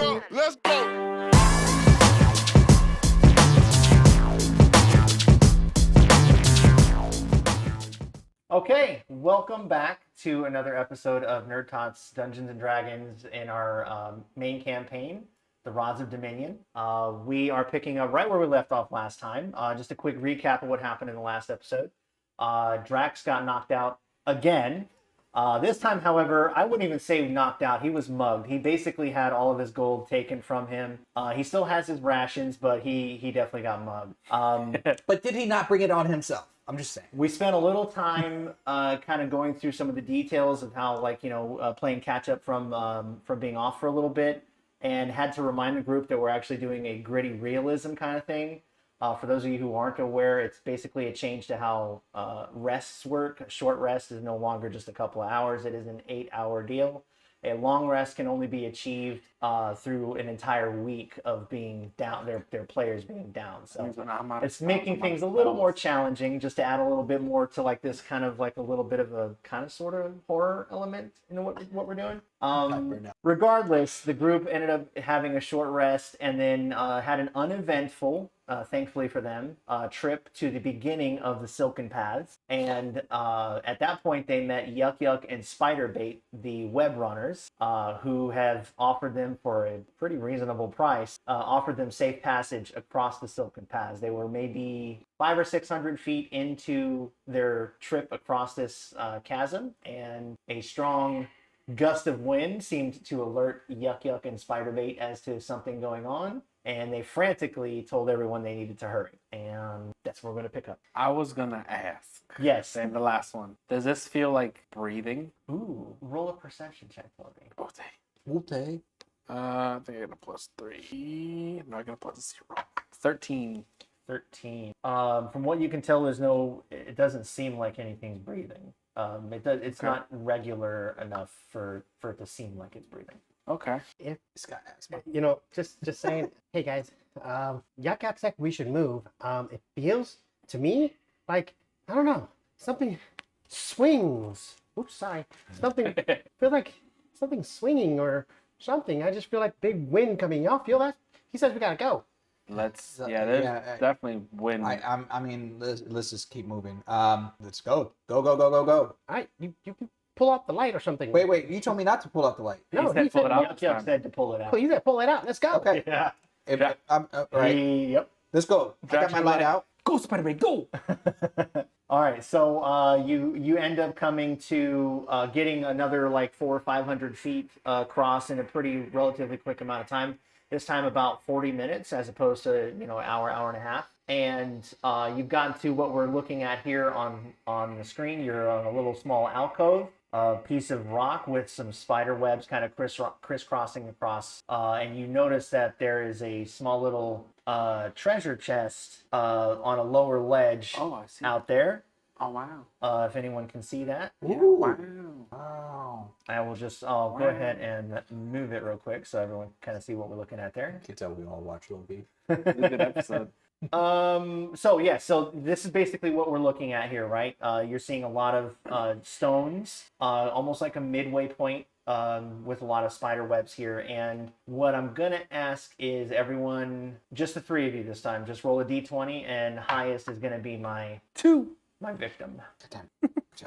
go. Let's go. Okay, welcome back to another episode of NerdTots Dungeons & Dragons in our main campaign, The Rods of Dominion. We are picking up right where we left off last time. Just a quick recap of what happened in the last episode. Drax got knocked out again. This time, however, I wouldn't even say knocked out. He was mugged. He basically had all of his gold taken from him. He still has his rations, but he definitely got mugged. But did he not bring it on himself? I'm just saying. We spent a little time kind of going through some of the details of how, playing catch up from being off for a little bit, and had to remind the group that we're actually doing a gritty realism kind of thing. For those of you who aren't aware, it's basically a change to how rests work. A short rest is no longer just a couple of hours. It is an 8-hour deal. A long rest can only be achieved through an entire week of being down, their players being down. So it's making things a little more challenging, just to add a little bit more to like this kind of like a little bit of a kind of sort of horror element in what we're doing. Regardless, the group ended up having a short rest and then had an uneventful, thankfully for them, trip to the beginning of the Silken Paths. And at that point, they met Yuck Yuck and Spiderbait, the web runners, who have offered them for a pretty reasonable price, offered them safe passage across the Silken Paths. They were maybe 500 or 600 feet into their trip across this chasm, and a strong gust of wind seemed to alert Yuck Yuck and Spiderbait as to something going on, and they frantically told everyone they needed to hurry. And that's where we're going to pick up. I was going to ask. Yes. And the last one. Does this feel like breathing? Ooh, roll a perception check for me. Okay. I think I got a +3. No, I got a +0. 13. 13. From what you can tell, it doesn't seem like anything's breathing. It's not regular enough for it to seem like it's breathing. Okay. If this guy asks me. Just saying, hey guys, Yuck Yuck said we should move. It feels to me like, I don't know, something swings. Oops, sorry. Feel like something swinging or something. I just feel like big wind coming. Y'all feel that? He says we gotta go. There's definitely wind. I mean, let's just keep moving. Let's go. Go. All right, you pull out the light or something. Wait. You told me not to pull out the light. No, he said pull it out. Yuck said to pull it out. Oh, you said pull it out. Let's go. Okay. Yeah. Right. Yep. Let's go. I got my light out. Go, Spider-Man, go! All right, so you end up coming to getting another like 400 or 500 feet across in a pretty relatively quick amount of time. This time about 40 minutes as opposed to an hour and a half. And you've gotten to what we're looking at here on the screen. You're on a little small alcove, a piece of rock with some spider webs kind of crisscrossing across. And you notice that there is a small little treasure chest on a lower ledge out there. Oh, wow. If anyone can see that. Ooh. Wow. I'll go ahead and move it real quick so everyone can kind of see what we're looking at there. You can tell we all watch Loki. It's a good episode. So this is basically what we're looking at here, right? You're seeing a lot of stones, almost like a midway point, with a lot of spider webs here. And what I'm gonna ask is everyone, just the three of you this time, just roll a d20, and highest is gonna be my victim.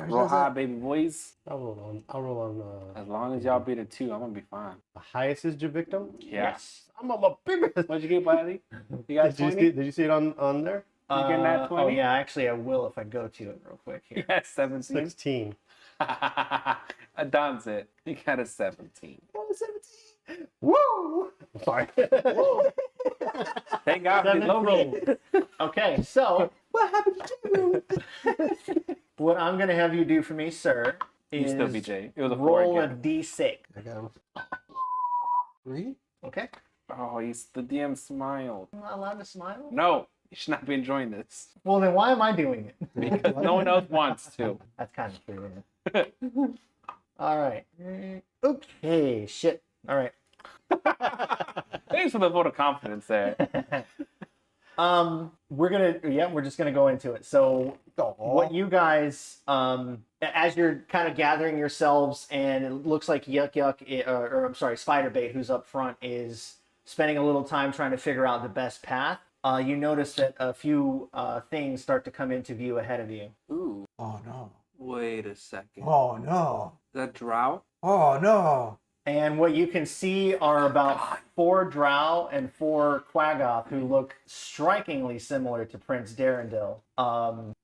Roll high, baby boys. I'll roll on. As long as y'all beat a 2, I'm gonna be fine. The highest is your victim. Yes. I'm on my baby. What'd you get, Bradley? You got 20? Did you see it on there? You getting that 20? Oh yeah, actually I will if I go to it real quick here. Yeah, 17. 16. Adon's it. You got a 17. Woo! Sorry. Thank God for the low roll. Okay, so What happened to you? what I'm gonna have you do for me, sir, You is still BJ. It was a 4 roll a again. d6. I got 3. Okay. Oh, the DM smiled. I'm not allowed to smile? No, you should not be enjoying this. Well, then why am I doing it? Because no one else wants to. That's kind of true, isn't it? All right. Okay, shit. All right. Thanks for the vote of confidence there. We're just gonna go into it. So what you guys, as you're kind of gathering yourselves, and it looks like or I'm sorry, Spiderbait, who's up front, is spending a little time trying to figure out the best path. You notice that a few things start to come into view ahead of you. Ooh, Oh no. wait a second. Oh no. Is that Drow? Oh no. And what you can see are about 4 Drow and 4 Quaggoth who look strikingly similar to Prince Darendil.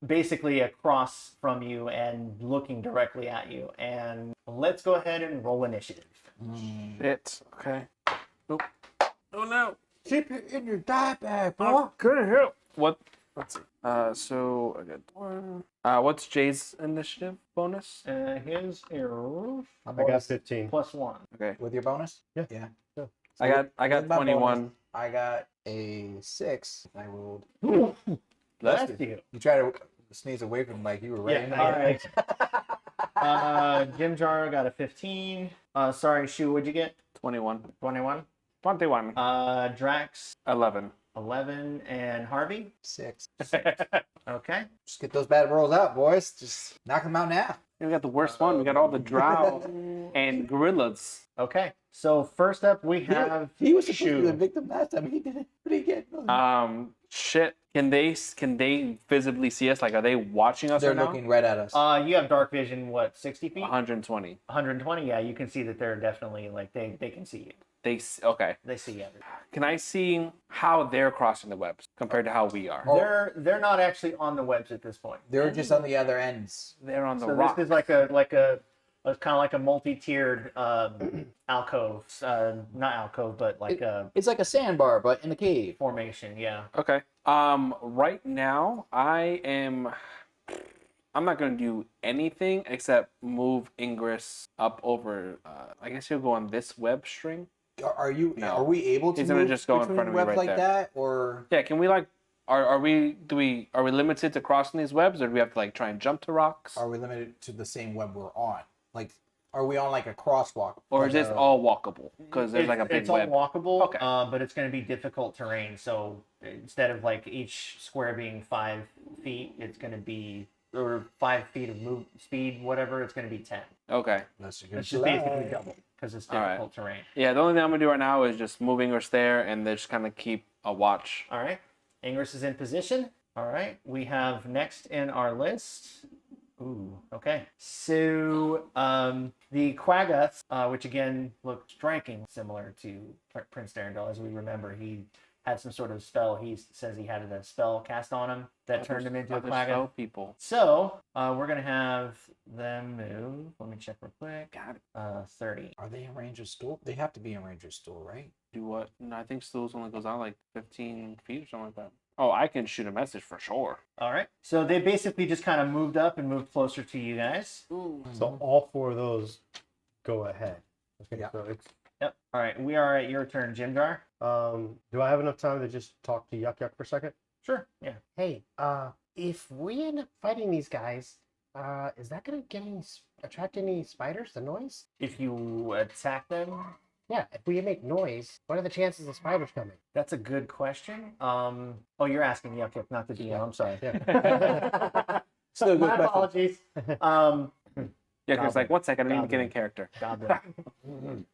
Basically across from you and looking directly at you. And let's go ahead and roll initiative. Shit. Okay. Oh no. Keep it in your dye bag, boy. I'm gonna help. What? Let's see. So I got 1. What's Jay's initiative bonus? His is I got 15. +1. Okay. With your bonus? Yeah. Yeah. So I got with my 21. bonus, I got a 6. I rolled. Bless you. You try to sneeze away from like you were right. Yeah, all right. Jim Jar got a 15. Sorry, Shu, what'd you get? 21. 21. 21. Drax, 11. 11, and Harvey. 6. Okay. Just get those bad rolls out, boys. Just knock them out now. We got the worst one. We got all the Drow and gorillas. Okay. So first up, we have He was supposed to be the Shu. victim last time. He didn't. What did he get? Shit. Can they visibly see us? Like, are they watching us They're right now? looking right at us. You have dark vision. What, 60 feet? 120. 120. Yeah, you can see that they're definitely like they can see you. Okay. They see you. Can I see how they're crossing the webs compared to how we are? They're not actually on the webs at this point. They're just on the other ends. They're on the So rock. this is like a kind of like a multi-tiered alcove, not alcove, but like a It's like a sandbar, but in a cave. formation. Yeah. Okay. Right now, I'm not gonna do anything except move Ingress up over. I guess he'll go on this web string. Are you? No. Are we able to He's gonna move just go in between front of me webs right like there. that, or Yeah. Can we like? Are we limited to crossing these webs, or do we have to like try and jump to rocks, are we limited to the same web we're on? Like, are we on like a crosswalk? or Like is this a- all walkable? Because there's like a big it's web. all walkable, Okay. but it's going to be difficult terrain. So instead of like each square being 5 feet, it's going to be or 5 feet of move speed, whatever. It's going to be 10. Okay. That's a good It's just basically double because it's All right. difficult terrain. Yeah. The only thing I'm gonna do right now is just move Ingress there and just kind of keep a watch. All right. Ingress is in position. All right. We have next in our list. Ooh, okay. So the Quaggoths, which again look striking similar to Prince Darendil, as we remember, he had some sort of spell. He says he had a spell cast on him that turned him into a Other Quaggoth. spell people. So we're gonna have them move. Let me check real quick. Got it. 30. Are they in range of stool? They have to be in range of stool, right? Do what? No, I think Stools only goes out like 15 feet or something like that. Oh, I can shoot a message for sure. All right. So they basically just kind of moved up and moved closer to you guys. So all 4 of those go ahead. Okay. Yeah. So it's Yep. All right. We are at your turn, Jimdar. do I have enough time to just talk to Yuck Yuck for a second? Sure. Yeah. Hey, if we end up fighting these guys, is that gonna attract any spiders? The noise? If you attack them, Yeah. If we make noise, what are the chances of spiders coming? that's a good question. Oh, you're asking Yuck Yuck, not the DM. I'm sorry. Yeah. Still a good My question. apologies. Yeah, because like, one second, I need to get Goblin. in character. Goblin.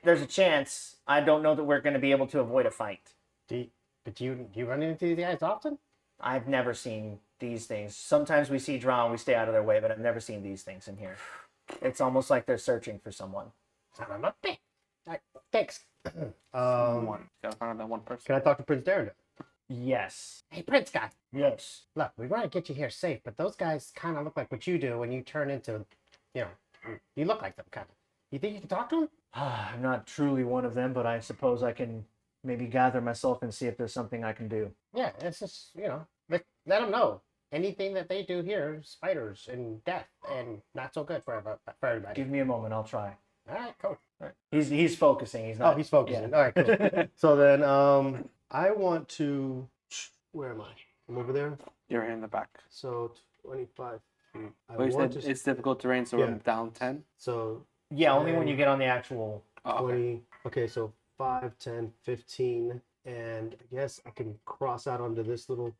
There's a chance. I don't know that we're going to be able to avoid a fight. Do you run into these guys often? I've never seen these things. Sometimes we see drow and we stay out of their way, but I've never seen these things in here. It's almost like they're searching for someone. Son of a bitch. Alright, thanks. One. Gotta find out that one person. Can I talk to Prince Darendil? Yes. Hey, Prince guy. Yes. Look, we want to get you here safe, but those guys kind of look like what you do when you turn into, you look like them, kind of. You think you can talk to them? I'm not truly one of them, but I suppose I can maybe gather myself and see if there's something I can do. Yeah, it's just, let them know. Anything that they do here, spiders and death, and not so good for everybody. Give me a moment. I'll try. All right, cool. All right. He's focusing. He's not. Oh, he's focusing. Yeah. All right, cool. So then, I want to. Where am I? I'm over there. You're in the back. So 25 feet. I Wait, you want said to. it's difficult terrain, so Yeah. we're down 10? So Yeah, only when you get on the actual. Oh, okay. 20. Okay, so 5, 10, 15, and I guess I can cross out onto this little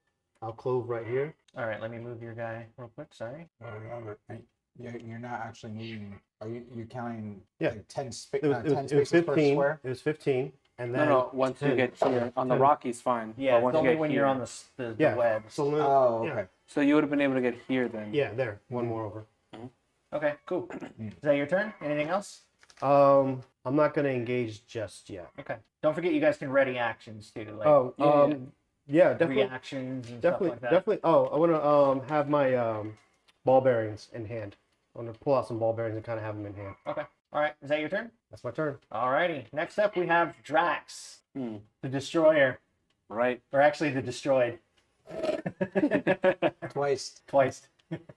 alcove right here. All right, let me move your guy real quick. Sorry. Well, remember, you're not actually moving. Are you counting Yeah. like 10 It was, spaces per 15. square? It was 15, and then No, once you 10. get here on the 10. Rockies, fine. Yeah, but it's once you only get when here, you're on the Yeah. web. So Oh, yeah. okay. So you would have been able to get here then. Yeah, there. One more over. Okay, cool. Is that your turn? Anything else? I'm not gonna engage just yet. Okay. Don't forget you guys can ready actions too, like Yeah, definitely, reactions and definitely, stuff like that. definitely. Oh, I wanna have my ball bearings in hand. I wanna pull out some ball bearings and kind of have them in hand. Okay. All right. Is that your turn? That's my turn. Alrighty. Next up, we have Drax, Hmm. the Destroyer, Right. or actually the Destroyed. Twice. Twice.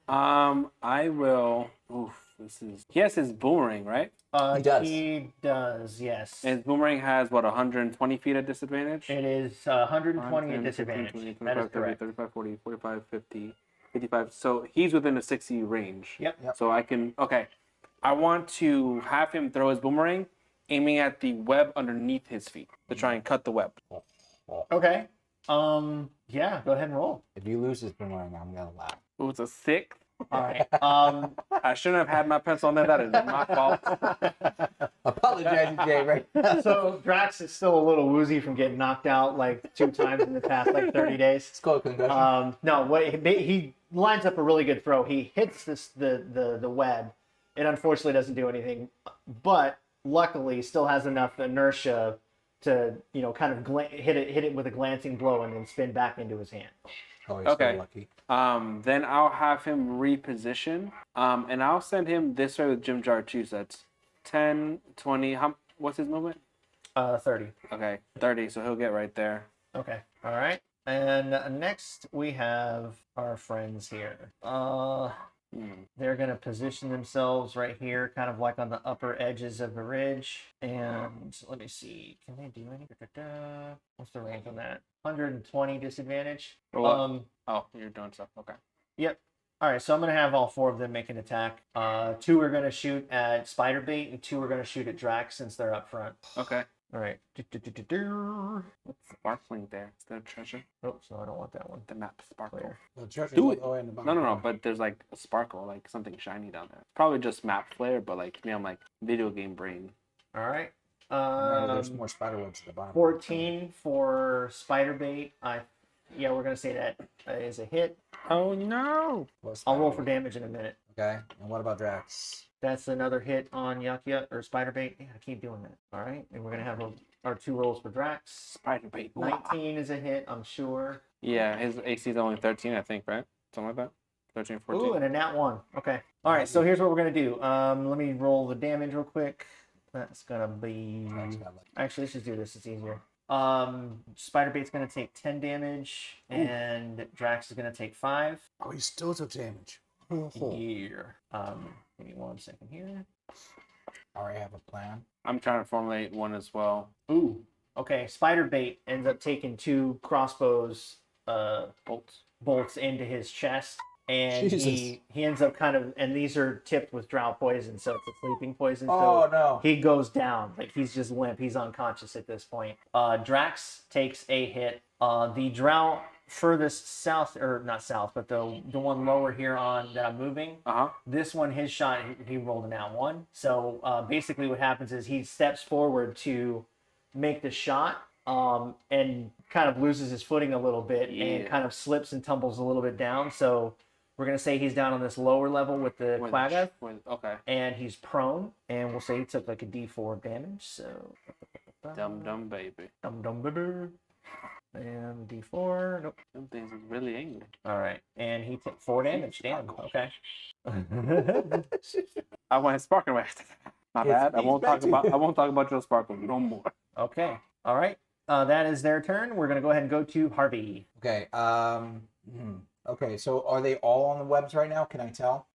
I will. Oof. He has his boomerang, right? He does. He does. Yes. And his boomerang has what 120 feet at disadvantage. It is 120 at 10, disadvantage. 15, 20, That is 25, 30, correct. 35, 40, 45, 50, 55. So he's within a 60 range. Yep. So I can. Okay. I want to have him throw his boomerang, aiming at the web underneath his feet to try and cut the web. Okay. Yeah. Go ahead and roll. If you lose this boomerang, I'm gonna laugh. Ooh, it's a 6. All right. I shouldn't have had my pencil on there. That is my fault. Apologize, Jay. Right? So Drax is still a little woozy from getting knocked out like 2 times in the past like 30 days. It's called concussion. No, he lines up a really good throw. He hits the web. It unfortunately doesn't do anything, but luckily still has enough inertia to kind of hit it with a glancing blow and then spin back into his hand. Oh, he's Okay. so lucky. Then I'll have him reposition. And I'll send him this way with Jim Jar too. So that's 10, 20. What's his movement? 30. Okay, 30. So he'll get right there. Okay. All right. And next we have our friends here. They're going to position themselves right here, kind of like on the upper edges of the ridge. And let me see. Can they do anything? What's the range on that? 120 disadvantage. For what? Oh, you're doing stuff. Okay. Yep. All right. So I'm going to have all 4 of them make an attack. 2 are going to shoot at Spider Bait, and 2 are going to shoot at Drax since they're up front. Okay. All right. What's sparkling there? Is that a treasure? Oops, no, I don't want that one. The map sparkle. Clear. The treasure's Do all it. the way in the bottom. No. But there's like a sparkle, like something shiny down there. Probably just map flare, but like me, I'm like video game brain. All right. No, there's more spider webs at the bottom. 14 for Spider Bait. Yeah, we're gonna say that is a hit. Oh no! I'll roll for damage in a minute. Okay. And what about Drax? That's another hit on Yuck or Spider Bait. Yeah, I keep doing that. All right, and we're gonna have our 2 rolls for Drax. Spider bait. 19 is a hit, I'm sure. Yeah, his AC is only 13, I think, right? Something like that. 13, 14. Ooh, and a nat 1. Okay. All right, so here's what we're gonna do. Let me roll the damage real quick. That's gonna be. Actually, let's just do this. It's easier. Spider Bait's gonna take 10 damage, and Drax is gonna take 5. Oh, he still took damage. Here. Give me 1 second here. I already have a plan. I'm trying to formulate one as well. Ooh. Okay. Spider Bait ends up taking 2 crossbows bolts into his chest, and Jesus. he ends up kind of. And these are tipped with drow poison, so it's a sleeping poison. Oh, so no. He goes down, like he's just limp. He's unconscious at this point. Drax takes a hit. The drow furthest south, or not south, but the one lower here on that I'm moving. This one, his shot, he rolled a nat 1. So basically, what happens is he steps forward to make the shot, and kind of loses his footing a little bit, and kind of slips and tumbles a little bit down. So we're gonna say he's down on this lower level with the Quagga, Okay. and he's prone, and we'll say he took like a D4 of damage. So Dumb baby. Dum baby. And D4. Nope. Them things is really angry. All right, and he took 4 damage. Damn. Okay. I want his sparkle away. My bad. I won't talk about your sparkle no more. Okay. All right. That is their turn. We're gonna go ahead and go to Harvey. Okay. Okay. So are they all on the webs right now? Can I tell?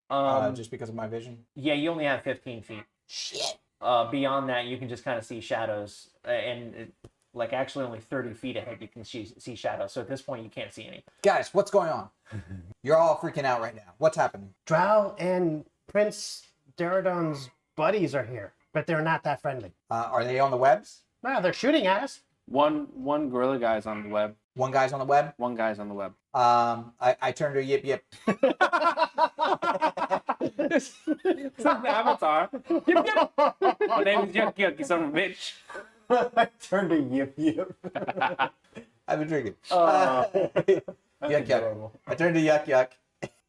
Just because of my vision? Yeah, you only have 15 feet. Shit. Beyond that, you can just kind of see shadows, like actually only 30 feet ahead, you can see shadows. So at this point, you can't see any. Guys, what's going on? You're all freaking out right now. What's happening? Drow and Prince Daradon's buddies are here, but they're not that friendly. Are they on the webs? Well, they're shooting at us. One gorilla guy's on the web. One guy's on the web. One guy's on the web. I turned to Yip Yip. This is the avatar. Yip, yip. My name is Yuck Yuck, you son of a bitch. I turned to Yip Yip. I've been drinking. Yuck Yuck Yuck. I turned to Yuck Yuck,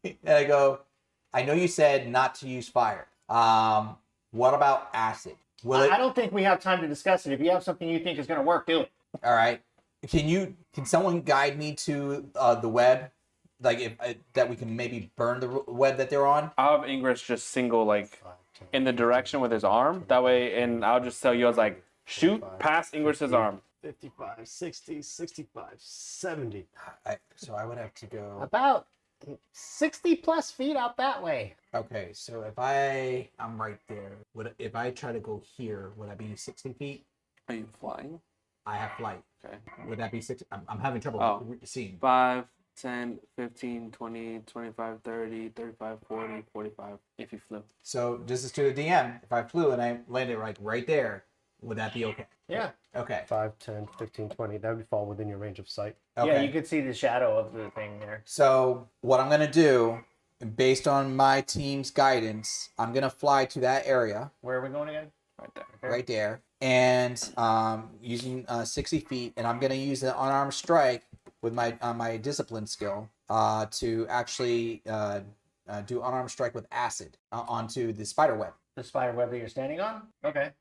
and I go, I know you said not to use fire. What about acid? Will it? I don't think we have time to discuss it. If you have something you think is going to work, do it. All right. Can someone guide me to the web, like if that we can maybe burn the web that they're on? I'll have Ingress just single like in the direction with his arm. That way, and I'll just tell you, I was like, shoot past Ingress's arm. 55, 60, 65, 70. So I would have to go. About 60 plus feet out that way. Okay, so if I'm right there. If I try to go here, would that be 60 feet? Are you flying? I have flight. Okay. Would that be 60? I'm having trouble seeing. 5, 10, 15, 20, 25, 30, 35, 40, 45, if you flew. So this is to the DM. If I flew and I landed right there, would that be okay? Yeah. Okay. 5, 10, 15, 20. That would fall within your range of sight. Okay. Yeah, you could see the shadow of the thing there. So what I'm gonna do, based on my team's guidance, I'm gonna fly to that area Where are we going again? Right there. right there, and using 60 feet, and I'm gonna use an unarmed strike with my discipline skill to actually do unarmed strike with acid onto the spider web. The spider web that you're standing on? Okay.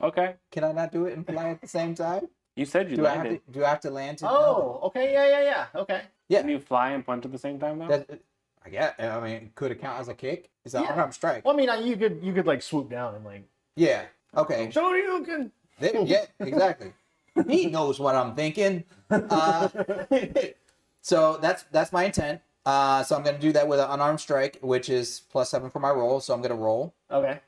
Okay. Can I not do it and fly at the same time? You said you Do I have landed. to? Do I have to land to? Oh, okay. Yeah. Okay. Yeah. Can you fly and punch at the same time, though? That, I guess. I mean, could it count as a kick? It's an Yeah. unarmed strike. Well, I mean, you could like swoop down and like. Yeah. Okay. So you can. Yeah. Exactly. He knows what I'm thinking. So that's my intent. So I'm gonna do that with an unarmed strike, which is +7 for my roll. So I'm gonna roll, Okay.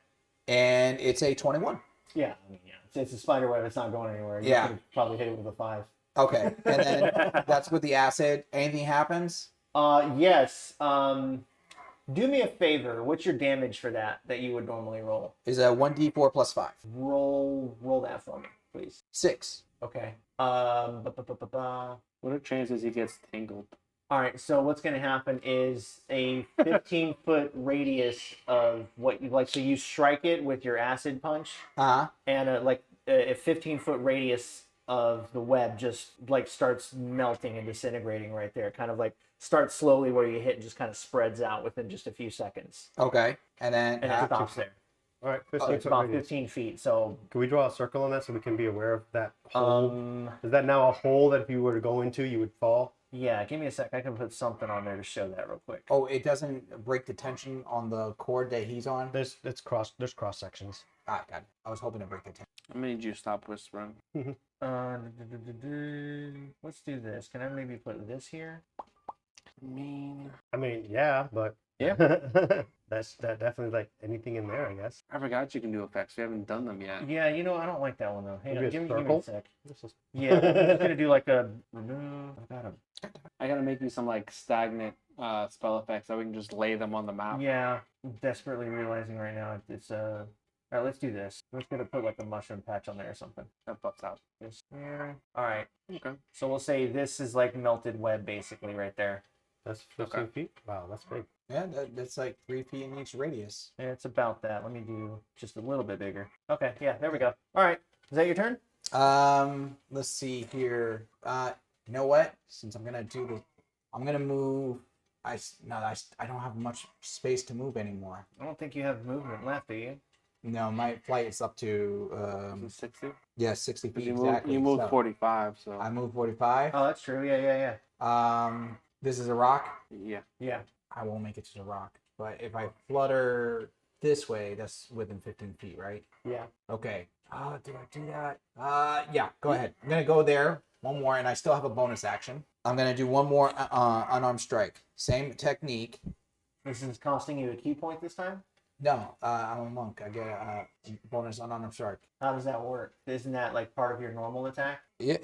and it's a 21. Yeah. I mean, yeah. It's a spider web. It's not going anywhere. You Yeah. could probably hit it with a 5. Okay, and then that's with the acid. Anything happens? Yes. Do me a favor. What's your damage for that you would normally roll? Is a 1d4 +5. Roll that for me, please. 6. Okay. What are chances he gets tangled? All right. So what's going to happen is a 15-foot radius of what you like. So you strike it with your acid punch, and a 15-foot radius of the web just like starts melting and disintegrating right there. Kind of like starts slowly where you hit and just kind of spreads out within just a few seconds, Okay, and then and it stops there. All right, So 15 it's foot about radius. 15 feet. So Can we draw a circle on that so we can be aware of that hole? Is that now a hole that if you were to go into, you would fall? yeah, give me a sec. I can put something on there to show that real quick. oh, it doesn't break the tension on the cord that he's on. There's cross sections. Ah, God, I was hoping to break the tension. I made you stop whispering. Let's do this. Can I maybe put this here? I mean, yeah, but Yeah. that's definitely like anything in there, I guess. I forgot you can do effects. We haven't done them yet. Yeah, I don't like that one though. Hang Maybe on, a give me circle? a sec. This is- Yeah, I'm just gonna do like a remove. I gotta make you some like stagnant spell effects so we can just lay them on the map. Yeah, I'm desperately realizing right now it's All right, let's do this. We're just gonna put like a mushroom patch on there or something. That pops out. This here. All right. Okay. So we'll say this is like melted web basically right there. That's 15 feet? Wow, that's big. Yeah, that's like 3 feet in each radius. Yeah, it's about that. Let me do just a little bit bigger. Okay, yeah, there we go. All right, is that your turn? Let's see here. You know what? Since I'm gonna do the, I'm gonna move. I don't have much space to move anymore. I don't think you have movement left, do you? No, my flight is up to 60? yeah, 60 feet You exactly. moved so 45, so I moved 45. Oh, that's true. Yeah. This is a rock. yeah. Yeah. I won't make it to the rock. But if I flutter this way, that's within 15 feet, right? Yeah. Okay. Do I do that? Yeah, go ahead. I'm gonna go there. One more, and I still have a bonus action. I'm gonna do one more unarmed strike. Same technique. This is costing you a key point this time? No, I'm a monk. I get a bonus unarmed strike. How does that work? Isn't that like part of your normal attack? Yeah.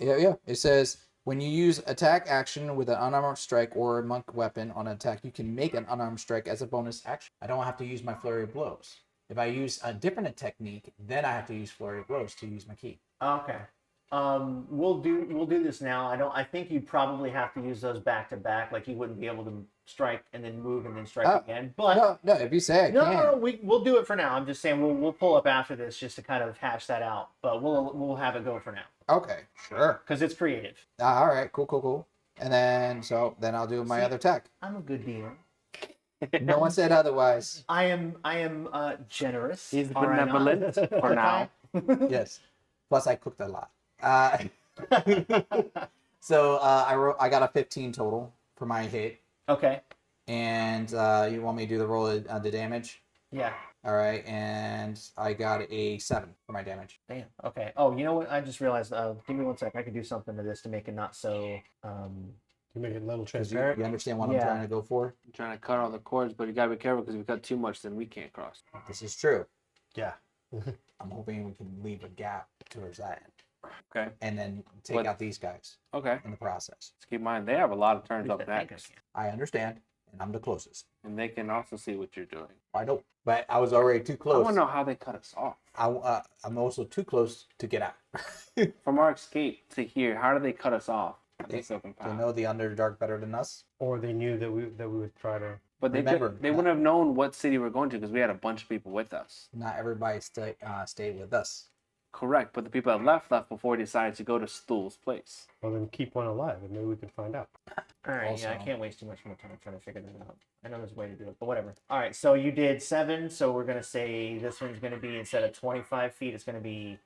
It says when you use attack action with an unarmed strike or a monk weapon on an attack, you can make an unarmed strike as a bonus action. I don't have to use my flurry of blows. If I use a different technique, then I have to use flurry of blows to use my key. Okay. We'll do this now. I think you'd probably have to use those back to back. Like you wouldn't be able to strike and then move and then strike again. But no, if you say I no, can. no, we'll do it for now. I'm just saying we'll pull up after this just to kind of hash that out. But we'll have it go for now Okay, sure. because it's creative. All right, cool. And then I'll do my other tech. I'm a good DM. No one said otherwise. I am generous. He's Are I not? benevolent for now. Yes. Plus, I cooked a lot. So I got a 15 total for my hit, Okay. and you want me to do the roll of the damage? Yeah. All right, and I got a 7 for my damage. Damn. Okay. Oh, you know what? I just realized. Give me one sec. I could do something to this to make it not so. You make it a little 'Cause you transparent. understand what I'm Yeah. trying to go for? I'm trying to cut all the cords, but you gotta be careful because if we cut too much, then we can't cross. This is true. Yeah. I'm hoping we can leave a gap towards that end, Okay. and then take What- out these guys Okay. in the process. Just keep in mind they have a lot of At turns least up I think I next, can. I understand, and I'm the closest. and they can also see what you're doing. I don't, but I was already too I close. want to know how they cut us off. I'm also too close to get out. From our escape to here, how do they cut us off? They- Silken They path. know the Underdark better than us. Or they knew that we would try to. But they Remember, they wouldn't have known what city we're going to because we had a bunch of people with us. Not everybody stayed with us. Correct, but the people that left before we decided to go to Stool's place. Well, then keep one alive, and maybe we can find out. All right. Also- Yeah, I can't waste too much more time trying to figure that out. I know there's a way to do it, but whatever. All right. So you did 7. So we're gonna say this one's gonna be instead of 25 feet, it's gonna be,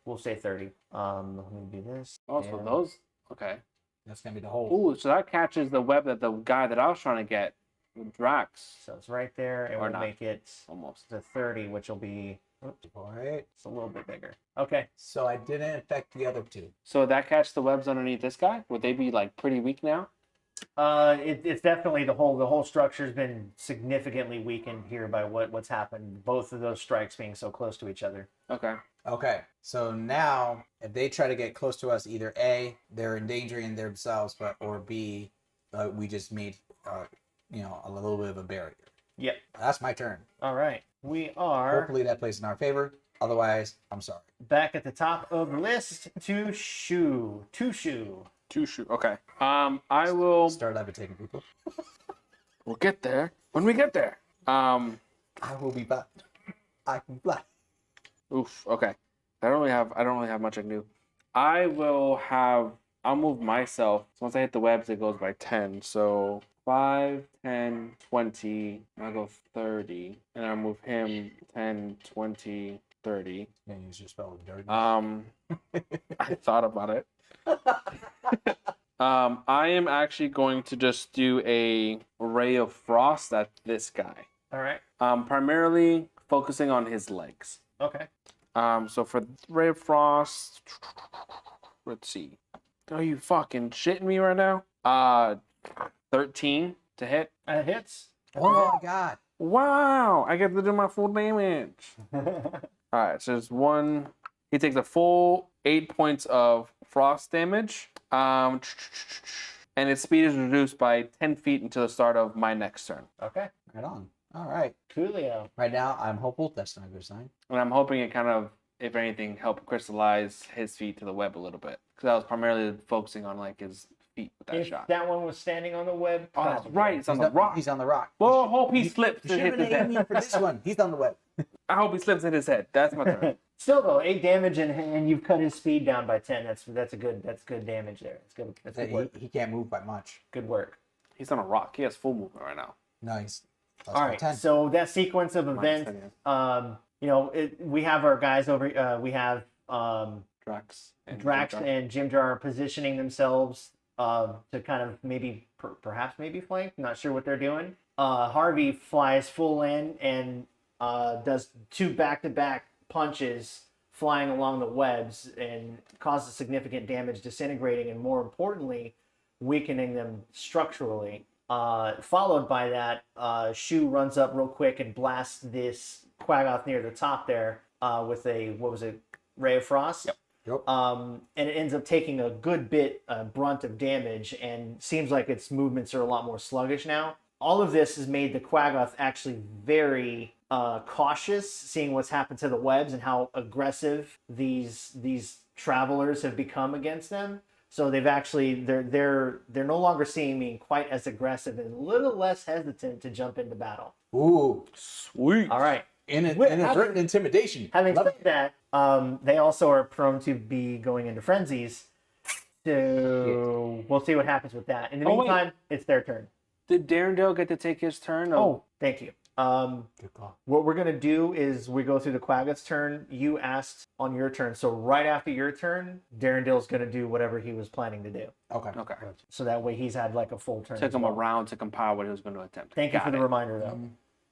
we'll say 30. Let me do this. Also, and- those okay. That's gonna be the whole. Ooh, so that catches the web that the guy that I was trying to get, Drax, So it's right there, and Or we'll not. make it almost. to 30, which will be All right. it's a little bit bigger. Okay. So I didn't affect the other two. So that catch the webs underneath this guy? Would they be like pretty weak now? It's definitely the whole structure's been significantly weakened here by what's happened. Both of those strikes being so close to each other. Okay. Okay. So now, if they try to get close to us, either A, they're endangering themselves, or B, we just made, a little bit of a barrier. Yep. That's my turn. All right. We are Hopefully that plays in our favor. Otherwise, I'm sorry. back at the top of the list. Two shoe. Two shoe. Okay. I will. Start levitating people. We'll get there when we get there. I will be back. I can fly. Oof. Okay. I don't really have much I can do. I'll move myself. So once I hit the webs, it goes by 10. So 5, 10, 20. I'll go 30. And I'll move him 10, 20, 30. Yeah, use your spell of dirty. I thought about it. I am actually going to just do a ray of frost at this guy. All right. Primarily focusing on his legs. Okay. So for ray of frost, let's see. Are you fucking shitting me right now? 13 to hit. Hits. Oh my god. Wow, I get to do my full damage. All right, so there's one. He takes a full 8 points of frost damage. And its speed is reduced by 10 feet until the start of my next turn. Okay. Right on. All right. Coolio. Right now, I'm hopeful. That's not a good sign. And I'm hoping it kind of, if anything, helped crystallize his feet to the web a little bit. Because I was primarily focusing on like his feet with that If shot. that one was standing on the web. Oh, that's probably. right. It's on the rock. He's on the rock. Well, I hope he slips You and should hits have his been head. aiming for this one. He's on the web. I hope he slips in his head. That's my turn. Still though, 8 damage and you've cut his speed down by 10. That's good damage there. It's good. That's good work. He can't move by much. Good work. He's on a rock. He has full movement right now. Nice. All right. 10. So that sequence of Minus events, 10, we have our guys over. We have Drax. And Drax Jim Jar. and Jim Jar positioning themselves to kind of maybe perhaps flank. Not sure what they're doing. Harvey flies full in and does 2 back-to-back punches flying along the webs and causes significant damage, disintegrating and more importantly, weakening them structurally. Followed by that, Shu runs up real quick and blasts this Quaggoth near the top there with a, Ray of Frost? Yep. And it ends up taking a good bit brunt of damage and seems like its movements are a lot more sluggish now. All of this has made the Quaggoth actually very cautious, seeing what's happened to the webs and how aggressive these travelers have become against them. So they've actually they're no longer seeing me quite as aggressive and a little less hesitant to jump into battle. Ooh, Sweet. All right. inadvertent intimidation. Having Love said that, they also are prone to be going into frenzies. So we'll see what happens with that. In the Oh, wait. meantime, it's their turn. Did Darendale get to take his turn? Oh, thank you. Good call. What we're gonna do is we go through the Quaggat's turn. You asked on your turn, so right after your turn, Darendale's gonna do whatever he was planning to do. Okay. Okay. So that way he's had like a full turn. Took as him a well. round to compile what he was going to attempt. Thank you Got for the it. reminder, though.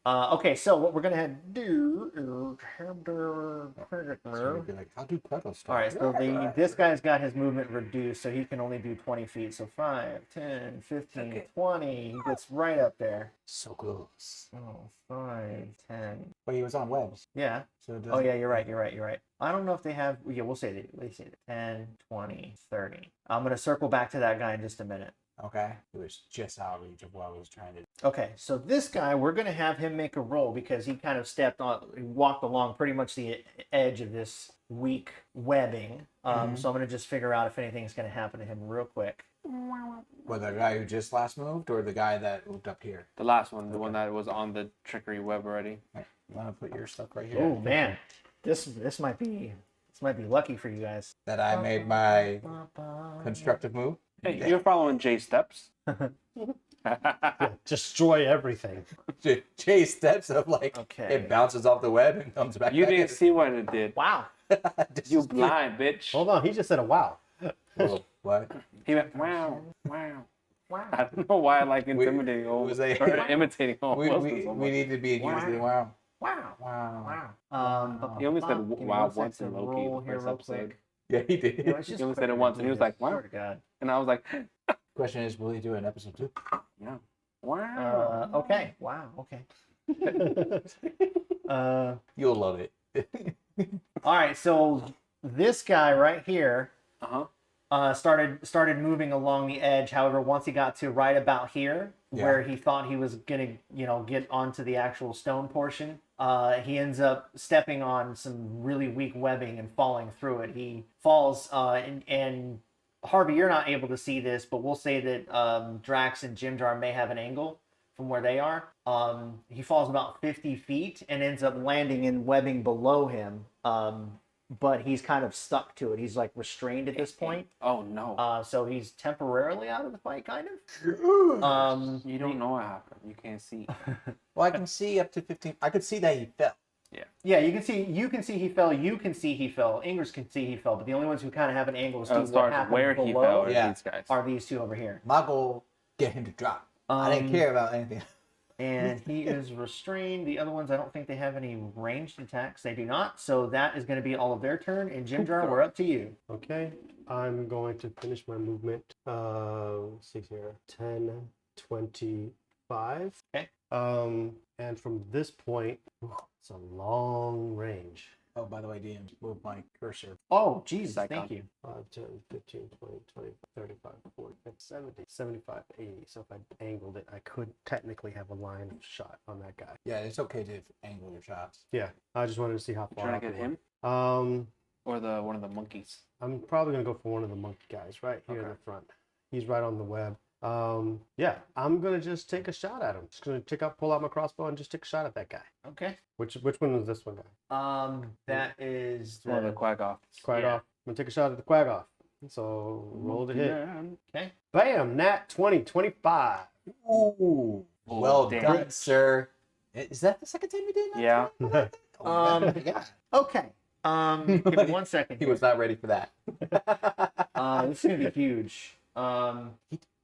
Okay, so what we're gonna do is have So you'd be like, how do Quagga start? all right, so this guy's got his movement reduced, so he can only do 20 feet. So 5, 10, 15, 20. He gets right up there. So close. Oh, 5, 10. But he was on webs. Yeah. So it Oh, doesn't- yeah, you're right. I don't know if they have. Yeah, we'll say that. Let's say that. 10, 20, 30. I'm going to circle back to that guy in just a minute. Okay. It was just out of reach of what I was trying to do. Okay, so this guy, we're going to have him make a roll because he kind of he walked along pretty much the edge of this weak webbing. So I'm going to just figure out if anything's going to happen to him real quick. Well, the guy who just last moved or the guy that moved up here? The last one, the one that was on the trickery web already. Right. You want to put your stuff right here? Oh man, this might be lucky for you guys. That I made my constructive move? Hey, you're following Jay's steps. Destroy everything. Jay steps up like Okay. it bounces off the web and comes back. You back didn't in. see what it did. Wow. This You is- blind bitch. Hold on, he just said a wow. Whoa, what? He went, wow, wow. Wow. I don't know why I like intimidating it was a- or imitating Owen We, Wilson we, so we much. need to be used to wow. Wow. Wow. Wow. He only said Give me wow one once sec in to Loki, roll the here first real episode. quick. Yeah, he did. You know, it's just He only quicker said it to once, do and he was this. like, wow. Swear to God. And I was like, Question is, will he do an episode 2? yeah. Wow. Okay. Wow. Okay. You'll love it. All right. So this guy right here Uh-huh. started moving along the edge. However, once he got to right about here, Yeah. where he thought he was gonna, get onto the actual stone portion, he ends up stepping on some really weak webbing and falling through it. He falls, and Harvey, you're not able to see this, but we'll say that Drax and Jimjar may have an angle from where they are. He falls about 50 feet and ends up landing in webbing below him. But he's kind of stuck to it. He's like restrained at this point. Oh, no. So he's temporarily out of the fight, kind of. You don't know what happened. You can't see. Well, I can see up to 15. I could see that he fell. Yeah, you can see he fell. You can see he fell. Ingers can see he fell. But the only ones who kind of have an angle to see As what far as happened where he fell below are Yeah. these guys. are these two over here. My goal, get him to drop. I didn't care about anything. And he is restrained. The other ones, I don't think they have any ranged attacks. They do not. So that is going to be all of their turn. And Jimjar, we're up to you. Okay, I'm going to finish my movement. Let's see here. 10, 25. Okay. And from this point, it's a long range. Oh, by the way, DM, move my cursor. Oh, Jesus, Psychon. thank you. 5, 10, 15, 20, 25, 35, 40, 70, 75, 80. So if I angled it, I could technically have a line of shot on that guy. Yeah, it's okay to angle your shots. Yeah, I just wanted to see how far. Trying I to get could him run. or one of the monkeys? I'm probably gonna go for one of the monkey guys right here in Okay. the front. He's right on the web. Yeah, I'm gonna just take a shot at him. Just gonna pull out my crossbow and just take a shot at that guy. Okay. Which one is this one guy? That is It's one of the quack offs. Quag off. I'm gonna take a shot at the quag off. So roll to hit. Man. Okay. Bam! Nat 20, 25. Ooh. Well damn. done, sir. Is that the second time you did that? Yeah. Yeah. Okay. Give me 1 second. He here. was not ready for that. This is gonna be huge.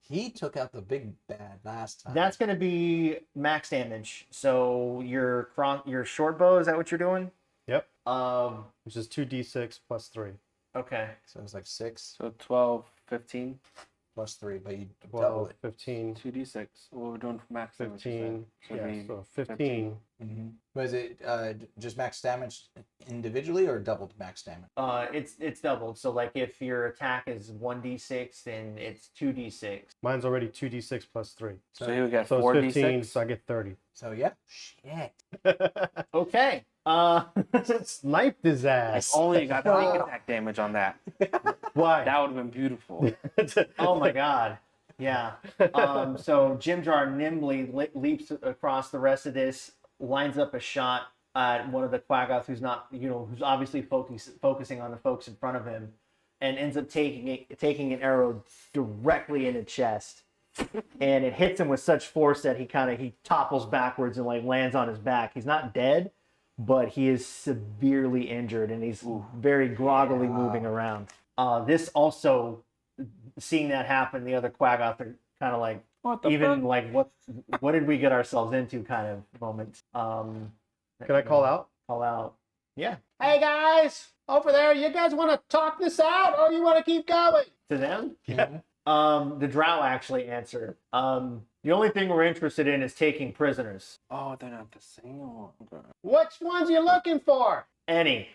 He took out the big bad last time. That's gonna be max damage. So your short bow, is that what you're doing? Yep. Um. Which is 2d6 plus 3. Okay. So it was like 6 So 12, 15, plus 3, but you double 12, it. 15, 2d6. What we're doing for max damage, you said. 15. So it'd Yeah, be so 15. Was it just max damage individually or doubled max damage? It's doubled. So like if your attack is 1d6, then it's 2d6. Mine's already 2d6 plus 3. So he would get So it's 15, 4d6. so I get 30. So yeah. Shit. Okay. Sniped his If ass. only you got sneak attack damage on that. Why? That would have been beautiful. Oh my god. Yeah. So Jim Jar nimbly leaps across the rest of this, lines up a shot at one of the Quaggoth who's not, who's obviously focusing on the folks in front of him, and ends up taking an arrow directly in the chest. And it hits him with such force that he topples backwards and like lands on his back. He's not dead, but he is severely injured and he's very groggily moving around. This also, seeing that happen, the other Quaggoth are kind of like, What the even fuck? like what did we get ourselves into kind of moment. Can I call out? Call out. Yeah. Hey guys, over there, you guys want to talk this out or you want to keep going? To them? Yeah. The Drow actually answered. The only thing we're interested in is taking prisoners. Oh, they're not the same one. Okay. Which ones you looking for? Any.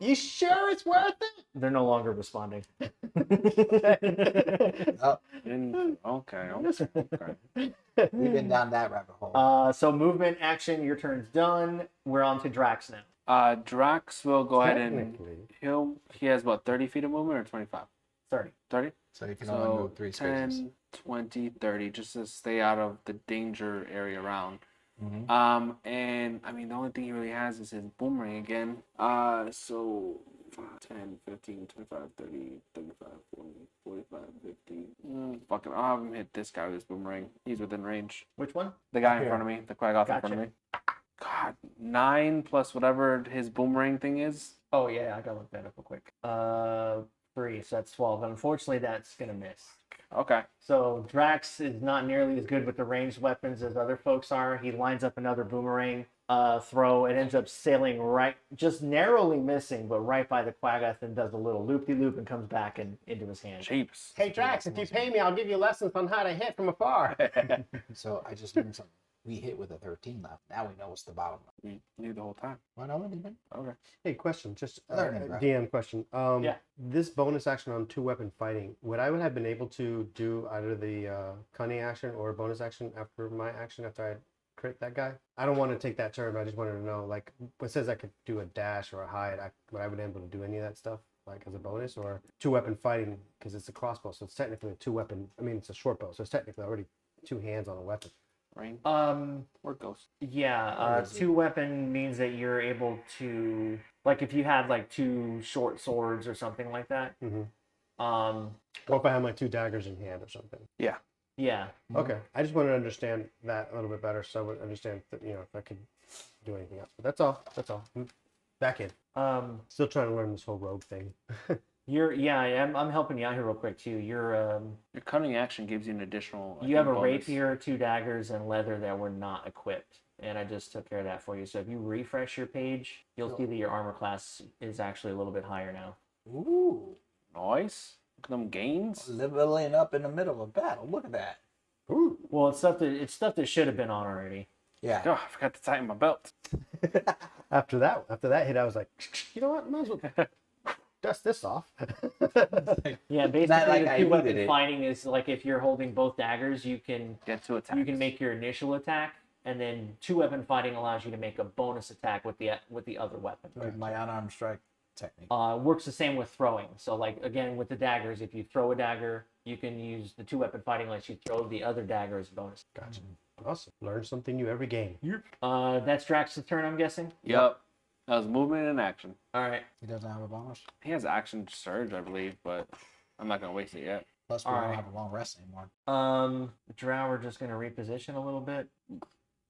You sure it's worth it? They're no longer responding. Oh, Okay. we've been down that rabbit hole. So movement, action, your turn's done. We're on to Drax now. Drax will go ahead and Technically. he has about 30 feet of movement or 25? 30. 30? So you can only move 3 spaces. 10, 20, 30, just to stay out of the danger area around. Mhm. And I mean, the only thing he really has is his boomerang again. So 5, 10, 15, 25, 30, 35, 40, 45, 50. Fuck it, I'll have him hit this guy with his boomerang. He's within range. Which one? The guy in Here. front of me, the Quaggoth in front of me. God, 9 plus whatever his boomerang thing is. Oh yeah, I gotta look that up real quick. 3, so that's 12. Unfortunately, that's gonna miss. Okay. So Drax is not nearly as good with the ranged weapons as other folks are. He lines up another boomerang throw. It ends up sailing right, just narrowly missing, but right by the Quaggoth, and does a little loop-de-loop and comes back into his hand. Jeeps. Hey Drax, if you pay me, I'll give you lessons on how to hit from afar. So I just learned something. We hit with a 13 left. Now we know what's the bottom. We knew the whole time. Well, no, we didn't. Okay. Hey, question, just Learning, right? DM question. Yeah. This bonus action on 2-weapon fighting, would I have been able to do either the cunning action or bonus action after my action after I crit that guy? I don't want to take that turn, but I just wanted to know, like, it says I could do a dash or a hide. Would I be able to do any of that stuff, like as a bonus, or 2-weapon fighting because it's a crossbow, so it's technically a 2-weapon. I mean, it's a short bow, so it's technically already 2 hands on a weapon. Range. Or Ghost. yeah, 2-weapon means that you're able to, like, if you had like 2 short swords or something like that. Mm-hmm. Um, Or if I have my 2 daggers in hand or something. yeah. Okay, I just wanted to understand that a little bit better, so I would understand that, if I could do anything else. But that's all. Back in. Still trying to learn this whole rogue thing. I'm helping you out here real quick too. Your cunning action gives you an additional. You have a bonus. rapier, 2 daggers, and leather that were not equipped, and I just took care of that for you. So if you refresh your page, you'll see that your armor class is actually a little bit higher now. Ooh. Nice. Look at them gains. Leveling up in the middle of battle. Look at that. Ooh. Well, it's stuff that should have been on already. Yeah. Oh, I forgot to tighten my belt. After that hit, I was like, you know what? Might as well dust this off. Yeah, basically like the I 2-weapon needed it. fighting is like if you're holding both daggers, you can Get 2 attacks. make your initial attack, and then 2-weapon fighting allows you to make a bonus attack with the other weapon. With my unarmed strike technique. Works the same with throwing. So like again with the daggers, if you throw a dagger, you can use the 2-weapon fighting lets you throw the other dagger as a bonus. Gotcha. Awesome. Learn something new every game. That's Drax's turn, I'm guessing. Yep. That was movement and action. All right. He doesn't have a bonus. He has action surge, I believe, but I'm not gonna waste it yet. Plus, we All don't right. have a long rest anymore. Drow are just gonna reposition a little bit.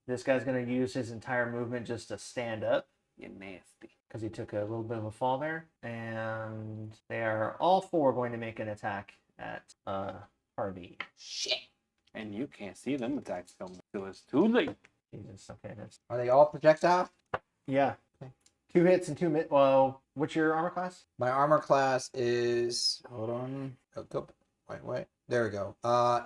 This guy's gonna use his entire movement just to stand up You nasty. because he took a little bit of a fall there, and they are all 4 going to make an attack at Harvey. Shit. And you can't see them attacks coming till it's too late. Jesus. Okay. That's Are they all projectile? yeah. 2 hits and 2 miss. Well, what's your armor class? My armor class is. Hold on. Oh, go. Wait. There we go.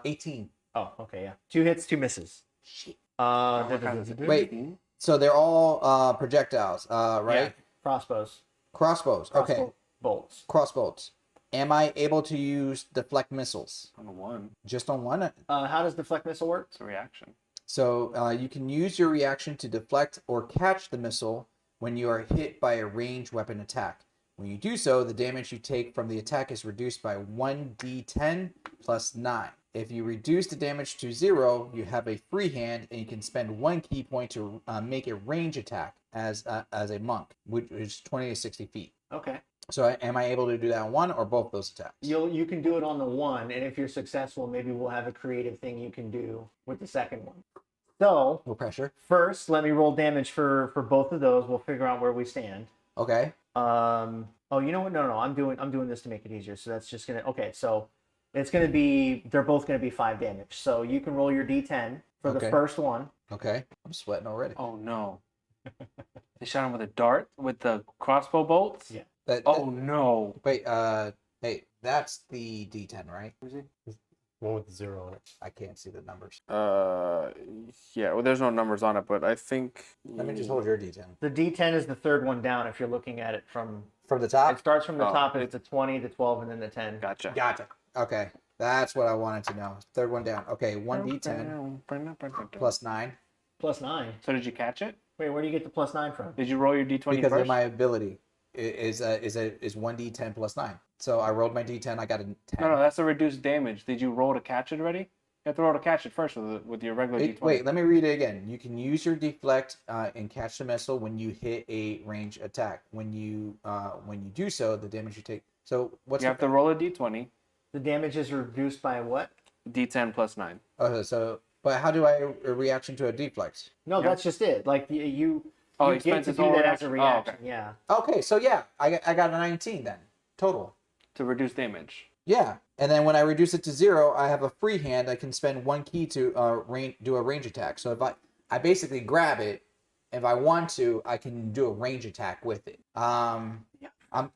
18. Oh, okay, yeah. 2 hits, 2 misses. Shit. Wait. Wait. So they're all projectiles, right? Yeah. Crossbows. Crossbows. Okay. Crossbow bolts. Crossbows. Am I able to use deflect missiles? On 1. Just on one? How does deflect missile work? It's a reaction. So you can use your reaction to deflect or catch the missile when you are hit by a ranged weapon attack. When you do so, the damage you take from the attack is reduced by 1d10 plus 9. If you reduce the damage to 0, you have a free hand, and you can spend 1 key point to make a range attack as a monk, which is 20 to 60 feet. Okay. So am I able to do that on one or both those attacks? You can do it on the one, and if you're successful, maybe we'll have a creative thing you can do with the second one. So No pressure. first, let me roll damage for both of those. We'll figure out where we stand. Okay. Oh, you know what? No. I'm doing this to make it easier. So that's just gonna. Okay, so it's gonna be. They're both gonna be 5 damage. So you can roll your d10 for the Okay. first one. Okay. I'm sweating already. Oh no. They shot him with a dart with the crossbow bolts? Yeah. Oh no. Wait, hey, that's the D10, right? One with the 0 on it. I can't see the numbers. Yeah, well, there's no numbers on it, but I think. Let me just hold your D10. The d10 is the third one down if you're looking at it from. From the It top? starts from the Oh, top. It's the 20, the 12, and then the 10. Gotcha. Gotcha. Okay. That's what I wanted to know. Third one down. Okay, 1d10 plus 9. Plus 9. So did you catch it? Wait, where do you get the plus 9 from? Did you roll your d20 Because first? of my ability is 1d10 plus 9. So I rolled my d10, I got a 10. No, that's a reduced damage. Did you roll to catch it already? You have to roll to catch it first with your regular d20. Wait, let me read it again. You can use your deflect and catch the missile when you hit a range attack. When you do so, the damage you take. So what's You have to roll a d20, The damage is reduced by what? d10 plus 9. But how do I reaction to a deflect? No, Yeah. that's just it. Like you Oh, you he get spends to his do whole that as a reaction. reaction. Yeah. Okay, so yeah, I got a 19 then total. To reduce damage. Yeah, and then when I reduce it to 0, I have a free hand. I can spend 1 key to do a range attack. So if I basically grab it, if I want to, I can do a range attack with it. But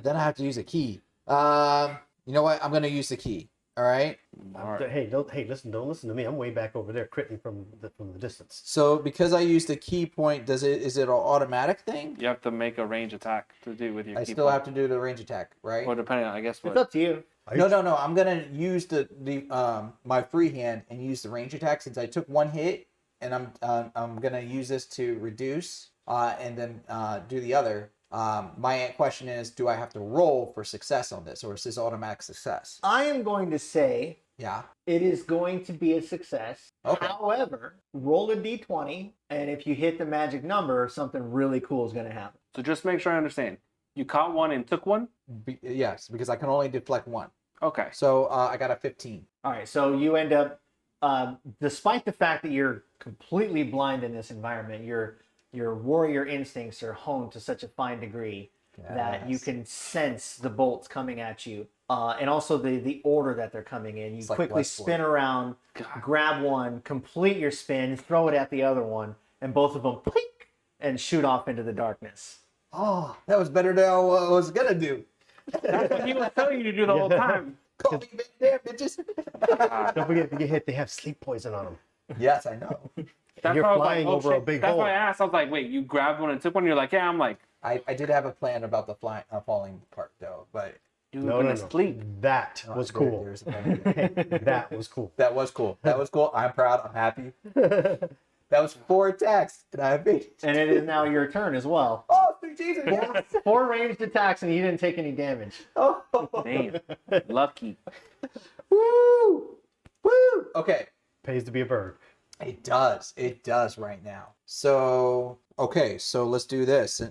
then I have to use a key. You know what? I'm gonna use the key. All right. All right. Hey, don't listen to me. I'm way back over there, critting from the distance. So because I used the key point, is it an automatic thing? You have to make a range attack to do with your I key still point. have to do the range attack, right? Or depending on, I guess, It's what. up to you. No. I'm gonna use the my free hand and use the range attack since I took 1 hit, and I'm gonna use this to reduce and then do the other. My question is, do I have to roll for success on this, or is this automatic success? I am going to say Yeah. it is going to be a success. Okay. However, roll a d20, and if you hit the magic number, something really cool is going to happen. So just make sure I understand. You caught one and took one? Yes, because I can only deflect 1. Okay. So I got a 15. All right, so you end up, despite the fact that you're completely blind in this environment, your warrior instincts are honed to such a fine degree that you Yes. can sense the bolts coming at you, and also the order that they're coming in. You It's like quickly Westworld. spin around, grab one, complete your spin, throw it at the other one, and both of them plink, and shoot off into the darkness. Oh, that was better than I was gonna do. That's what he was telling you to do the whole time. Call me Van Damme, bitches. Don't forget, if you get hit, they have sleep poison on them. Yes, I know. That's You're why I was like, flying oh, over a shit. big That's hole. why I asked. I was like, wait, you grabbed one and took one? You're like, yeah. I'm like, I did have a plan about the falling part though, but you No, were no, going no. to sleep. That was there- cool. there's a plan. That was cool. That was cool. That was cool. I'm proud. I'm happy. That was 4 attacks, and I beat. And it is now your turn as well. Oh, sweet Jesus! Yes. 4 ranged attacks, and you didn't take any damage. Oh, Damn. Lucky. woo, woo. Okay. Pays to be a bird. It does. It does right now. So, okay, so let's do this.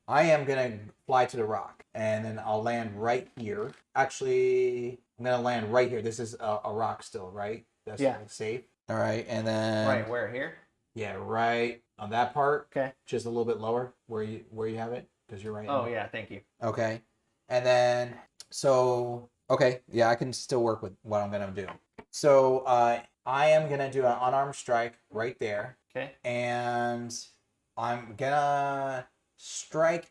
I am going to fly to the rock, and then I'll land right here. Actually, I'm going to land right here. This is a rock still, right? That's Yeah. safe. All right, and then... Right, where? Here? Yeah, right on that part. Okay. Just a little bit lower where you have it, because you're right. Oh, in- yeah, thank you. Okay. And then, so, okay, yeah, I can still work with what I'm going to do. So, I am going to do an unarmed strike right there. Okay. And I'm going to strike,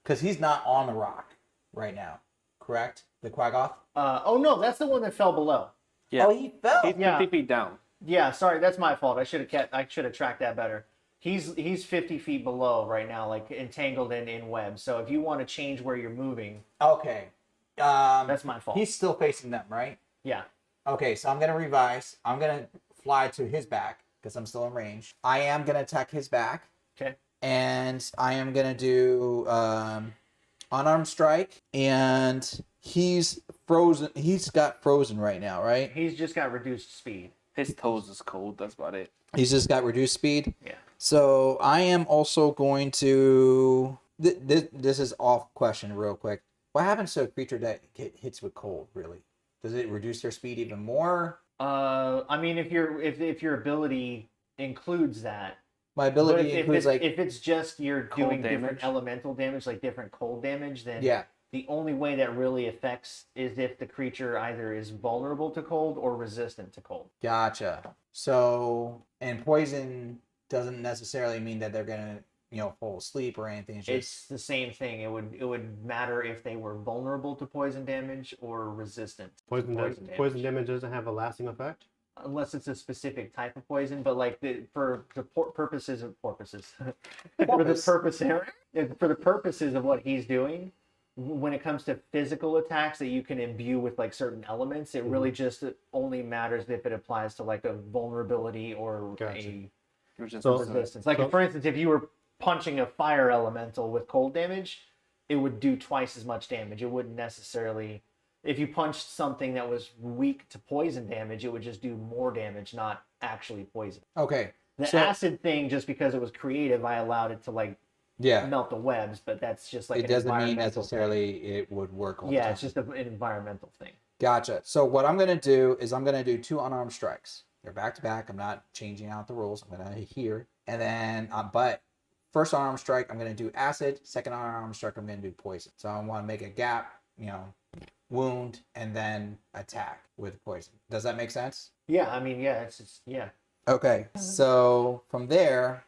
because he's not on the rock right now, correct? The Quaggoth? Oh, no, that's the one that fell below. Yeah. Oh, he fell. He's Yeah. 50 feet down. Yeah, sorry, that's my fault. I should have tracked that better. He's 50 feet below right now, like entangled in webs. So if you want to change where you're moving, Okay. that's my fault. He's still facing them, right? Yeah. Okay, so I'm going to revise. I'm going to fly to his back, because I'm still in range. I am going to attack his back. Okay. and I am gonna do unarmed strike, and he's frozen. He's got frozen right now, right? He's just got reduced speed. His toes is cold. That's about it. He's just got reduced speed. Yeah. So I am also going to. This is off question, real quick. What happens to a creature that hits with cold? Really, does it reduce their speed even more? I mean, if your ability includes that. My ability includes if it's just you're cold doing damage. different elemental damage, like different cold damage, then yeah. the only way that really affects is if the creature either is vulnerable to cold or resistant to cold. Gotcha. So, and poison doesn't necessarily mean that they're gonna, fall asleep or anything. It's the same thing. It would matter if they were vulnerable to poison damage or resistant to Poison damage. damage doesn't have a lasting effect. Unless it's a specific type of poison, but like for the purposes of what he's doing, when it comes to physical attacks that you can imbue with like certain elements, it really just only matters if it applies to like a vulnerability or Gotcha. a So- resistance. Like so- for instance, if you were punching a fire elemental with cold damage, it would do twice as much damage. It wouldn't necessarily. If you punched something that was weak to poison damage, it would just do more damage, not actually poison. Okay. The So- acid thing, just because it was creative, I allowed it to like Yeah. melt the webs, but that's just like It an doesn't mean environmental necessarily it would work all thing. the Yeah, time. it's just an environmental thing. Gotcha. So what I'm gonna do is I'm gonna do 2 unarmed strikes. They're back to back. I'm not changing out the rules. I'm gonna hear, and then but first unarmed strike I'm gonna do acid. Second unarmed strike I'm gonna do poison. So I want to make a gap, wound, and then attack with poison. Does that make sense? Yeah, I mean, yeah, it's just Okay. So from there,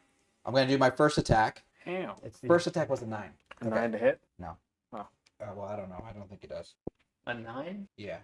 I'm gonna do my first attack. Damn. it's the, First attack was a 9. A 9 to hit. Well, I don't know. I don't think it does. a 9. Yeah.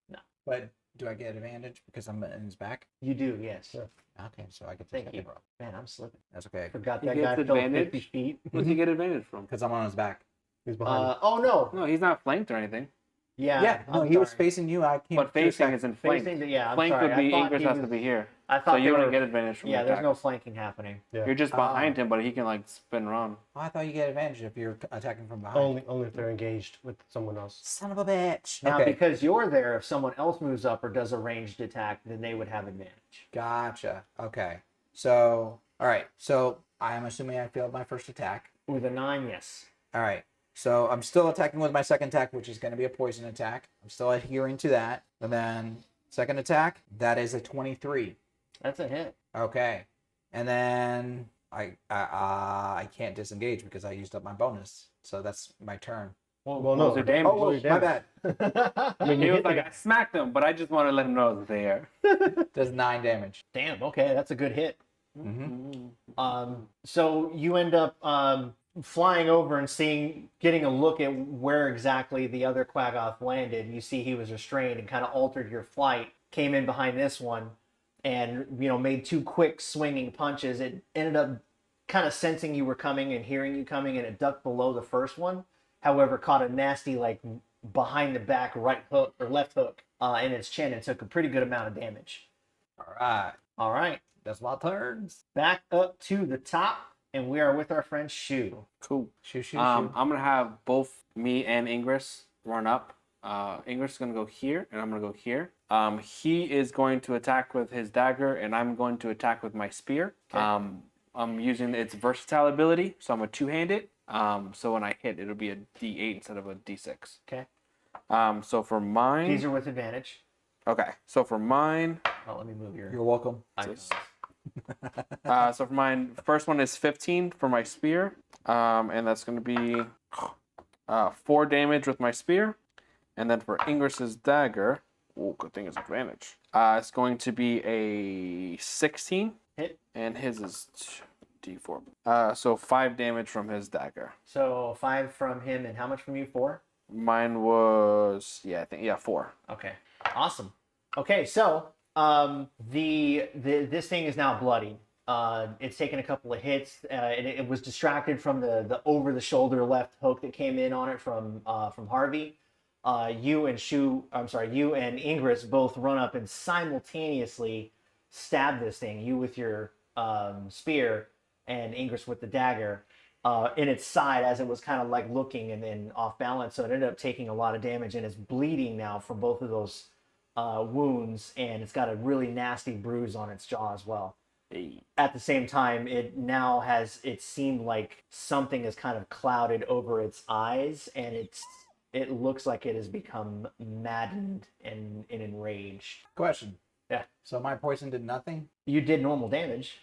No. But do I get advantage because I'm in his back? You do, yes. Yeah. Okay, so I get the Thank second you, roll. man. I'm slipping. That's okay. Forgot He that gets guy fell 50 advantage? feet. What's he get advantage from? Because I'm on his back. He's behind. Oh no. No, he's not flanked or anything. Yeah. No, I'm he was sorry. facing you. I came. But facing isn't flanked. Facing the, yeah. I'm Flank sorry. would be I thought Ingress he has was, to be here. I So thought you they wouldn't were, get advantage from yeah. the There's attack. no flanking happening. Yeah. You're just behind him, but he can like spin around. Oh, I thought you get advantage if you're attacking from behind. Only if they're engaged with someone else. Son of a bitch. Now, Okay. because you're there, if someone else moves up or does a ranged attack, then they would have advantage. Gotcha. Okay. So, all right. So I am assuming I failed my first attack. With a 9, yes. All right. So I'm still attacking with my second attack, which is going to be a poison attack. I'm still adhering to that. And then second attack, that is a 23. That's a hit. Okay. And then I can't disengage because I used up my bonus. So that's my turn. Well, no. those are damage. Oh, Roll your my damage. bad. I mean, He you was hit the like, guy. I smacked him, but I just want to let him know that they are. Does 9 damage. Damn, okay, that's a good hit. Mm-hmm. So you end up flying over and getting a look at where exactly the other Quaggoth landed. You see he was restrained and kind of altered your flight, came in behind this one, and made 2 quick swinging punches. It ended up kind of sensing you were coming and hearing you coming, and it ducked below the first one. However, caught a nasty like behind the back right hook or left hook in its chin and took a pretty good amount of damage. All right. All right, That's my turns. back up to the top, and we are with our friend Shu. Cool. Shoot, shoot, I'm gonna have both me and Ingress run up. Ingress is gonna go here, and I'm gonna go here. He is going to attack with his dagger, and I'm going to attack with my spear. Okay. I'm using its versatile ability, so I'm a two-handed. So when I hit, it'll be a D8 instead of a D6. Okay. So for mine, These are with advantage. okay. So for mine, Oh, let me move your You're welcome. icons. so for mine, first one is 15 for my spear, and that's going to be 4 damage with my spear, and then for Ingress's dagger, oh, good thing it's advantage. It's going to be a 16, Hit. and his is D4. So 5 damage from his dagger. So 5 from him, and how much from you? 4. Mine was 4. Okay. Awesome. Okay, so this thing is now bloody. It's taken a couple of hits. It was distracted from the over the shoulder left hook that came in on it from Harvey. You and Ingress both run up and simultaneously stab this thing. You with your spear, and Ingress with the dagger in its side as it was kind of like looking and then off balance. So it ended up taking a lot of damage and it's bleeding now from both of those wounds, and it's got a really nasty bruise on its jaw as well. At the same time, it seemed like something has kind of clouded over its eyes, and it looks like it has become maddened and enraged. Question. Yeah. So my poison did nothing? You did normal damage.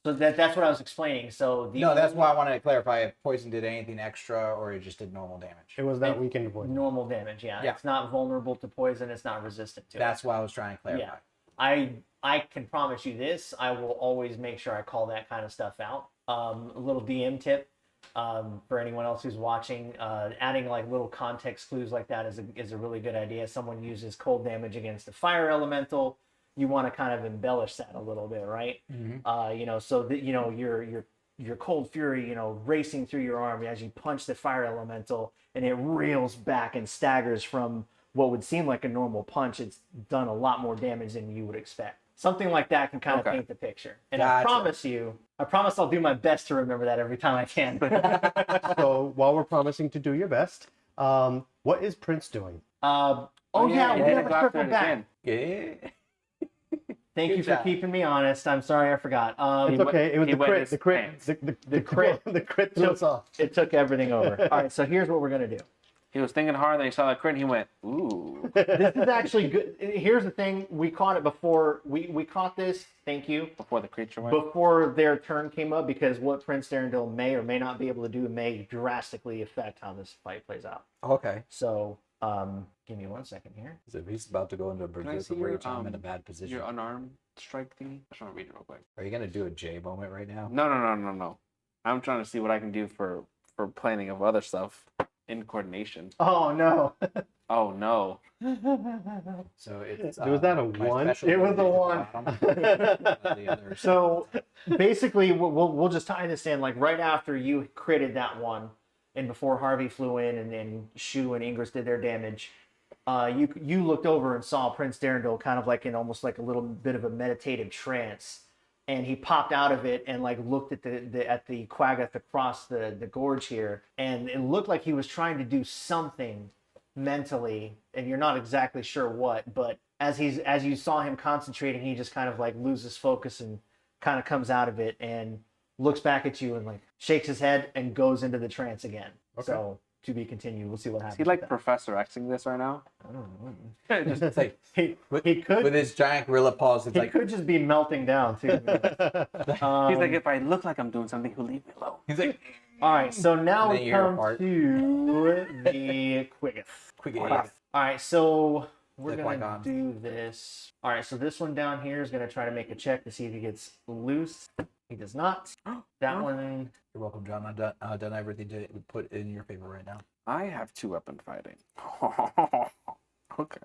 So that's what I was explaining. So No, that's why I wanted to clarify if poison did anything extra or it just did normal damage. It was that weakened poison. normal damage. Yeah. Yeah. It's not vulnerable to poison. It's not resistant to it. That's why I was trying to clarify. Yeah. I can promise you this. I will always make sure I call that kind of stuff out. A little DM tip for anyone else who's watching. Adding like little context clues like that is a really good idea. Someone uses cold damage against a fire elemental. You want to kind of embellish that a little bit, right? Mm-hmm. So that your cold fury, racing through your arm as you punch the fire elemental, and it reels back and staggers from what would seem like a normal punch. It's done a lot more damage than you would expect. Something like that can kind of paint the picture. And Gotcha. I promise I'll do my best to remember that every time I can. So while we're promising to do your best, what is Prince doing? Yeah, we had to never go after circled it back. again. Yeah. Thank you for keeping me honest. I'm sorry I forgot. It's okay. It was he the wet crit. his The crit. pants. The crit. The crit threw us off. It took everything over. All right, so here's what we're gonna do. He was thinking hard, then he saw that crit, and he went, ooh. This is actually good. Here's the thing: we caught it before. We caught this. Thank you. Before the creature went. Before their turn came up, because what Prince Darendil may or may not be able to do may drastically affect how this fight plays out. Okay. So, give me 1 second here. If he's about to go into a Can I berserk see rage, I'm in a bad position. your unarmed strike thingy? I just want to read it real quick. Are you going to do a J moment right now? No. I'm trying to see what I can do for planning of other stuff in coordination. Oh no! Oh no. So it's Was that a my one? special It was a ability one. at the bottom. The other So basically, we'll just tie this in. Like right after you critted that one, and before Harvey flew in, and then Shu and Ingress did their damage, you looked over and saw Prince Darendil kind of like in almost like a little bit of a meditative trance, and he popped out of it and like looked at the Quaggoth across the gorge here, and it looked like he was trying to do something mentally, and you're not exactly sure what, but as you saw him concentrating, he just kind of like loses focus and kind of comes out of it and looks back at you and like shakes his head and goes into the trance again. Okay. So to be continued. We'll see what happens. Is he like with Professor Xing this right now? that. I don't know. Just it's like He could with his giant gorilla paws. It's he like could just be melting down too. He's like, if I look like I'm doing something, he'll leave me alone. he's like All right, so now And then we you hear a come fart. to the Quaggoth. Quaggoth. All right, so we're The gonna Qui-Gon. do this. All right, so this one down here is gonna try to make a check to see if he gets loose. He does not. That one. You're welcome, John. I've done everything to put in your favor right now. I have 2-weapon fighting. Okay.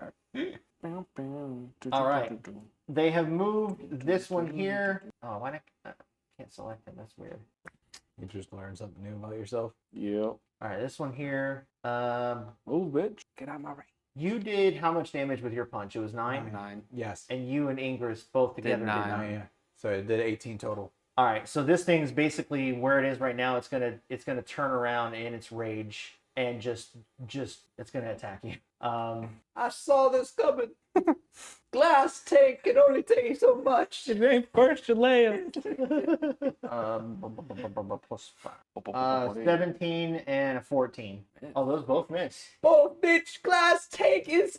All right. They have moved this one here. Oh, why I can't select him? That's weird. You just learned something new about yourself. Yep. All right, this one here. Move, bitch. Get out of my range. You did how much damage with your punch? It was 9? 9. Yes. And you and Ingress both together did 9. 9. Yeah. So it did 18 total. All right, so this thing's basically where it is right now. It's gonna turn around in its rage and just it's gonna attack you. I saw this coming. Glass tank can only take so much. It ain't first, you land. Plus 5. 17 and a 14. Oh, those both miss. Oh, bitch! Glass tank is.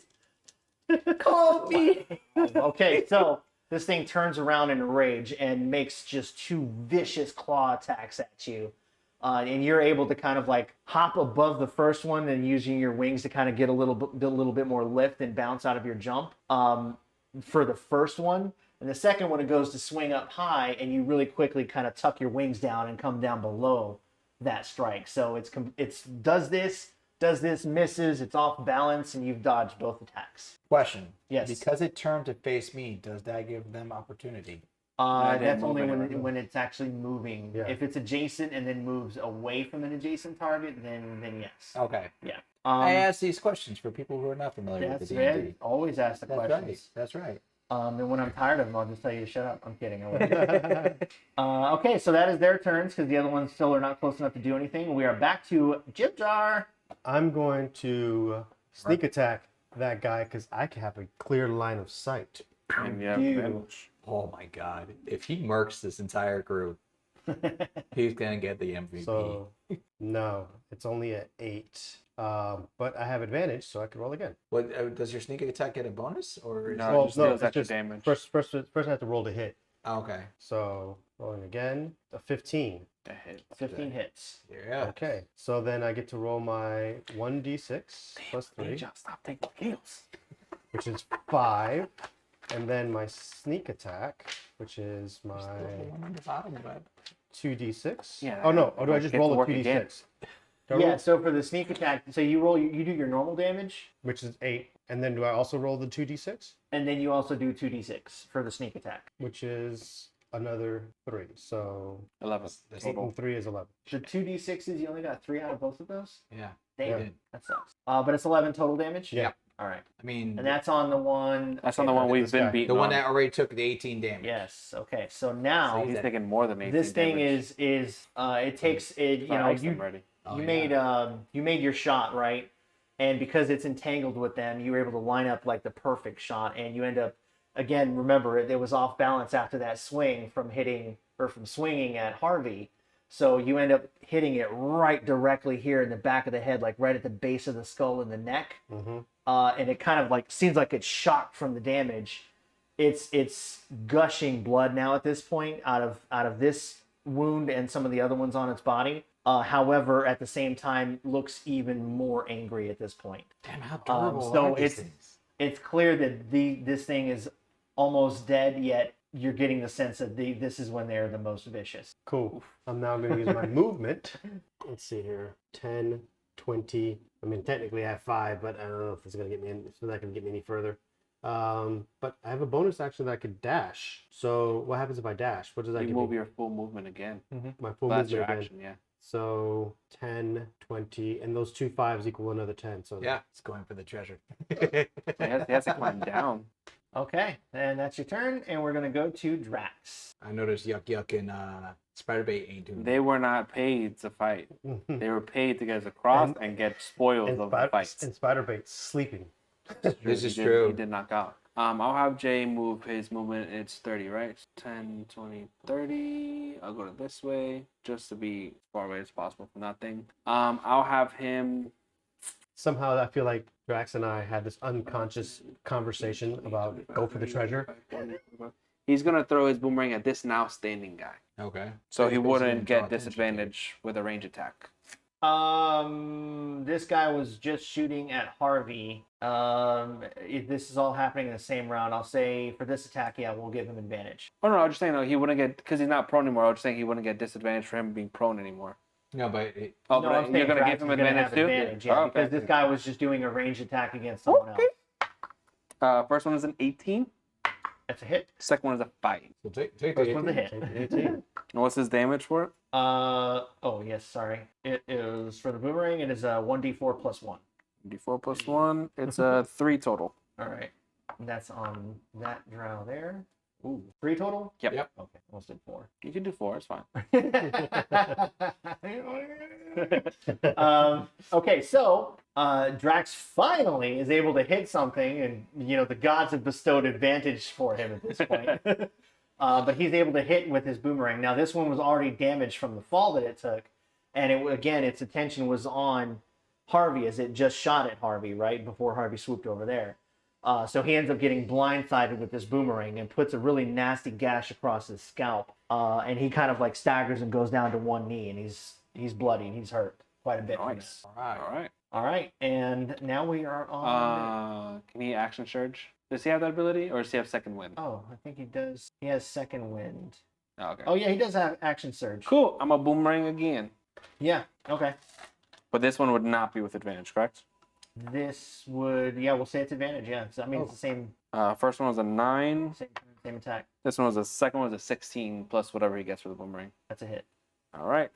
Call me. Okay, so this thing turns around in a rage and makes just 2 vicious claw attacks at you. And you're able to kind of like hop above the first one and using your wings to kind of get a little bit more lift and bounce out of your jump for the first one. And the second one, it goes to swing up high, and you really quickly kind of tuck your wings down and come down below that strike. So it's does this, misses, it's off balance, and you've dodged both attacks. Question. Yes. Because it turned to face me, does that give them opportunity? didn't That's move only anywhere. when it's actually moving. Yeah. If it's adjacent and then moves away from an adjacent target, then yes. Okay. Yeah. I ask these questions for people who are not familiar with That's the D&D. it. Always ask the That's questions. right. That's right. And when I'm tired of them, I'll just tell you to shut up. I'm kidding. I wouldn't. Okay, so that is their turns because the other ones still are not close enough to do anything. We are back to Jib Jar. I'm going to sneak attack that guy because I can have a clear line of sight. And yeah, Huge. Oh my god. If he murks this entire group, he's gonna get the MVP. So no, it's only at 8. But I have advantage, so I can roll again. What does your sneak attack get a bonus or is No, it it just deals extra damage. First I have to roll to hit. Oh, okay. So rolling again, a 15. That hit. 15 hits. Yeah. Okay, so then I get to roll my 1d6 plus 3, Stop taking kills. which is 5, and then my sneak attack, which is my One on the bottom, but 2d6. Yeah, Oh no! Or do I just get to roll a work 2d6? again. Do I Yeah, roll- so for the sneak attack, so you do your normal damage, which is 8, and then do I also roll the 2d6, and then you also do 2d6 for the sneak attack. which is another 3. So 11. 8 Total. and 3 is 11. The 2d6s, you only got 3 out of both of those? yeah. Damn, did. that sucks. But it's 11 total damage? Yeah. All right. I mean And that's on the one... That's on the one we've this been guy. beating. the one on. that already took the 18 damage. Yes, okay. So now, He's taking more than 18 this thing damage. is it takes, it. you know, Alright, you, I'm ready. Oh, you yeah. made your shot, right? And because it's entangled with them, you were able to line up like the perfect shot, and you end up, again, remember it was off balance after that swing from swinging at Harvey, so you end up hitting it right directly here in the back of the head, like right at the base of the skull and the neck, Mm-hmm. and it kind of like seems like it's shocked from the damage. It's gushing blood now at this point out of this wound and some of the other ones on its body. However, at the same time, looks even more angry at this point. Damn, how durable so are these it's- things? It's clear that this thing is almost dead, yet you're getting the sense that this is when they're the most vicious. Cool. I'm now going to use my movement. Let's see here. 10, 20. I mean, technically I have 5, but I don't know if it's going to get me if that can get me any further. But I have a bonus action that I could dash. So what happens if I dash? What does that You give move me? your full movement again. My full That's movement your again. action, yeah. So 10, 20, and those 2 5s equal another 10. So Yeah, it's going for the treasure. He has to climb down. Okay, and that's your turn, and we're gonna go to Drax. I noticed Yuck Yuck and Spiderbait ain't doing They were not paid to fight. They were paid to get us across and get spoils of the fights. and Spiderbait's sleeping. This is He true. did knock out. I'll have Jay move his movement. It's 30, right? 10, 20, 30. I'll go to this way just to be as far away as possible from that thing. I'll have him. Somehow I feel like Drax and I had this unconscious conversation about go for the treasure. He's gonna throw his boomerang at this now standing guy, Okay. so He's he basically wouldn't gonna draw get attention to it. disadvantage with a range attack. This guy was just shooting at Harvey. If this is all happening in the same round, I'll say for this attack, yeah, we'll give him advantage. Oh no, I was just saying no, he wouldn't get because he's not prone anymore. I was just saying he wouldn't get disadvantage for him being prone anymore. No, but it, Oh, No, but I'm saying you're gonna Drax give him is gonna advantage have too. advantage, yeah, Oh, okay. because this guy was just doing a ranged attack against someone else. First one is an 18. That's a hit. Second one is a 5. so take First the one's a 18. hit. 18. And what's his damage for it? Oh yes, sorry. It is for the boomerang. It is a 1d4 plus 1. D4 plus 1. It's a 3 total. All right, and that's on that drow there. Ooh, 3 total. Yep. Yep. Okay, almost did 4. You can do 4. It's fine. Okay, so Drax finally is able to hit something, and the gods have bestowed advantage for him at this point. But he's able to hit with his boomerang. Now this one was already damaged from the fall that it took, and again its attention was on Harvey as it just shot at Harvey right before Harvey swooped over there. So he ends up getting blindsided with this boomerang and puts a really nasty gash across his scalp. And he kind of like staggers and goes down to one knee, and he's bloody and he's hurt quite a bit. from Nice. this. All right. All right. All right, and now we are on. Can he action surge? Does he have that ability, or does he have second wind? Oh, I think he does. He has second wind. Oh, okay. Oh yeah, he does have action surge. Cool. I'm a boomerang again. Yeah. Okay. But this one would not be with advantage, correct? This would, yeah, we'll say it's advantage. Yeah. So I mean, it's the same First one was a 9. same attack. This one was a second one was a 16 plus whatever he gets for the boomerang. That's a hit. All right.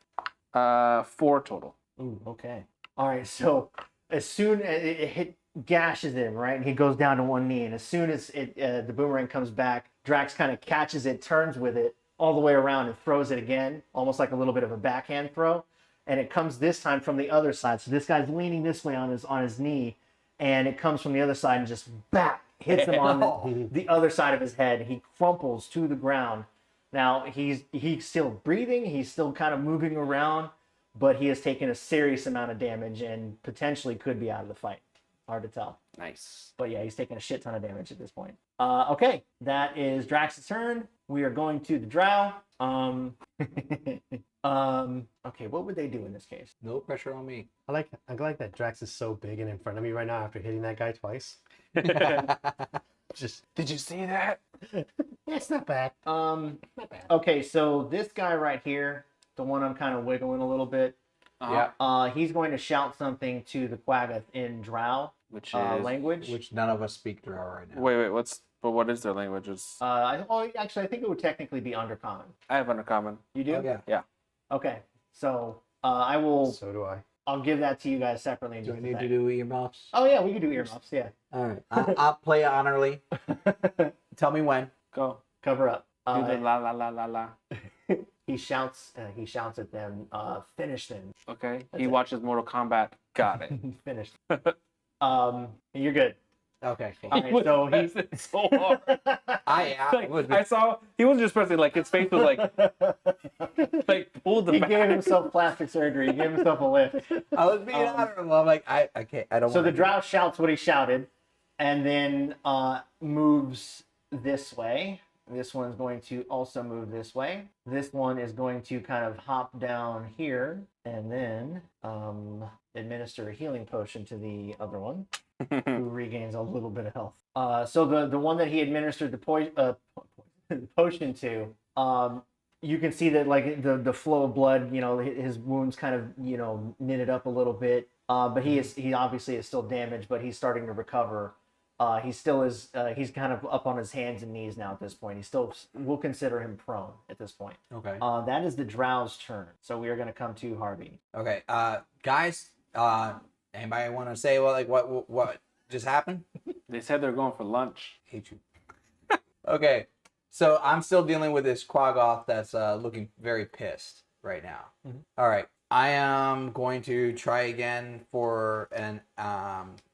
4 total. Ooh. Okay. All right. So as soon as it hit gashes him, right? And he goes down to one knee. And as soon as the boomerang comes back, Drax kind of catches it, turns with it all the way around and throws it again, almost like a little bit of a backhand throw. And it comes this time from the other side. So this guy's leaning this way on his knee, and it comes from the other side and just back hits him on the other side of his head. He crumples to the ground. Now he's still breathing. He's still kind of moving around, but he has taken a serious amount of damage and potentially could be out of the fight. Hard to tell. Nice. But yeah, he's taking a shit ton of damage at this point. Okay, that is Drax's turn. We are going to the Drow. Okay, what would they do in this case? No pressure on me. I like that Drax is so big and in front of me right now after hitting that guy twice. Just Did you see that? yeah, it's not bad. Not bad. Okay, so this guy right here, the one I'm kind of wiggling a little bit, he's going to shout something to the Quaggoth in Drow Which is language. Which none of us speak Drow right now. wait. What is their languages? Actually, I think it would technically be Undercommon. I have Undercommon. You do? Oh, yeah. Okay, so I will. So do I. I'll give that to you guys separately. In Do I just a need to sec. do earmuffs? Oh yeah, we can do earmuffs. Yeah. All right. I'll play it honorably. Tell me when. Go. Cover up. Do the la la la la la. He shouts at them. Finish them. Okay. That's He it. watches Mortal Kombat. Got it. Finish. You're good. Okay. Cool. All right, so he. It's so hard. I saw he wasn't just pressing, like his face was like pulled the He back. gave himself plastic surgery. He gave himself a lift. I was being honorable. I'm like, I can't. I don't. So wanna the Drow shouts what he shouted, and then moves this way. This one's going to also move this way. This one is going to kind of hop down here, and then administer a healing potion to the other one, who regains a little bit of health. So the one that he administered the potion to, you can see that like the flow of blood, his wounds kind of knitted up a little bit. But he obviously is still damaged, but he's starting to recover. He still is. He's kind of up on his hands and knees now at this point. We'll consider him prone at this point. Okay. That is the Drow's turn. So we are going to come to Harvey. Okay. Guys. Anybody want to say what just happened? They said they're going for lunch. Hate you. Okay. So I'm still dealing with this Quaggoth that's looking very pissed right now. Mm-hmm. All right. I am going to try again for an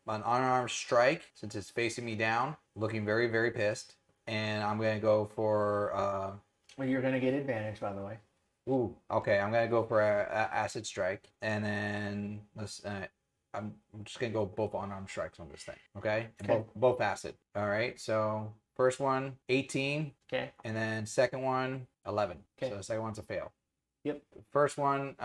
unarmed strike since it's facing me down, looking very, very pissed. And I'm going to go for... Well, you're going to get advantage, by the way. Ooh, okay. I'm going to go for a acid strike. And then I'm just going to go both unarmed strikes on this thing. Okay? Okay. Both acid. All right. So first one, 18. Okay. And then second one, 11. Okay. So the second one's a fail. Yep. First one,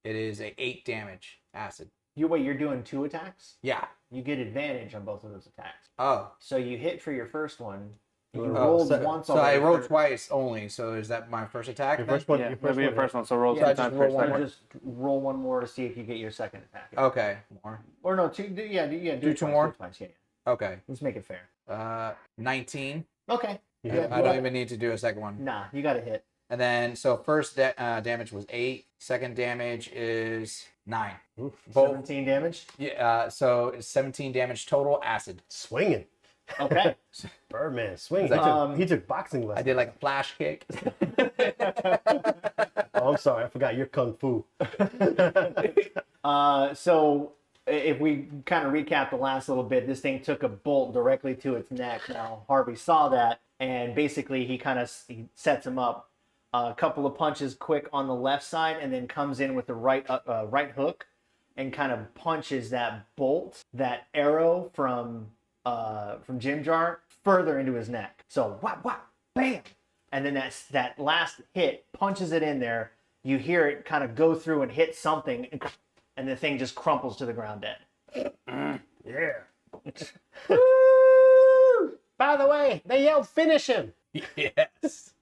it is a 8 damage acid. You're doing 2 attacks? Yeah. You get advantage on both of those attacks. Oh. So you hit for your first one. You Oh, rolled so, once so I already rolled for- tauce only. So is that my first attack? Your then? first one. Yeah, Your that'd be your first one. So roll Yeah, two just times roll first. one So more. just roll one more to see if you get your second attack. Okay. More. Or no, 2. Yeah, do Do it 2 twice, more? do it twice, yeah. Okay. Let's make it fair. 19. Okay. Yeah, I don't even need to do a second one. Nah, you got to hit. And then, so first damage was 8. Second damage is 9. Oof. Both. 17 damage. Yeah. So it's 17 damage total acid. Swinging. Okay. Birdman swinging. Is He took boxing lessons. I did like a flash kick. Oh, I'm sorry. I forgot your kung fu. So if we kind of recap the last little bit, this thing took a bolt directly to its neck. Now Harvey saw that, and basically he sets him up. A couple of punches quick on the left side, and then comes in with the right hook, and kind of punches that bolt, that arrow from Jim Jar further into his neck. So whap whap, bam, and then that last hit punches it in there. You hear it kind of go through and hit something, and the thing just crumples to the ground dead. Yeah. Woo! By the way, they yelled, "Finish him!" Yes.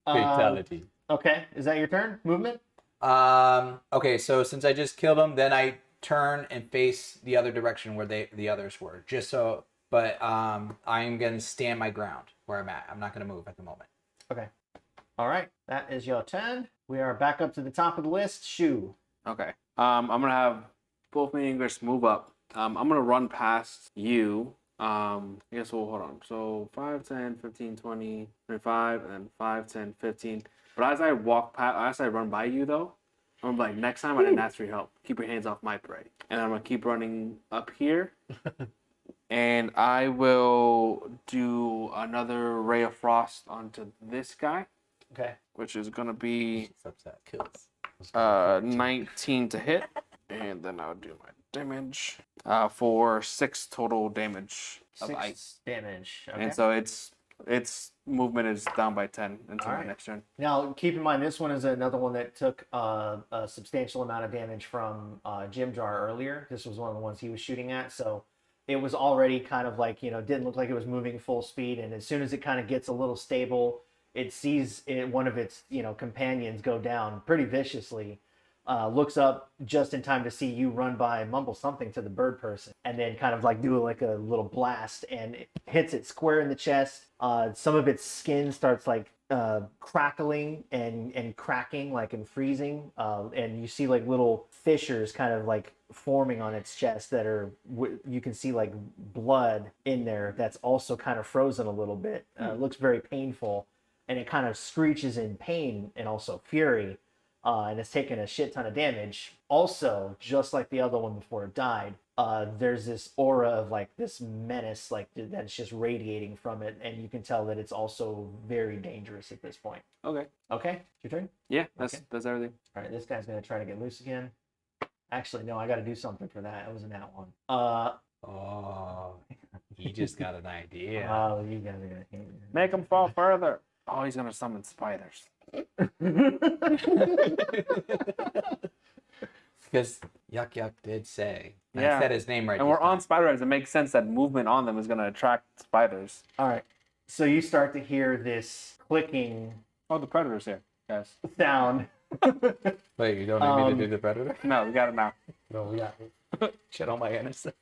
Fatality. Okay, is that your turn? Movement? Okay, so since I just killed him, then I turn and face the other direction where the others were. Just so, but I'm gonna stand my ground where I'm at. I'm not gonna move at the moment. Okay. All right, that is your turn. We are back up to the top of the list. Shu. Okay. I'm gonna have both me and Ingris move up I'm gonna run past you. I guess we'll hold on. So 5, 10, 15, 20, 25, and then 5, 10, 15. But as I run by you though, I'm like, next time I didn't ask for your help. Keep your hands off my prey. And I'm gonna keep running up here. And I will do another ray of frost onto this guy. Okay. Which is gonna be Subset kills. 19 to hit. And then I'll do my damage for 6 total damage of 6 ice. damage. Okay. And so its movement is down by 10 until my Alright. next turn. Now, keep in mind, this one is another one that took a substantial amount of damage from Jim Jar earlier. This was one of the ones he was shooting at, so it was already kind of like, didn't look like it was moving full speed. And as soon as it kind of gets a little stable, it sees one of its, companions go down pretty viciously. Looks up just in time to see you run by, mumble something to the bird person, and then kind of like do like a little blast, and it hits it square in the chest. Some of its skin starts like crackling and cracking, like and freezing, and you see like little fissures kind of like forming on its chest that are you can see like blood in there that's also kind of frozen a little bit. It looks very painful, and it kind of screeches in pain and also fury. And it's taken a shit ton of damage. Also, just like the other one before it died, there's this aura of like this menace, like that's just radiating from it, and you can tell that it's also very dangerous at this point. Okay. Okay, your turn. Yeah, Okay. that's everything. All right, this guy's gonna try to get loose again. Actually, no, I got to do something for that. It was in that one. Oh, he just got an idea. Oh, you guys are gonna hate me. Make him fall further. Oh, he's gonna summon spiders. Because Yuck Yuck did say. And Yeah. I said his name right. And this we're on time. spider webs. It makes sense that movement on them is gonna attract spiders. All right, so you start to hear this clicking Oh, the predator's here, guys. sound. Wait, you don't need me to do the predator? No, we got it now. No, we got Shit on my innocence.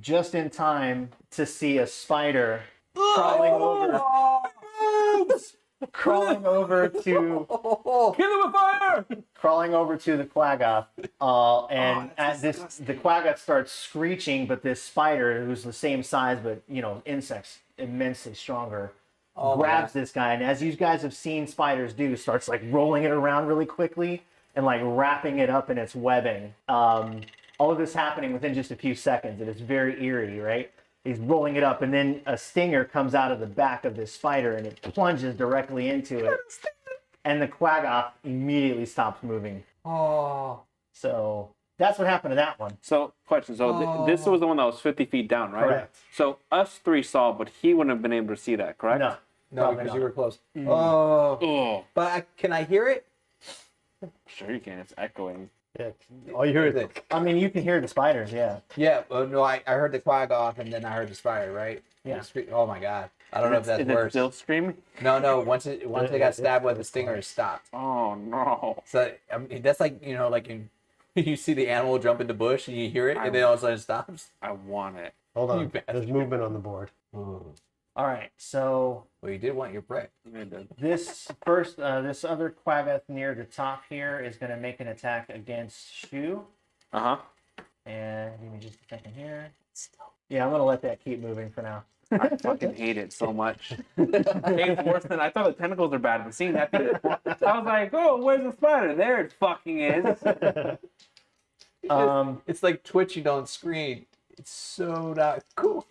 Just in time to see a spider crawling over to Kill him with fire! the quaggoth, and as the quaggoth starts screeching, but this spider, who's the same size but insects immensely stronger, grabs this guy, and as you guys have seen spiders do, starts like rolling it around really quickly and like wrapping it up in its webbing. All of this happening within just a few seconds, and it's very eerie, right? He's rolling it up, and then a stinger comes out of the back of this spider, and it plunges directly into it. And the quaggoth immediately stops moving. Oh. So that's what happened to that one. So, question. So, this was the one that was 50 feet down, right? Correct. So, us three saw, but he wouldn't have been able to see that, correct? No. No, Probably because not. you were close. Oh. Oh, But can I hear it? sure you can. It's echoing. Yeah. All you hear is I mean, you can hear the spiders, yeah. Yeah, no, I heard the quag off and then I heard the spider, right? Yeah. Oh my god. I don't know if that's Is it worse. still screaming? No, once it got stabbed with the stinger, it stopped. Oh, no. So I mean, that's like, like in, you see the animal jump in the bush and you hear it and then all of a sudden it stops. I want it. Hold You on. bastard. There's movement on the board. All right, so Well, you did want your prey. I did. this other quaggoth near the top here is going to make an attack against Shu. Uh-huh. And give me just a second here. Yeah, I'm going to let that keep moving for now. I fucking hate it so much. It's worse than I thought. The tentacles are bad, but seeing that thing, I was like, "Oh, where's the spider? There it fucking is." It's like twitching on screen. It's so not cool.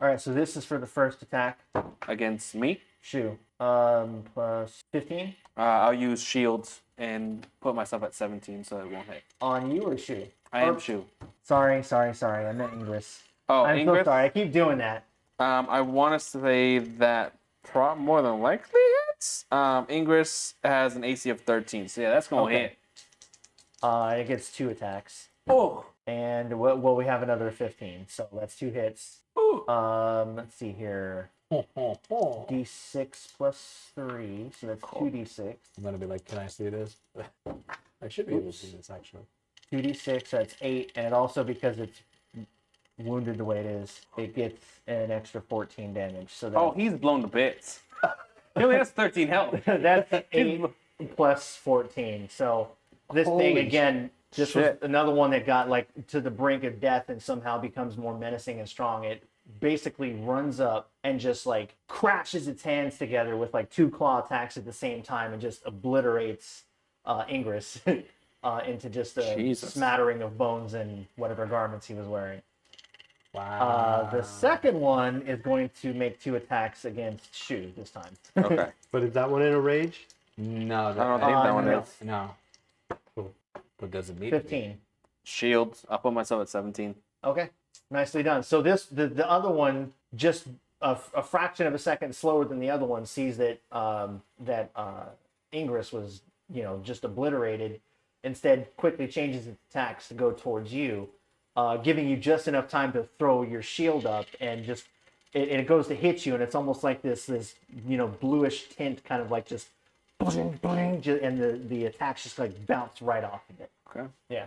All right, so this is for the first attack. Against me, Shu. Plus 15 I'll use shields and put myself at 17, so it won't hit. on you or Shu? I am Shu. Sorry. I meant Ingress. Oh, I'm so Ingrid. sorry. I keep doing that. I want to say that more than likely hits. Ingress has an AC of 13, so yeah, that's gonna Okay. hit. It gets 2 attacks. Oh. And we have another 15, so that's 2 hits. Ooh. Let's see here. D6 plus 3, so that's 2d6. I'm gonna be like, can I see this? I should be able to see this actually. 2d6, that's 8, and it also, because it's wounded the way it is, it gets an extra 14 damage. So that's, Oh, he's blown to bits. He only has 13 health. that's 8 plus 14. So this thing, Holy again, This was another one that got like to the brink of death and somehow becomes more menacing and strong. It basically runs up and just like crashes its hands together with like 2 claw attacks at the same time and just obliterates Ingress into just a smattering of bones and whatever garments he was wearing. Wow. The second one is going to make 2 attacks against Shu this time. Okay. But is that one in a rage? No, I don't think that one no. is. No. But does it need 15. Shields. I'll put myself at 17. Okay, nicely done. So the other one, just a fraction of a second slower than the other one, sees that Ingress was just obliterated. Instead, quickly changes its attacks to go towards you, giving you just enough time to throw your shield up, and just it goes to hit you, and it's almost like this bluish tint, kind of like just bling, bling, and the attacks just like bounce right off of it. Okay. Yeah.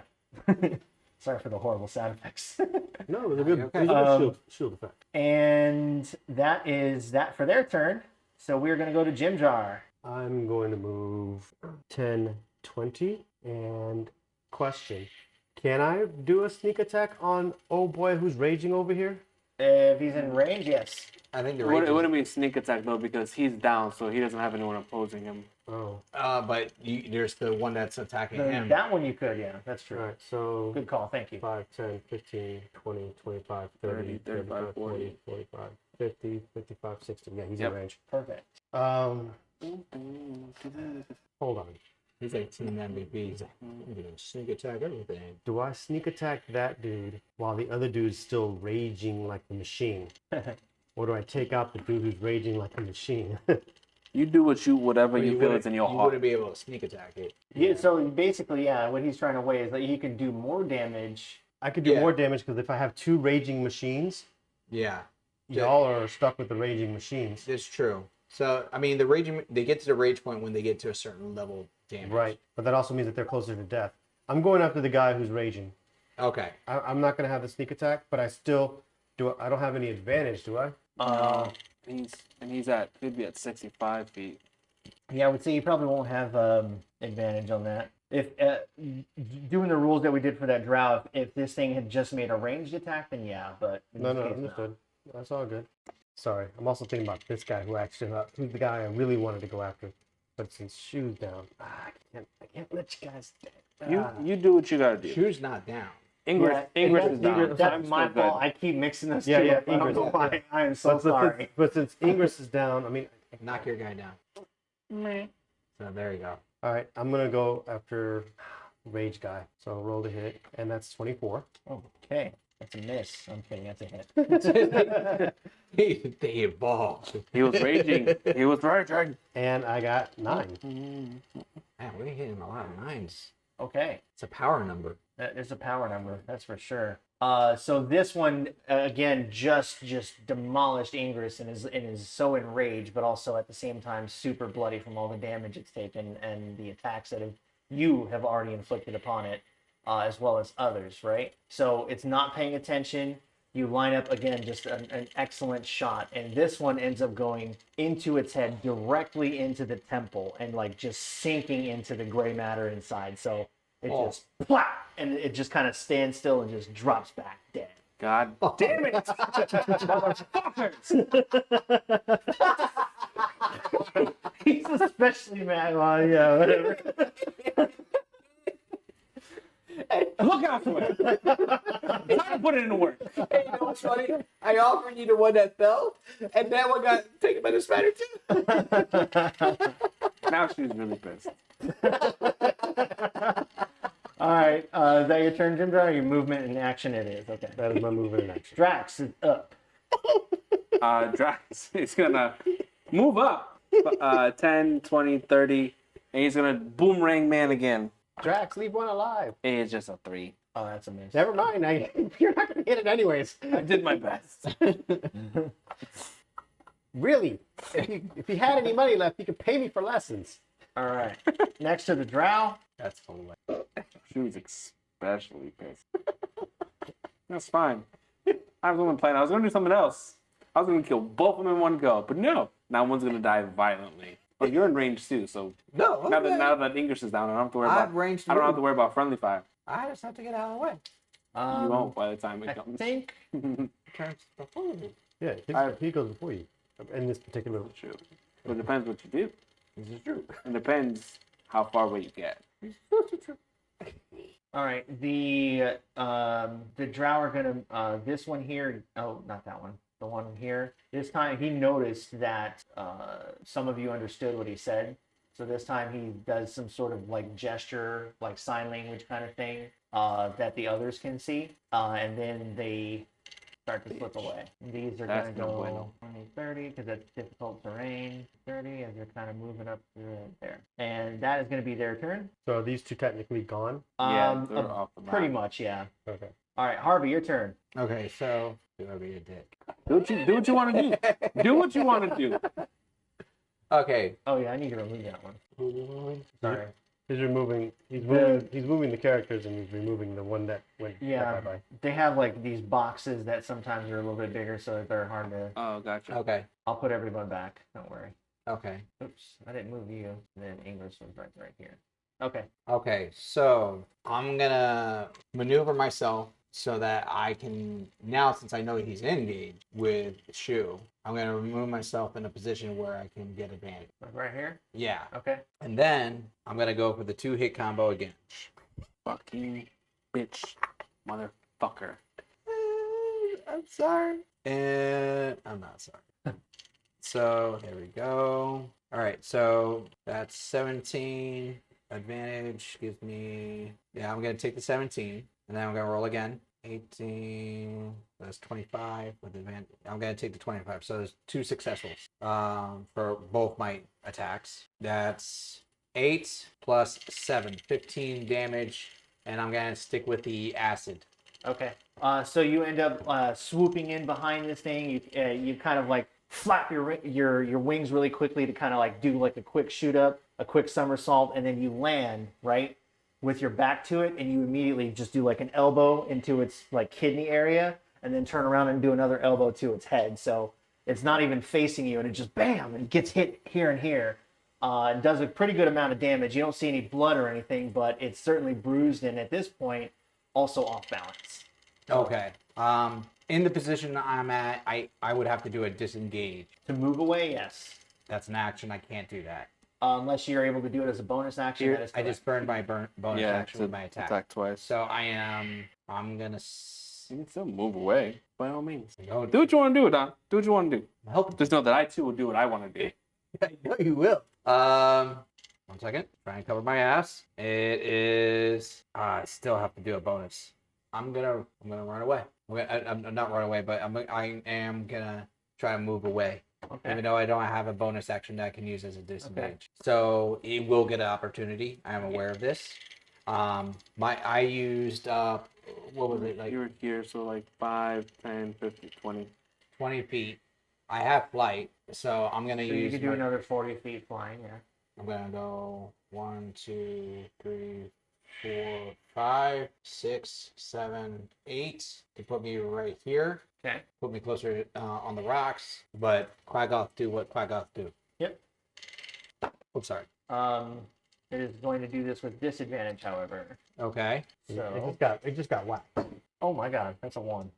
Sorry for the horrible sound effects. No, it was a good, Okay. it was a good shield effect. And that is that for their turn. So we're going to go to Jim Jar. I'm going to move 10, 20, and question. Can I do a sneak attack on old boy who's raging over here? If he's in range, yes. I think the It range. wouldn't be a sneak attack though because he's down, so he doesn't have anyone opposing him. Oh, But there's the one that's attacking him. That one you could, yeah, that's true. all right. So Good call, thank you. 5, 10, 15, 20, 25, 30, 35, 40, 45, 50, 55, 60. Yeah, he's Yep. in range. Perfect. Hold on. He's like Team MVP. He's like, I'm gonna sneak attack everything. Do I sneak attack that dude while the other dude's still raging like the machine? Or do I take out the dude who's raging like a machine? You do whatever you feel is in your You heart. wouldn't be able to sneak attack it. Yeah, so basically, yeah, what he's trying to weigh is that he can do more damage. I could do Yeah. more damage because if I have 2 raging machines, Yeah, y'all are stuck with the raging machines. it's true. So I mean, they get to the rage point when they get to a certain level of damage. Right. But that also means that they're closer to death. I'm going after the guy who's raging. Okay. I'm not going to have the sneak attack, but I still do. I don't have any advantage, do I? He'd be at 65 feet. Yeah, I would say you probably won't have advantage on that. If doing the rules that we did for that drow, if this thing had just made a ranged attack, then yeah, but in No, this case, understood. That's all good. Sorry, I'm also thinking about this guy who's the guy I really wanted to go after, but since Shoe's down, I can't let you guys. You do what you gotta do. Shoe's not down. Ingress is down. That's my fault. I keep mixing those Yeah, two yeah, up. I don't know Ingress. why. I am so sorry. But since Ingress is down, I mean, Knock your guy down. So there you go. all right, I'm gonna go after Rage guy. So roll to hit, and that's 24. Okay, that's a miss. I'm kidding. That's a hit. They evolved. He was raging. He was raging. And I got 9. Man, we're hitting a lot of 9s. Okay. It's a power number. That is a power number, that's for sure. So this one again just demolished Ingress and is so enraged, but also at the same time super bloody from all the damage it's taken and the attacks that you have already inflicted upon it, as well as others, right? So it's not paying attention. You line up again, just an excellent shot, and this one ends up going into its head, directly into the temple, and like just sinking into the gray matter inside. So it just plop, and it just kind of stands still and just drops back dead. God damn it! He's especially mad. Well, yeah, whatever. Look out for it. Try to put it into work. Hey, you know what's funny? I offered you the one that fell, and that one got taken by the spider too. Now she's really pissed. All right, is that your turn, Jim? Or your movement and action? It is. Okay. That is my movement in action. Drax is up. Drax is gonna move up 10, 20, 30, and he's gonna boomerang man again. Drax, leave one alive. It's just a 3. Oh, that's a miss. Never mind. You're not going to hit it anyways. I did my best. Really? If he had any money left, he could pay me for lessons. All right. Next to the drow. That's hilarious. She was especially pissed. That's fine. I was only playing. I was gonna do something else. I was gonna kill both of them in one go, but no. Now one's gonna die violently. Oh, you're in range too, so No. now that Ingress is down, I don't have to worry about. I've ranged. I don't have to worry about friendly fire. I just have to get out of the way. You won't by the time it I comes. think Turns before me. Yeah, he goes before you in this particular. True. But it depends what you do. This is true. It depends how far away you get. All right, the drow are gonna this one here. Oh, not that one. The one here. This time he noticed that some of you understood what he said. So this time he does some sort of like gesture, like sign language kind of thing that the others can see, and then they start to slip away. These are That's gonna no go bueno. 20, 30 because that's difficult terrain. 30 as they're kind of moving up through there, and that is gonna be their turn. So are these two technically gone? Yeah, they're off the map. Pretty much, yeah. Okay. All right, Harvey, your turn. Okay, so do I be a dick? Do what you want to do. Do what you want to do. Okay. Oh yeah, I need to remove that one. Sorry. He's removing. He's moving the characters, and he's removing the one that went Yeah, bye. they have like these boxes that sometimes are a little bit bigger, so they're hard to. Oh, gotcha. Okay. I'll put everyone back. Don't worry. Okay. Oops, I didn't move you. And then English was right here. Okay. Okay, so I'm gonna maneuver myself so that I can now, since I know he's engaged with Shu, I'm gonna remove myself in a position where I can get advantage. Like right here. Yeah, Okay. and then I'm gonna go for the 2-hit combo again. Fucking bitch, motherfucker. I'm sorry, and I'm not sorry. So here we go. All right, so that's 17. Advantage gives me, yeah, I'm gonna take the 17, and then I'm gonna roll again. 18, that's 25 with advantage. I'm gonna take the 25, so there's 2 successfuls for both my attacks. That's 8 plus 7, 15 damage, and I'm gonna stick with the acid. Okay. So you end up swooping in behind this thing. You kind of like flap your wings really quickly to kind of like do like a quick shoot up, a quick somersault, and then you land right with your back to it, and you immediately just do like an elbow into its like kidney area, and then turn around and do another elbow to its head. So it's not even facing you, and it just bam, and gets hit here and here. It does a pretty good amount of damage. You don't see any blood or anything, but it's certainly bruised, and at this point, also off balance. Okay. In the position I'm at, I would have to do a disengage. To move away, yes. That's an action. I can't do that. Unless you're able to do it as a bonus action. That is I just burned my bonus Yeah, action with my attack. Attack twice. So I'm gonna You can still move away, by all means. go. Do what you want to do, Don. Do what you want to do. Help. Just know that I too will do what I want to do. I know you will. 1 second. Try and cover my ass. It is. I still have to do a bonus. I'm gonna run away. I'm not run away, but I am gonna try to move away. Okay. Even though I don't have a bonus action that I can use as a disengage. So it will get an opportunity. I am aware of this. I used what was it, like You were here, so like 5, 10, 15, 20. 20 feet. I have flight, so I'm gonna So use. you could do another 40 feet flying, yeah. I'm gonna go 1, 2, 3, 4, 5, 6, 7, 8 to put me right here. Okay. Put me closer on the rocks. But Quaggoth do what Quaggoth do. Yep. Oops, sorry. It is going to do this with disadvantage, however. Okay. So, It just got whacked. oh my god, that's a 1.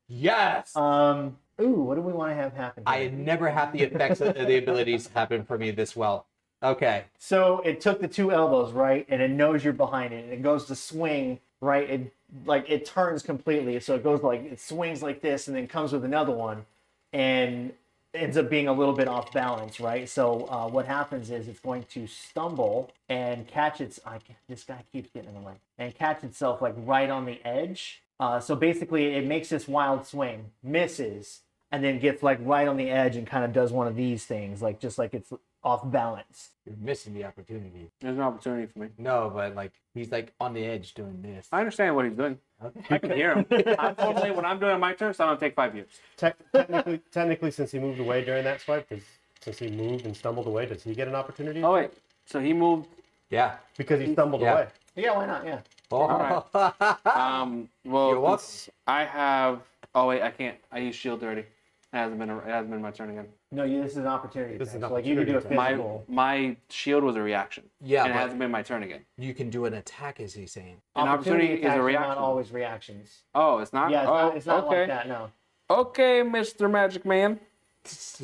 Yes. Ooh, what do we want to have happen I here? had never had the effects of the abilities happen for me this well. Okay. So it took the 2 elbows, right? And it knows you're behind it. And it goes to swing, right? It turns completely. So it goes like, it swings like this and then comes with another one. And ends up being a little bit off balance, right? So what happens is it's going to stumble and catch this guy keeps getting in the way. And catch itself like right on the edge. So basically it makes this wild swing, misses, and then gets like right on the edge and kind of does one of these things, like just like it's off balance. You're missing the opportunity. There's an opportunity for me. No, but like he's like on the edge doing this. I understand what he's doing. Okay. I can hear him. Unfortunately, when I'm doing my turn, so I don't take 5 years. Technically, since he moved away during that swipe, since he moved and stumbled away, does he get an opportunity? Oh, wait. So he moved. Yeah. Because he stumbled Yeah. away. Yeah, why not? Yeah. Oh. Well, You're welcome. I have. Oh, wait, I can't. I use shield already. It hasn't been my turn again. No, this is an opportunity. This is attack. an So, like you can do a opportunity physical. My shield was a reaction. Yeah, and it but hasn't been my turn again. you can do an attack, is he saying? An opportunity is attacks a are reaction. not always reactions. Oh, it's not. Yeah, it's not okay. like that. No. Okay, Mr. Magic Man. It's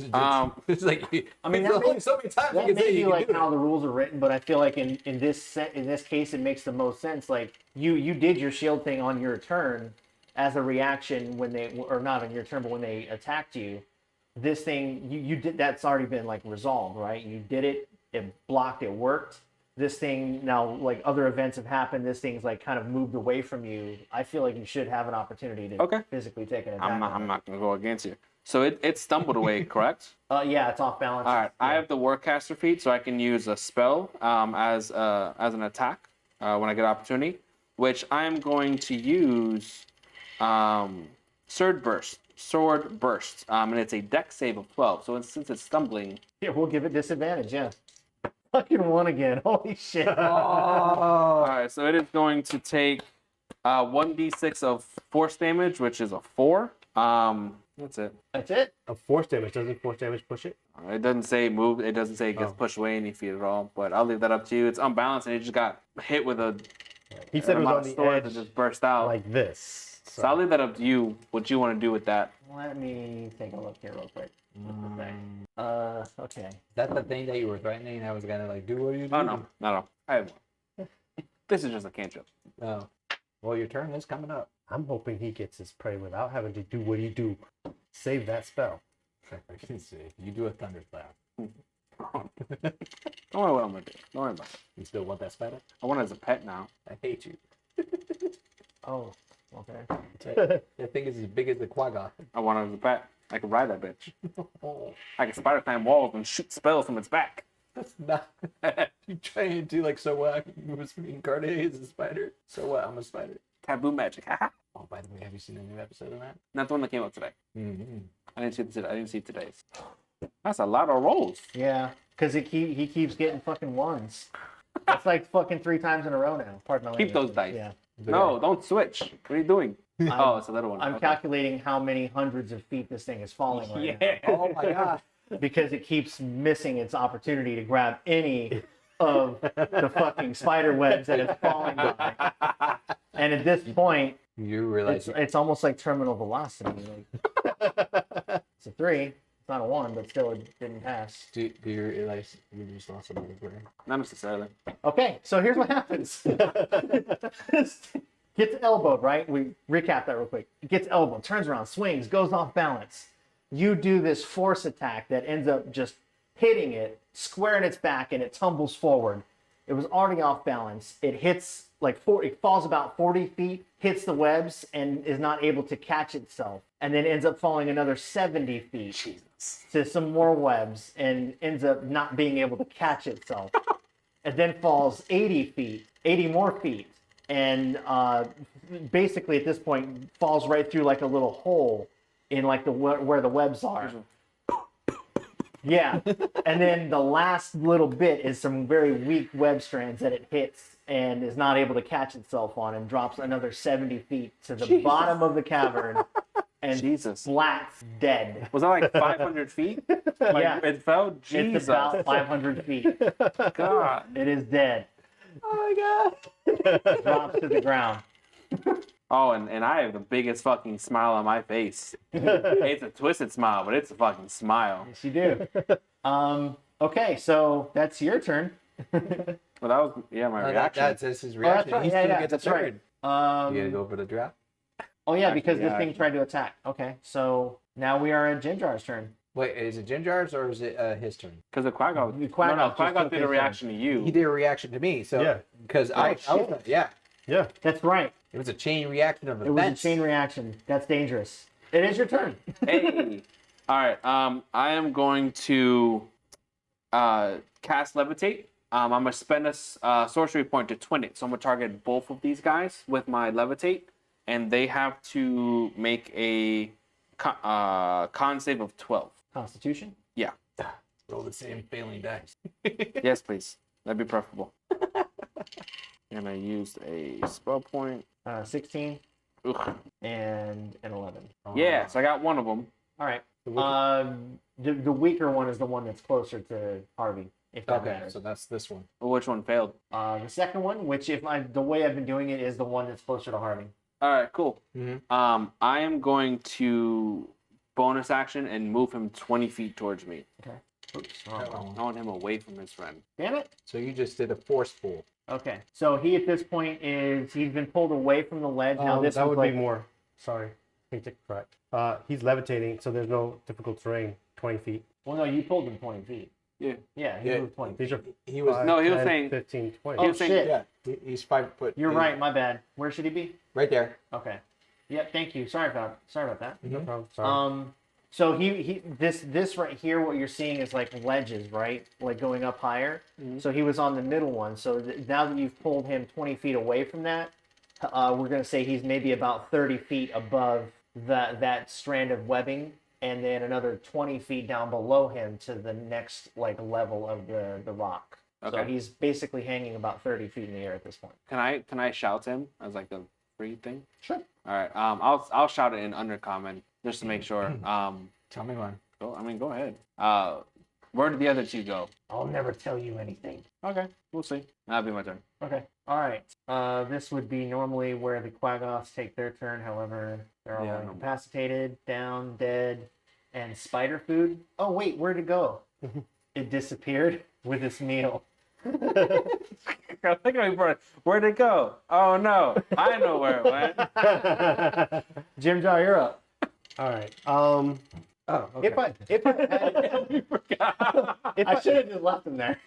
like I mean, there's that only may- so many times That you can may say be you can like do how it. the rules are written, but I feel like in this case, it makes the most sense. Like you did your shield thing on your turn as a reaction when they, or not on your turn, but when they attacked you. This thing you did, that's already been like resolved, right? You did it, it blocked, it worked. This thing now, like other events have happened, this thing's like kind of moved away from you. I feel like you should have an opportunity to Okay. physically take an attack. I'm not gonna go against you. So it stumbled away, correct? Yeah, it's off balance. All right. I have the Warcaster feat, so I can use a spell as an attack when I get opportunity, which I'm going to use Sword Burst. And it's a dex save of 12. So since it's stumbling, Yeah, we'll give it disadvantage. Yeah. Fucking one again. Holy shit. all right. So it is going to take 1d6 of force damage, which is a 4. That's it. That's it. A force damage. Doesn't force damage push it? It doesn't say move. It doesn't say it gets Oh. pushed away any feet at all. But I'll leave that up to you. It's unbalanced, and it just got hit with a He said it was amount on of the sword edge that just burst out. like this. So I'll leave that up to you. What you want to do with that? Let me take a look here real quick. Okay. That's the thing that you were threatening. I was gonna like do what you do. Oh no, no. I have one. This is just a cantrip. Oh. Well, your turn is coming up. I'm hoping he gets his prey without having to do what he do. Save that spell. I can see. You do a thunderclap. Don't worry what I'm gonna do. Don't worry about it. You still want that spider? I want it as a pet now. I hate you. Oh, okay. That thing is as big as the Quagga. I want it as a pet. I can ride that bitch. Oh, I can spider climb walls and shoot spells from its back. that's not. You trying to do like so what? You was reincarnated as a spider. So what? I'm a spider. Taboo magic. Oh, by the way, have you seen a new episode of that? Not the one that came out today. Mm-hmm. I didn't see today's. That's a lot of rolls. Yeah, because he keeps getting fucking ones. It's like fucking 3 times in a row now. Pardon my Keep language. those dice. Yeah. No, don't switch. What are you doing? Oh, it's a little one. I'm Okay. calculating how many hundreds of feet this thing is falling right now. Oh my god. Because it keeps missing its opportunity to grab any of the fucking spider webs that it's falling by. And at this point, You realize it's almost like terminal velocity. Like, it's a 3. It's not a 1, but still it didn't pass. do you realize you just lost another brain? Not necessarily. Okay, so here's what happens. Gets elbowed, right? We recap that real quick. It gets elbowed, turns around, swings, goes off balance. You do this force attack that ends up just hitting it square in its back, and it tumbles forward. It was already off balance. It hits like it falls about 40 feet, hits the webs, and is not able to catch itself. And then ends up falling another 70 feet to some more webs, and ends up not being able to catch itself. And then falls 80 more feet, and basically at this point falls right through like a little hole in like where the webs are. Yeah, and then the last little bit is some very weak web strands that it hits and is not able to catch itself on, and drops another 70 feet to the bottom of the cavern and Jesus. flats dead. Was that like 500 feet? Like, Yeah. It fell? It's Jesus. about 500 feet. God. It is dead. Oh my god. Drops to the ground. Oh, and I have the biggest fucking smile on my face. It's a twisted smile, but it's a fucking smile. Yes, you do. Okay, so that's your turn. Well, that was, yeah, my reaction. That's his reaction. right. He Yeah, still yeah, gets a that's right. third. You gonna Um, go for the draft? oh, yeah, because this Yeah, thing tried to attack. Okay, so now we are at Jinjar's turn. Wait, is it Ginger's or is it his turn? Because the Quagga, Quagga just Quagga took did a his reaction to you. He did a reaction to me, so Yeah. because shit. Yeah. That's right. it was a chain reaction of It was a events. chain reaction. That's dangerous. It is your turn. Hey. All right. I am going to cast Levitate. I'm gonna spend a sorcery point to twin it. So I'm gonna target both of these guys with my Levitate, and they have to make a con save of 12. Constitution. Yeah. Roll the same failing dice. Yes, please. That'd be preferable. And I used a spell point. 16 Ugh. and an 11. Yeah. So I got one of them. All right. The weaker one is the one that's closer to Harvey. If that Okay, matters. so that's this one. Well, which one failed? The second one, which the way I've been doing it is the one that's closer to Harvey. All right, cool. Mhm. I am going to bonus action and move him 20 feet towards me. Okay. Oops. I want him away from his friend. Damn it. So you just did a force pull. Okay. So he at this point he's been pulled away from the ledge. Now this that one's would like, be more. Sorry, I think correct. He's levitating, so there's no difficult terrain. 20 feet. Well, no, you pulled him 20 feet. Yeah. Yeah, he Yeah. moved 20 feet. These are He was 5, No, he was 10, saying- 15, 20. Oh, he was saying- shit. yeah. He's 5 foot. You're eight. right. My bad. Where should he be? Right there. Okay. Yeah. Thank you. Sorry about that. No problem. Sorry. So this right here, what you're seeing is like ledges, right? Like going up higher. So he was on the middle one. So now that you've pulled him 20 feet away from that, we're gonna say he's maybe about 30 feet above that strand of webbing, and then another 20 feet down below him to the next like level of the rock. So Okay. he's basically hanging about 30 feet in the air at this point. Can I shout him as like a free thing? Sure. All right. I'll shout it in undercommon just to make sure. Tell me one. Go ahead. Where did the other two go? I'll never tell you anything. Okay, we'll see. That'll be my turn. Okay. All right. This would be normally where the Quaggoths take their turn. However, they're all Yeah. incapacitated, down, dead, and spider food. Oh wait, where'd it go? It disappeared with its meal. Where'd it go? Oh no, I know where it went. Jim Jar, you're up. All right. Oh, okay. If I should have just left him there.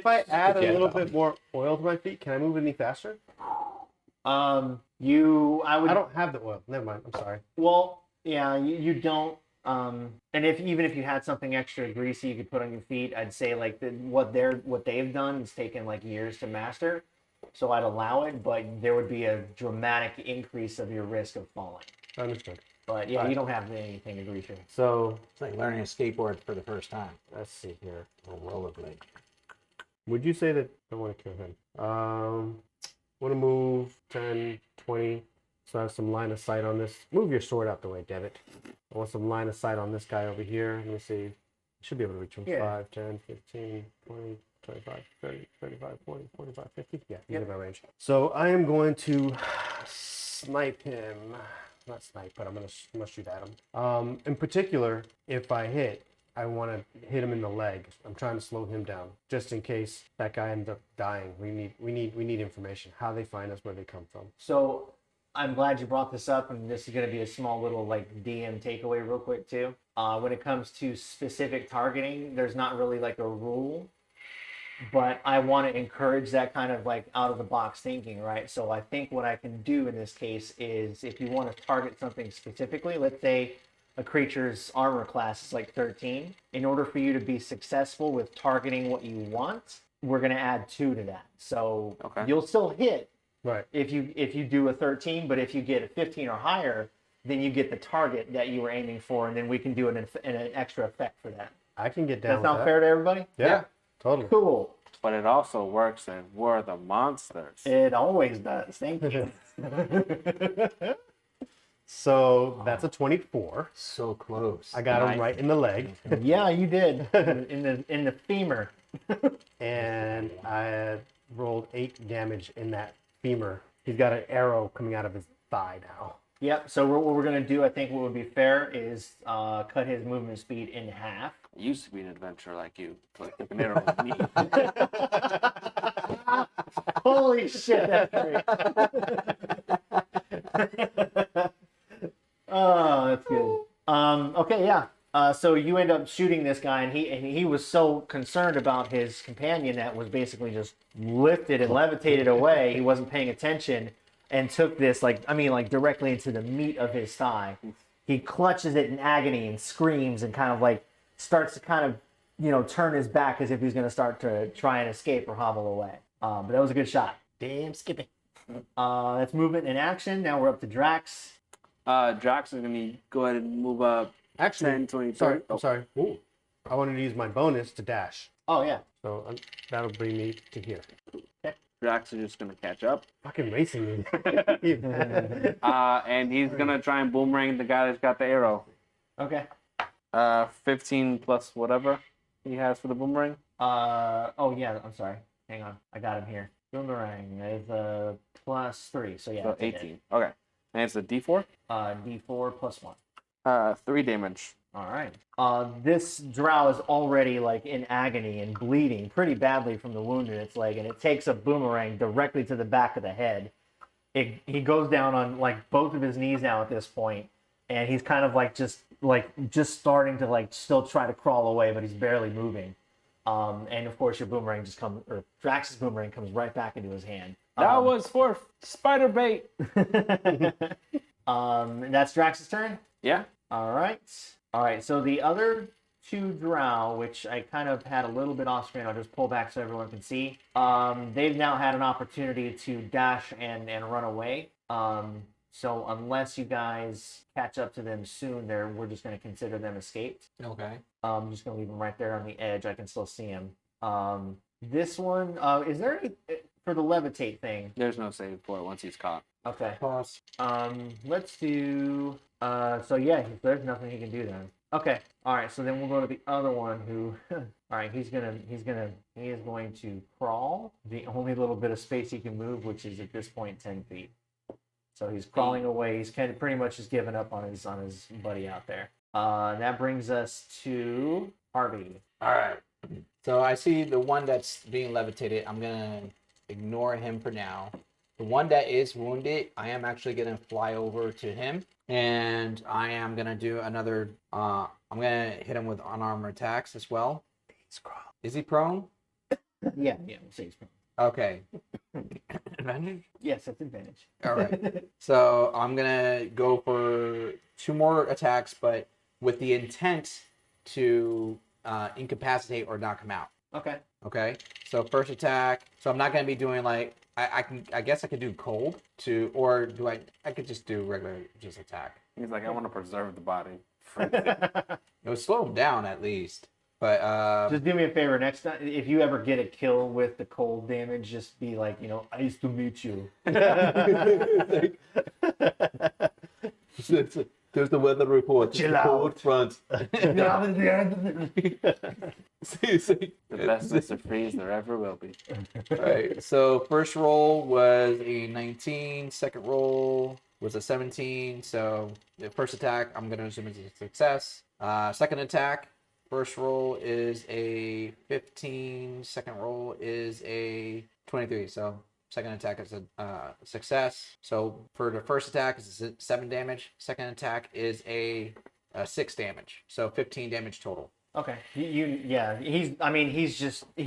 I add a Yeah, little no. bit more oil to my feet, can I move any faster? I would. I don't have the oil. Never mind. I'm sorry. Well, yeah, you don't. And even if you had something extra greasy you could put on your feet, I'd say like what they've done is taken like years to master. So I'd allow it, but there would be a dramatic increase of your risk of falling. Understood. But yeah, Alright. you don't have anything to grease your. So It's like learning a skateboard for the first time. let's see here. Or rollerblade. Would you say that I want to kill him? Want to move 10, 20, so I have some line of sight on this. Move your sword out the way, Devitt. I want some line of sight on this guy over here. Let me see. Should be able to reach him. Yeah. 5, 10, 15, 20, 25, 30, 35, 40, 45, 50. Yeah, he's in my range. So I am going to snipe him. Not snipe, but I'm gonna shoot at him. In particular, if I hit, I want to hit him in the leg. I'm trying to slow him down, just in case that guy ends up dying. We need information. How they find us, where they come from. So I'm glad you brought this up, and this is going to be a small little like DM takeaway real quick too. When it comes to specific targeting, there's not really like a rule, but I want to encourage that kind of like out of the box thinking, right? So I think what I can do in this case is if you want to target something specifically, let's say a creature's armor class is like 13. In order for you to be successful with targeting what you want, we're going to add 2 to that. So Okay. you'll still hit Right. if you do a 13, but if you get a 15 or higher, then you get the target that you were aiming for, and then we can do an extra effect for that. I can get Does down that with sound fair to everybody? Yeah, totally. Cool. But it also works in War of the Monsters. It always does. Thank you. So that's a 24. So close. I got Nice. him right in the leg, Yeah, you did. In the femur. and I rolled 8 damage in that femur. He's got an arrow coming out of his thigh now. Yep. So what we're gonna do, I think, what would be fair is cut his movement speed in half. It used to be an adventure like you. Like the arrow with me. Holy shit! That's great. Oh, that's good. Okay, yeah. So you end up shooting this guy, and he was so concerned about his companion that was basically just lifted and levitated away. He wasn't paying attention, and took this directly into the meat of his thigh. He clutches it in agony and screams and kind of like starts to kind of turn his back as if he's going to start to try and escape or hobble away. But that was a good shot. Damn, Skippy. That's movement in action. Now we're up to Drax. Drax is going to go ahead and move up Actually, 10, 20, sorry, 30. I'm sorry. Ooh. I wanted to use my bonus to dash. Oh, yeah. So that'll bring me to here. Drax is just going to catch up. Fucking racing me. And he's going to try and boomerang the guy that's got the arrow. Okay. 15 plus whatever he has for the boomerang. Oh yeah, I'm sorry. Hang on, I got him here. Boomerang is +3, so yeah, So it's a hit. 18. Okay. And it's a D4. D4 +1. 3 damage. All right. This drow is already like in agony and bleeding pretty badly from the wound in its leg, and it takes a boomerang directly to the back of the head. He goes down on like both of his knees now at this point, and he's kind of like just starting to like still try to crawl away, but he's barely moving. And of course, your boomerang or Drax's boomerang comes right back into his hand. That was for spider bait. That's Drax's turn. Yeah. All right. So the other two drow, which I kind of had a little bit off screen, I'll just pull back so everyone can see. They've now had an opportunity to dash and run away. So unless you guys catch up to them soon, we're just going to consider them escaped. Okay. I'm just going to leave them right there on the edge. I can still see them. This one, is there any for the levitate thing? There's no save for it once he's caught. Okay. Pause. Let's do. So yeah, there's nothing he can do then. Okay. All right. So then we'll go to the other one who. All right. He is going to crawl the only little bit of space he can move, which is at this point 10 feet. So he's crawling away. He's kind of pretty much just given up on his buddy out there. That brings us to Harvey. All right. So I see the one that's being levitated. I'm gonna ignore him for now. The one that is wounded, I am actually gonna fly over to him, and I am gonna do another. I'm gonna hit him with unarmed attacks as well. Is he prone? Yeah. We'll say he's prone. Okay. Advantage? Yes, that's advantage. All right. So I'm gonna go for 2 more attacks, but with the intent to incapacitate or knock him out. Okay. Okay. So first attack. So I'm not gonna be doing like I guess I could do cold or do I could just do regular just attack. He's like, I want to preserve the body. It would slow him down at least. But just do me a favor next time. If you ever get a kill with the cold damage, just be like, nice to meet you. there's the weather report. Chill out. Cold front. The best Mr. Freeze there ever will be. Right. So first roll was a 19. Second roll was a 17. So the first attack, I'm going to assume is a success. Second attack, first roll is a 15. Second roll is a 23. So second attack is a success. So for the first attack is 7 damage. Second attack is a 6 damage. So 15 damage total. Okay. He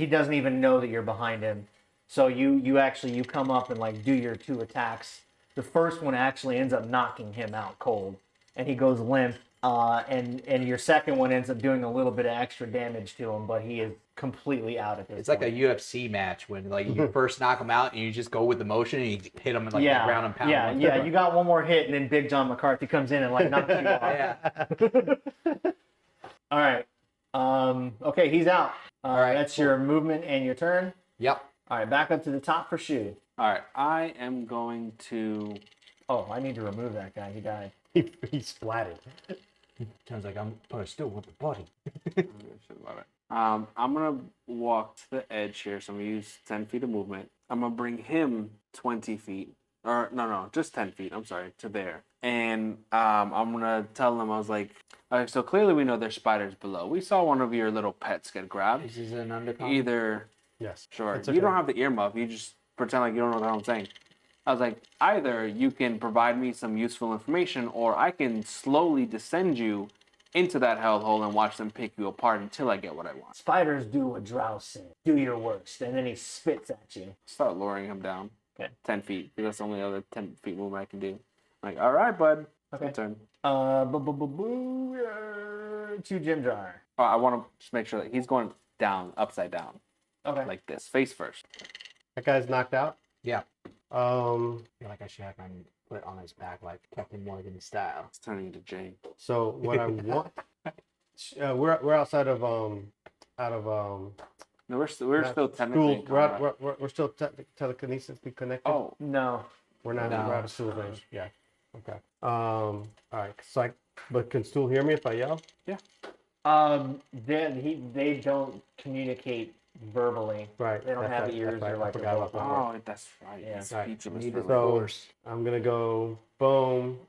doesn't even know that you're behind him. So you come up and like do your 2 attacks. The first one actually ends up knocking him out cold, and he goes limp. And your second one ends up doing a little bit of extra damage to him, but he is completely out at this It's point. like a UFC match when like you first knock him out and you just go with the motion and you hit him in like the ground and pound. Yeah. You got one more hit, and then Big John McCarthy comes in and like knocks you off. Yeah. All right. Okay, he's out. All right, That's cool. your movement and your turn. Yep. All right, back up to the top for Shu. All right, I am going to. Oh, I need to remove that guy. He died. He splatted. Sounds like I still want the body. I'm gonna walk to the edge here, so I'm gonna use 10 feet of movement. I'm gonna bring him 20 feet, or no, just 10 feet. I'm sorry, to there, and I'm gonna tell them I was like, okay, so clearly we know there's spiders below. We saw one of your little pets get grabbed. This is an undercon. Either, Yes. sure, It's you okay. don't have the earmuff. You just pretend like you don't know what I'm saying. I was like, either you can provide me some useful information, or I can slowly descend you into that hellhole and watch them pick you apart until I get what I want. Spiders do what drow say. Do your worst. And then he spits at you. Start lowering him down. Okay. 10 feet. Because that's the only other 10 feet movement I can do. I'm like, all right, bud. Okay. Your turn. To Jim Jar. Oh, I want to just make sure that he's going down, upside down. Okay. Like this. Face first. That guy's knocked out. Yeah. I feel like I should have my foot on his back like Captain Morgan style. It's turning into Jane. So what I want, we're outside of No, we're still technically school. in combat. We're still telekinesis connected. Oh, No. We're not. No. We're out of school range. Yeah. Okay. All right. So but can Stool hear me if I yell? Yeah. They don't communicate verbally. Right. They don't that's have right, ears that's right. or I like a forgot about vocal. that. Oh, that's right. Yeah. He's Right. speechless Need for to- real. So course. I'm gonna go boom,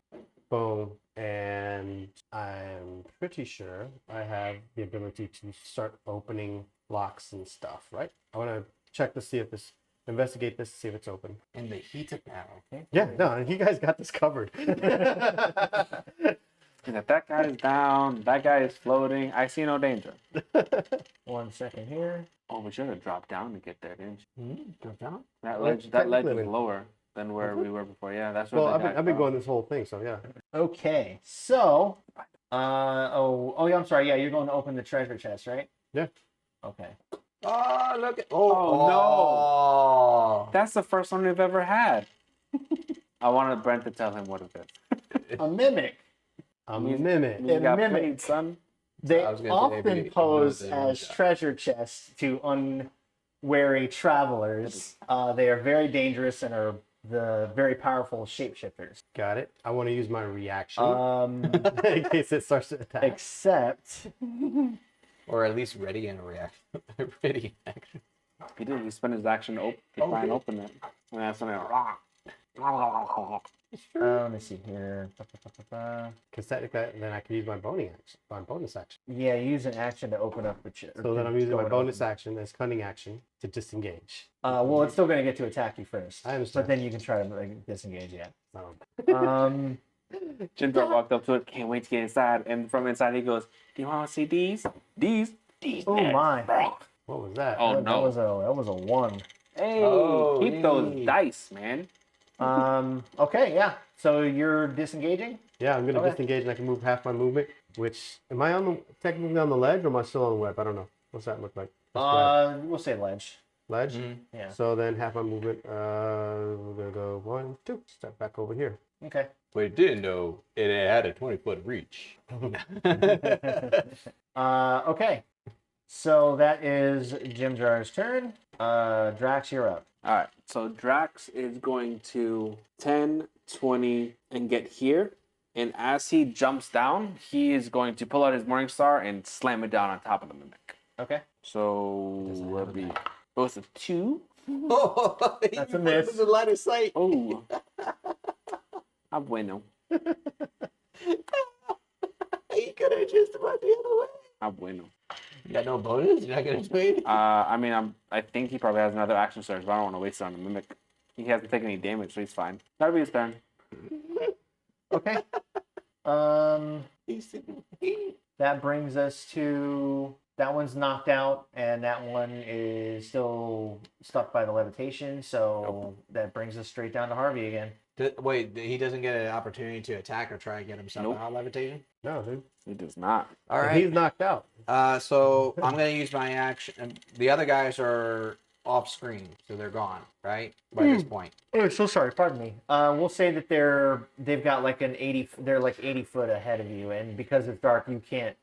boom, and I'm pretty sure I have the ability to start opening locks and stuff. Right? I want to check to see if this, investigate this, to see if it's open. In the heat of battle. Okay. Yeah, no, you guys got this covered. Yeah, that guy is down. That guy is floating. I see no danger. 1 second here. Oh, we should have dropped down to get there, didn't you? Go down. That Well, ledge is technically, lower than where Is it? we were before. Yeah, that's where Well, the guy I've been fell. going this whole thing, so yeah. Okay, so, yeah, I'm sorry. Yeah, you're going to open the treasure chest, right? Yeah. Okay. Oh, look at. Oh, That's the first one we've ever had. I wanted Brent to tell him what it is. A mimic. A Music- mimic. You got mimic. played, son. They I was gonna say often maybe pose one of them as shot. treasure chests to unwary travelers. They are very dangerous and are the very powerful shapeshifters. Got it. I want to use my reaction in case it starts to attack. Except, Or at least ready in a reaction. Ready in action. He did. He spent his action to try and open it. And that's when it. let me see here. Because technically, then I can use my bonus action. Yeah, use an action to open up the chest. So then I'm using my bonus action as cunning action to disengage. Well, it's still going to get to attack you first. I understand. But then you can try to disengage, yeah. Um, Ginger walked up to it. Can't wait to get inside. And from inside, he goes, "Do you want to see these? These? Oh man." my. what was that? Oh, that no. was a 1. Hey, Oh, keep those hey. dice, man. Okay, yeah. So you're disengaging? Yeah, I'm gonna Okay. disengage and I can move half my movement. Which am I technically on the ledge or am I still on the web? I don't know. What's that look like? What's We'll say ledge. ledge. Yeah. So then half my movement. We're gonna go 1, 2. Step back over here. Okay. But it didn't know it had a 20-foot reach. Okay. So that is Jim Jar's turn. Drax, you're up. All right. So Drax is going to 10, 20, and get here. And as he jumps down, he is going to pull out his Morning Star and slam it down on top of the mimic. Okay. So it'll be both of 2. Oh, That's a miss. The line of sight. Oh. Ah, bueno. He could have just went the other way. Ah, bueno. You got no bonus? You're not gonna do anything? I mean, I think he probably has another action surge, but I don't want to waste it on the mimic. He hasn't taken any damage, so he's fine. That'll be his turn. Okay. That brings us to that one's knocked out, and that one is still stuck by the levitation. So that brings us straight down to Harvey again. Wait, he doesn't get an opportunity to attack or try and get himself Nope. out of levitation? No, dude. He does not. All And right. He's knocked out. So I'm gonna use my action. The other guys are off screen, so they're gone, right? By this point. Oh, so sorry. Pardon me. We'll say that they've got like an 80. They're like 80 foot ahead of you, and because it's dark, you can't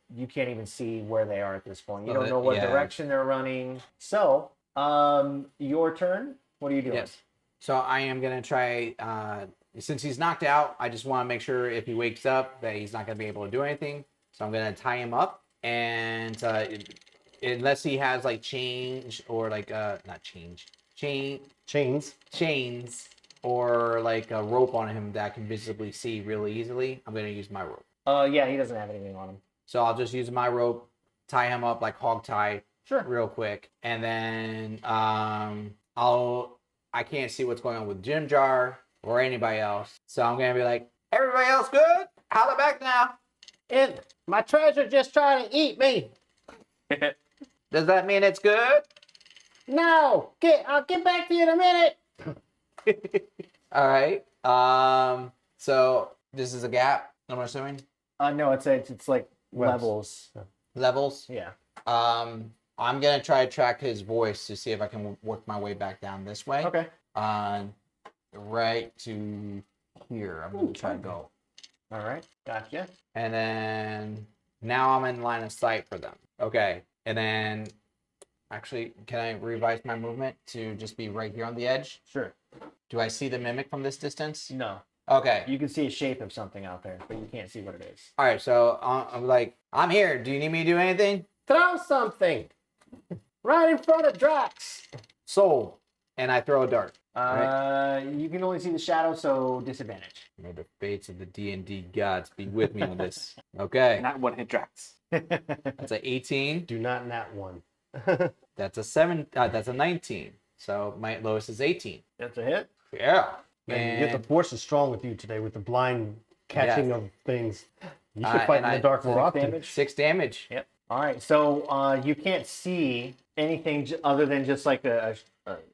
even see where they are at this point. You Well, don't know what yeah. direction they're running. So, your turn. What are you doing? Yes. So I am gonna try. Since he's knocked out, I just want to make sure if he wakes up that he's not gonna be able to do anything. So I'm gonna tie him up, and unless he has like change or like not change, chains or like a rope on him that I can visibly see really easily, I'm gonna use my rope. Yeah, he doesn't have anything on him. So I'll just use my rope, tie him up like hog tie, Sure. real quick, and then I can't see what's going on with Jim Jar or anybody else, so I'm gonna be like, everybody else good? Holla back now. And my treasure just trying to eat me. Does that mean it's good? No, I'll get back to you in a minute. All right. So this is a gap, I'm assuming. No, it's like Webs. levels. Levels. Yeah. I'm gonna try to track his voice to see if I can work my way back down this way. Okay. Right to here. I'm gonna try to go. All right. Gotcha. And then now I'm in line of sight for them. Okay. And then actually, can I revise my movement to just be right here on the edge? Sure. Do I see the mimic from this distance? No. Okay. You can see a shape of something out there, but you can't see what it is. All right. So I'm like, I'm here. Do you need me to do anything? Throw something right in front of Drax. Sold. And I throw a dart. You can only see the shadow, so disadvantage. May the fates of the D&D gods be with me on this. Okay. Not one hit Drax. That's a 18. Do not nat one. That's a 7. That's a 19. So my lowest is 18. That's a hit. Yeah. Man, you get the force is strong with you today with the blind catching of things. You should fight in the dark more often. damage. 6 damage. Yep. All right. So you can't see anything other than just like a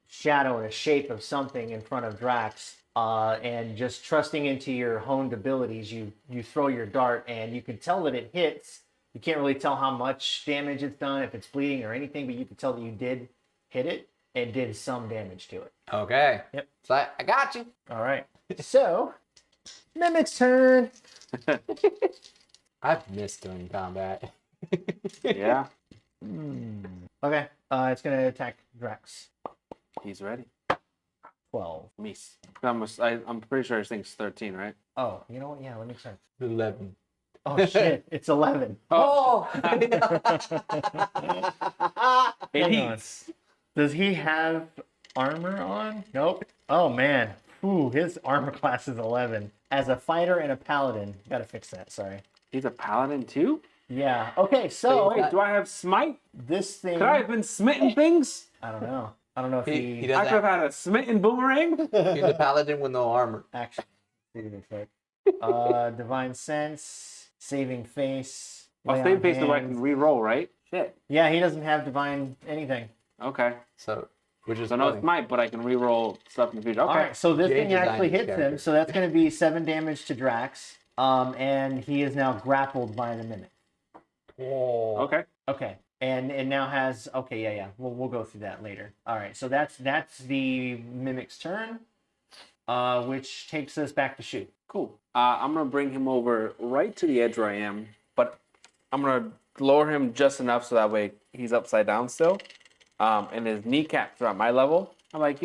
shadow and a shape of something in front of Drax. And just trusting into your honed abilities, you throw your dart, and you can tell that it hits. You can't really tell how much damage it's done, if it's bleeding or anything, but you can tell that you did hit it and did some damage to it. Okay. Yep. So I got you. All right. So, Mimic's turn. I've missed doing combat. Yeah, Okay. It's gonna attack Drax. he's ready. 12. Mies. I'm pretty sure his thing's 13, right? Oh, you know what? Yeah, let me check. 11. Oh shit! It's 11. Oh! It Hang on. heats. Does he have armor on? Nope. Oh man. Ooh, his armor class is 11. As a fighter and a paladin, gotta fix that. Sorry. He's a paladin too? Yeah. Okay. So Wait, do I have smite? this thing. Could I have been smitten things? I don't know. I don't know if He he does I could have had a smitten boomerang. He's a paladin with no armor. actually. Divine sense, saving face. I'll lay save on face so I hands. can re-roll, right? Shit. Yeah, he doesn't have divine anything. Okay. So, which is So no funny. smite, but I can re-roll stuff in the future. Okay. All right, so this Jay thing designed actually his hits him, character. so that's going to be 7 damage to Drax. And he is now grappled by the mimic. Oh. Okay. Okay, and it now has. Okay, yeah. We'll go through that later. All right, so that's the mimic's turn, which takes us back to Shu. Cool. I'm gonna bring him over right to the edge where I am, but I'm gonna lower him just enough so that way he's upside down still. And his kneecaps are at my level. I'm like,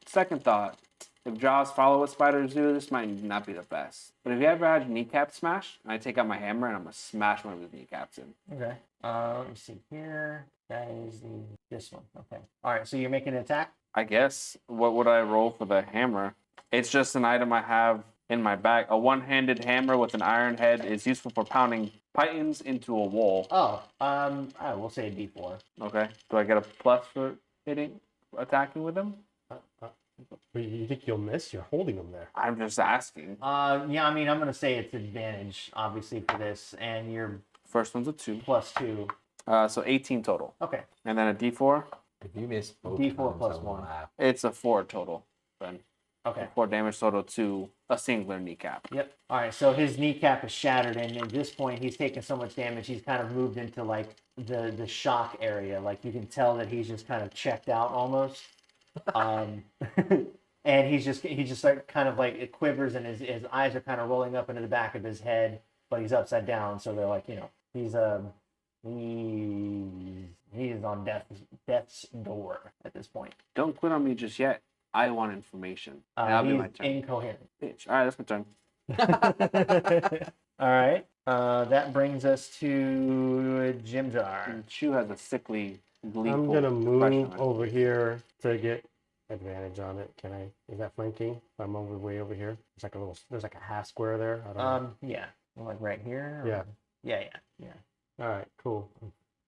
second thought. If jaws follow what spiders do, this might not be the best. But have you ever had your kneecap smash? And I take out my hammer and I'm gonna smash one of his kneecaps in. Okay. Let me see here. That is this one. Okay. All right. So you're making an attack. I guess. What would I roll for the hammer? It's just an item I have in my bag. A one-handed hammer with an iron head is useful for pounding pythons into a wall. Oh. We'll say a D4. Okay. Do I get a plus for attacking with him? But you think you'll miss? You're holding them there. I'm just asking. Yeah. I mean, I'm gonna say it's advantage, obviously, for this, and you're First one's a 2. +2. So 18 total. Okay. And then a D4. If you miss both D4 times, plus I will 1. laugh. It's a 4 total. Then Okay. 4 damage total to a singular kneecap. Yep. All right. So his kneecap is shattered, and at this point, he's taken so much damage, he's kind of moved into like the shock area. Like you can tell that he's just kind of checked out almost. And he just like kind of like it quivers, and his eyes are kind of rolling up into the back of his head, but he's upside down. So they're like, he's on death's door at this point. Don't quit on me just yet. I want information. That'll be my He's turn. incoherent. Bitch. All right, that's my turn. All right. That brings us to Jimjar. And Chu has a sickly, gleeful I'm gonna expression move on it. over here to get advantage on it. Can I? Is that flanking? If I'm way over here. There's like a half square there. I don't know. Yeah. Like right here? or- Yeah. Yeah. All right, cool.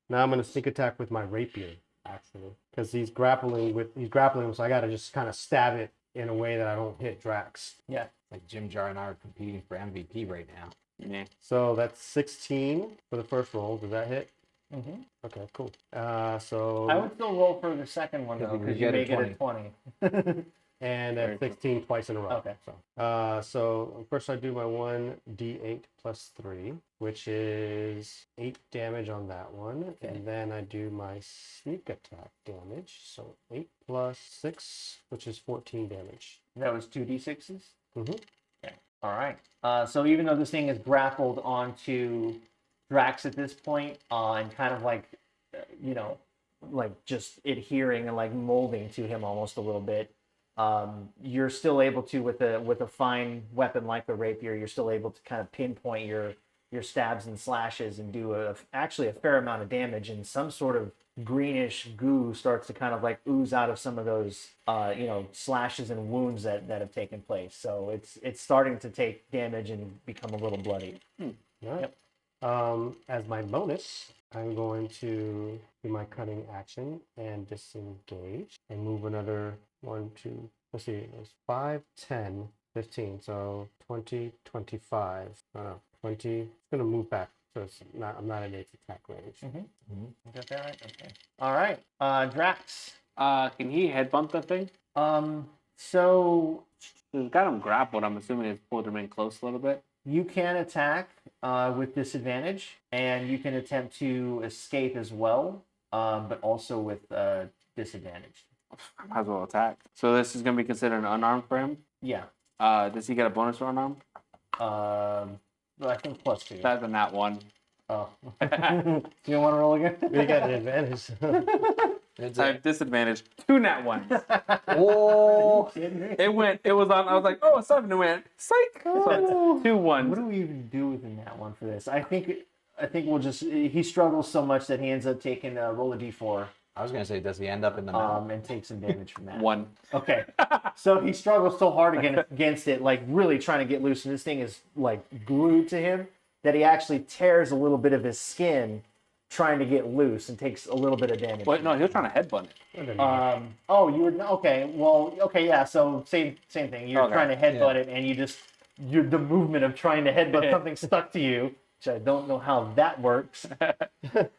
Now I'm gonna sneak attack with my rapier, actually, because he's grappling him, so I gotta just kind of stab it in a way that I don't hit Drax. Yeah. Like Jim Jar and I are competing for MVP right now. Yeah. So that's 16 for the first roll. Does that hit? Mm-hmm. Okay, cool. So I would still roll for the second one, though, Because because you you get a make it a 20. and Very at 16 twice in a row. Okay. So first I do my 1d8 plus 3, which is 8 damage on that one, and then I do my sneak attack damage. So 8 plus 6, which is 14 damage. That was 2d6s? Mm-hmm. Okay. All right. So even though this thing is grappled onto Drax at this point, and kind of like, like just adhering and like molding to him almost a little bit, you're still able to, with a fine weapon like the rapier, you're still able to kind of pinpoint your stabs and slashes and do actually a fair amount of damage, and some sort of greenish goo starts to kind of like ooze out of some of those slashes and wounds that have taken place. So it's starting to take damage and become a little bloody. All right. Yep. As my bonus, I'm going to do my cutting action and disengage and move another 1, 2, let's see, it's 5, 10, 15, so 20, 25. 20. It's gonna move back, so I'm not in its attack range. Got that right? Okay. All right. Drax. Can he headbutt the thing? So He's got him grappled. I'm assuming it's pulled him in close a little bit. you can attack with disadvantage, and you can attempt to escape as well, but also with disadvantage. I might as well attack. So this is going to be considered an unarmed for him? Yeah. Does he get a bonus for unarmed? I think +2. That's a nat 1. Oh. You don't want to roll again? We got an advantage. I have disadvantage. 2 nat 1s. Oh, It was on, I was like, oh, a 7. It went, psych. So it's 2 1s. What do we even do with in that one for this? I think we'll just. He struggles so much that he ends up taking roll a d4. I was gonna say, does he end up in the middle? And take some damage from that. 1. Okay. So he struggles so hard against it, like really trying to get loose, and this thing is like glued to him that he actually tears a little bit of his skin trying to get loose and takes a little bit of damage. Wait, no, he was trying to headbutt it. Oh, you were okay. Well, okay, yeah. So same thing. You're Okay, trying to headbutt it, and the movement of trying to headbutt something stuck to you, which I don't know how that works. But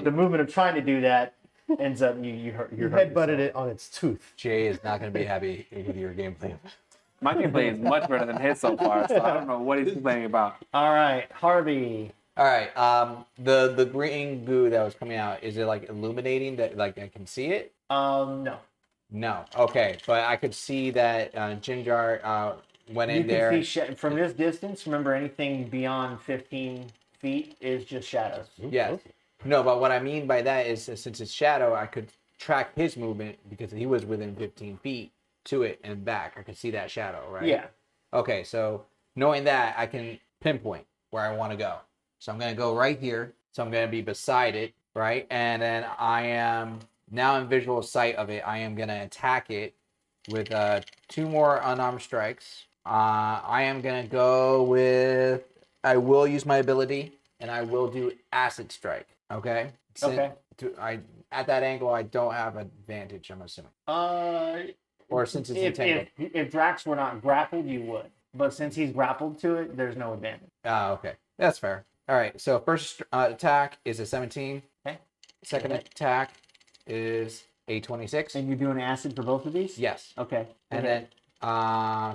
the movement of trying to do that ends up you hurt. You hurt headbutted yourself. it on its tooth. Jay is not gonna be happy with your gameplay. My gameplay is much better than his so far, so I don't know what he's complaining about. All right, Harvey. All right. The green goo that was coming out, is it like illuminating that like I can see it? No. No. Okay, but I could see that Jinjar went in there. You can see from this distance. Remember, anything beyond 15 feet is just shadows. Yes. No, but what I mean by that is since it's shadow, I could track his movement because he was within 15 feet to it and back. I could see that shadow, right? Yeah. Okay, so knowing that, I can pinpoint where I want to go. So I'm going to go right here. So I'm going to be beside it, right? And then I am now in visual sight of it. I am going to attack it with 2 more unarmed strikes. I am going to go with, I will use my ability, and I will do acid strike. Okay? Okay. At that angle, I don't have advantage, I'm assuming. Or since it's entangled. If Drax were not grappled, you would. But since he's grappled to it, there's no advantage. Okay. That's fair. All right. So first attack is a 17. Okay. Second attack is a 26. And you're doing acid for both of these? Yes. Okay. And then,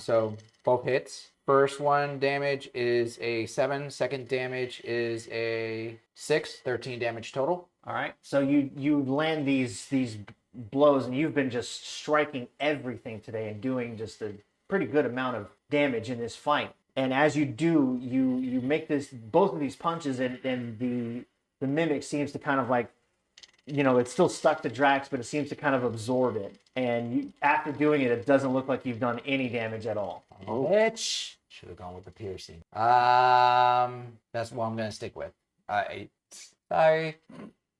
so both hits. First one damage is a 7. Second damage is a 6. 13 damage total. All right. So you land these blows, and you've been just striking everything today and doing just a pretty good amount of damage in this fight. And as you do, you make both of these punches, and the mimic seems to kind of like, it's still stuck to Drax, but it seems to kind of absorb it. And after doing it, it doesn't look like you've done any damage at all. Oh. Bitch. Should have gone with the piercing. That's what I'm gonna stick with. Sorry.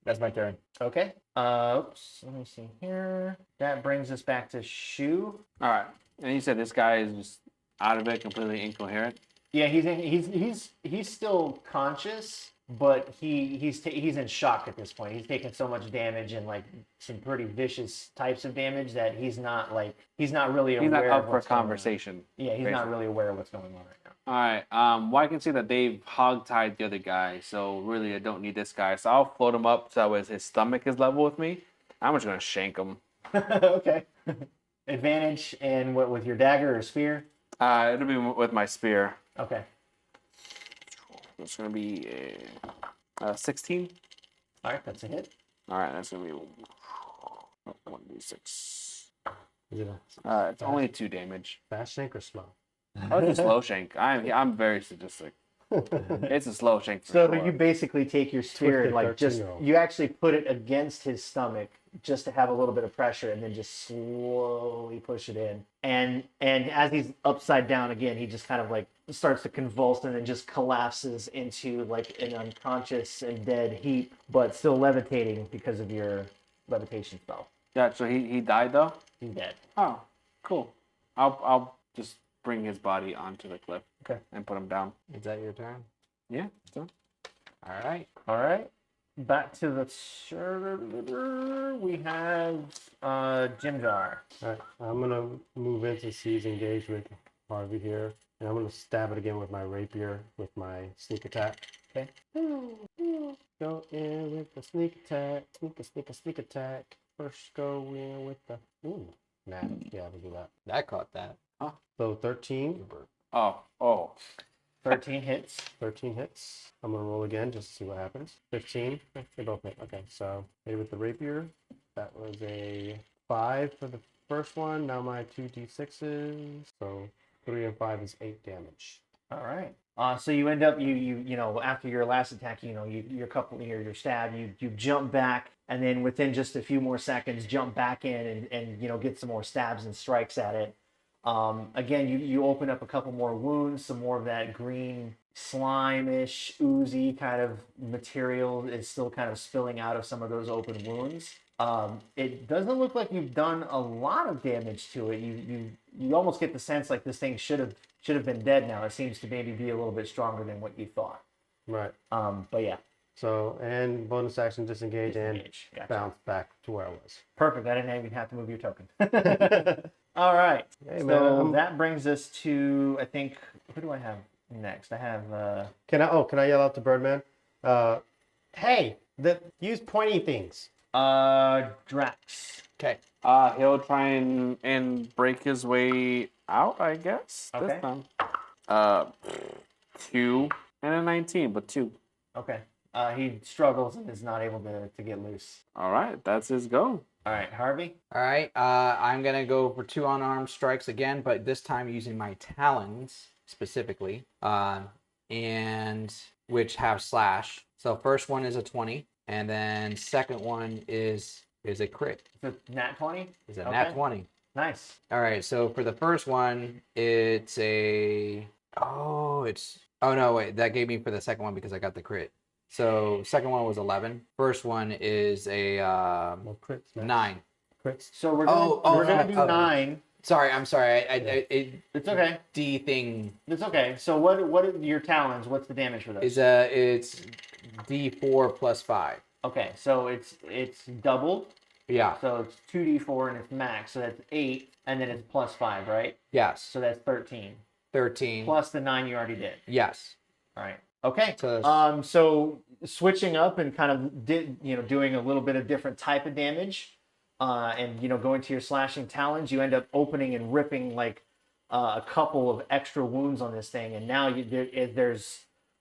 That's my turn. Okay. Oops. Let me see here. That brings us back to Shu. All right. And you said this guy is just out of it, completely incoherent. Yeah, he's still conscious, but he's in shock at this point. He's taken so much damage and like some pretty vicious types of damage that he's not really aware. He's not of up for what's going on. conversation. Yeah, he's not really aware of what's going on right now. All right. Well, I can see that they've hog-tied the other guy, so really I don't need this guy. So I'll float him up so his stomach is level with me. I'm just gonna shank him. Okay. Advantage, and what, with your dagger or spear? It'll be with my spear. Okay. It's gonna be a 16. All right, that's a hit. All right, that's gonna be 1d6. Is it It's only 2 damage. fast shank or slow? I'll do slow shank. I'm very sadistic. It's a slow shake. For So sure. you basically take your spear and like just 13-year-old. you actually put it against his stomach just to have a little bit of pressure, and then just slowly push it in. And as he's upside down again, he just kind of like starts to convulse and then just collapses into like an unconscious and dead heap, but still levitating because of your levitation spell. Yeah. So he died though. He's dead. Oh, cool. I'll just bring his body onto the cliff. Okay. And put him down. Is that your turn? Yeah. It's done. All right. All right. Back to the server. We have Jim Jar. Alright, I'm gonna move into C's engaged with Harvey here. And I'm gonna stab it again with my rapier with my sneak attack. Okay. Go in with the sneak attack. Sneak attack. First go in with the nah, yeah, we'll do that. That caught that. So 13. Oh. 13 hits. 13 hits. I'm gonna roll again just to see what happens. 15. They both hit. Okay, so hit with the rapier. That was a 5 for the first one. Now my 2d6s. So 3 and 5 is 8 damage. All right. So you end up you know after your last attack, you know your stab, you jump back, and then within just a few more seconds jump back in and you know get some more stabs and strikes at it. Again, you open up a couple more wounds, some more of that green slime-ish, oozy kind of material is still kind of spilling out of some of those open wounds. It doesn't look like you've done a lot of damage to it. You almost get the sense like this thing should have been dead now. It seems to maybe be a little bit stronger than what you thought. Right. But yeah. So, and bonus action disengage and Gotcha. bounce back to where I was. Perfect. I didn't even have to move your token. All right. Hey, so man, that brings us to, I think, who do I have next? I have Can I yell out to Birdman? Hey, use pointy things. Drax. Okay. He'll try and break his way out, I guess. Okay. This time. 2 and a 19, but 2. Okay. He struggles and is not able to get loose. All right, that's his go. All right, Harvey. All right. I'm gonna go for 2 unarmed strikes again, but this time using my talons specifically, and which have slash. So first one is a 20, and then second one is a crit. It's a nat 20. Is a Okay. nat 20. Nice. All right. So for the first one, it's a oh no, wait, that gave me for the second one because I got the crit. So second one was 11. First one is a Well, crits, man. 9. Crits. So we're gonna do 9. Sorry, I'm sorry. It's okay. D thing It's okay. So what are your talons? What's the damage for those? is it's D4 plus 5. Okay, so it's doubled. Yeah. So it's 2d4 and it's max. So that's 8, and then it's plus 5, right? Yes. So that's 13 13. plus the 9 you already did. Yes. All right. Okay. So- So switching up and kind of doing a little bit of different type of damage, and going to your slashing talons, you end up opening and ripping like a couple of extra wounds on this thing, and now there's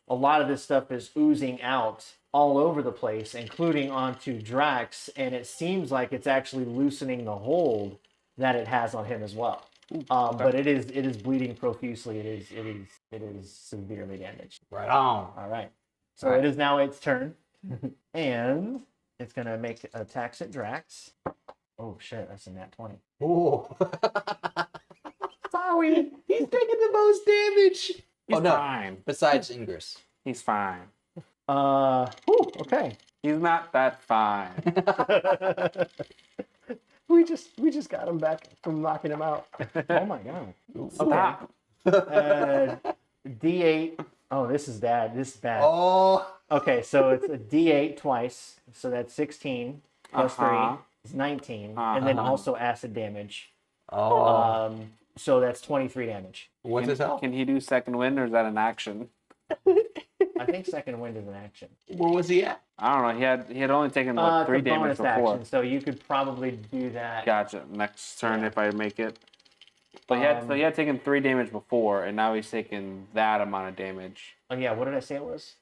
a lot of this stuff is oozing out all over the place, including onto Drax, and it seems like it's actually loosening the hold that it has on him as well. But it is bleeding profusely. It is severely damaged. Right on. All right. So it is now its turn, and it's gonna make attacks at Drax. Oh shit, that's a nat 20. Ooh. Sorry. He's taking the most damage. He's Oh, no. fine. Besides Ingress. He's fine. Okay. He's not that fine. we just got him back from knocking him out. Oh my god. Stop. D8. Oh, this is bad. This is bad. Oh. Okay, so it's a D8 twice. So that's 16 plus 3 is 19, and then also acid damage. Oh. So that's 23 damage. What's his health? Can he do second wind, or is that an action? I think second wind is an action. Where was he at? I don't know. He had only taken It's 3 a damage bonus before. action, so you could probably do that. Gotcha. Next turn Yeah. if I make it. But he had taken 3 damage before, and now he's taking that amount of damage. Oh yeah, what did I say it was?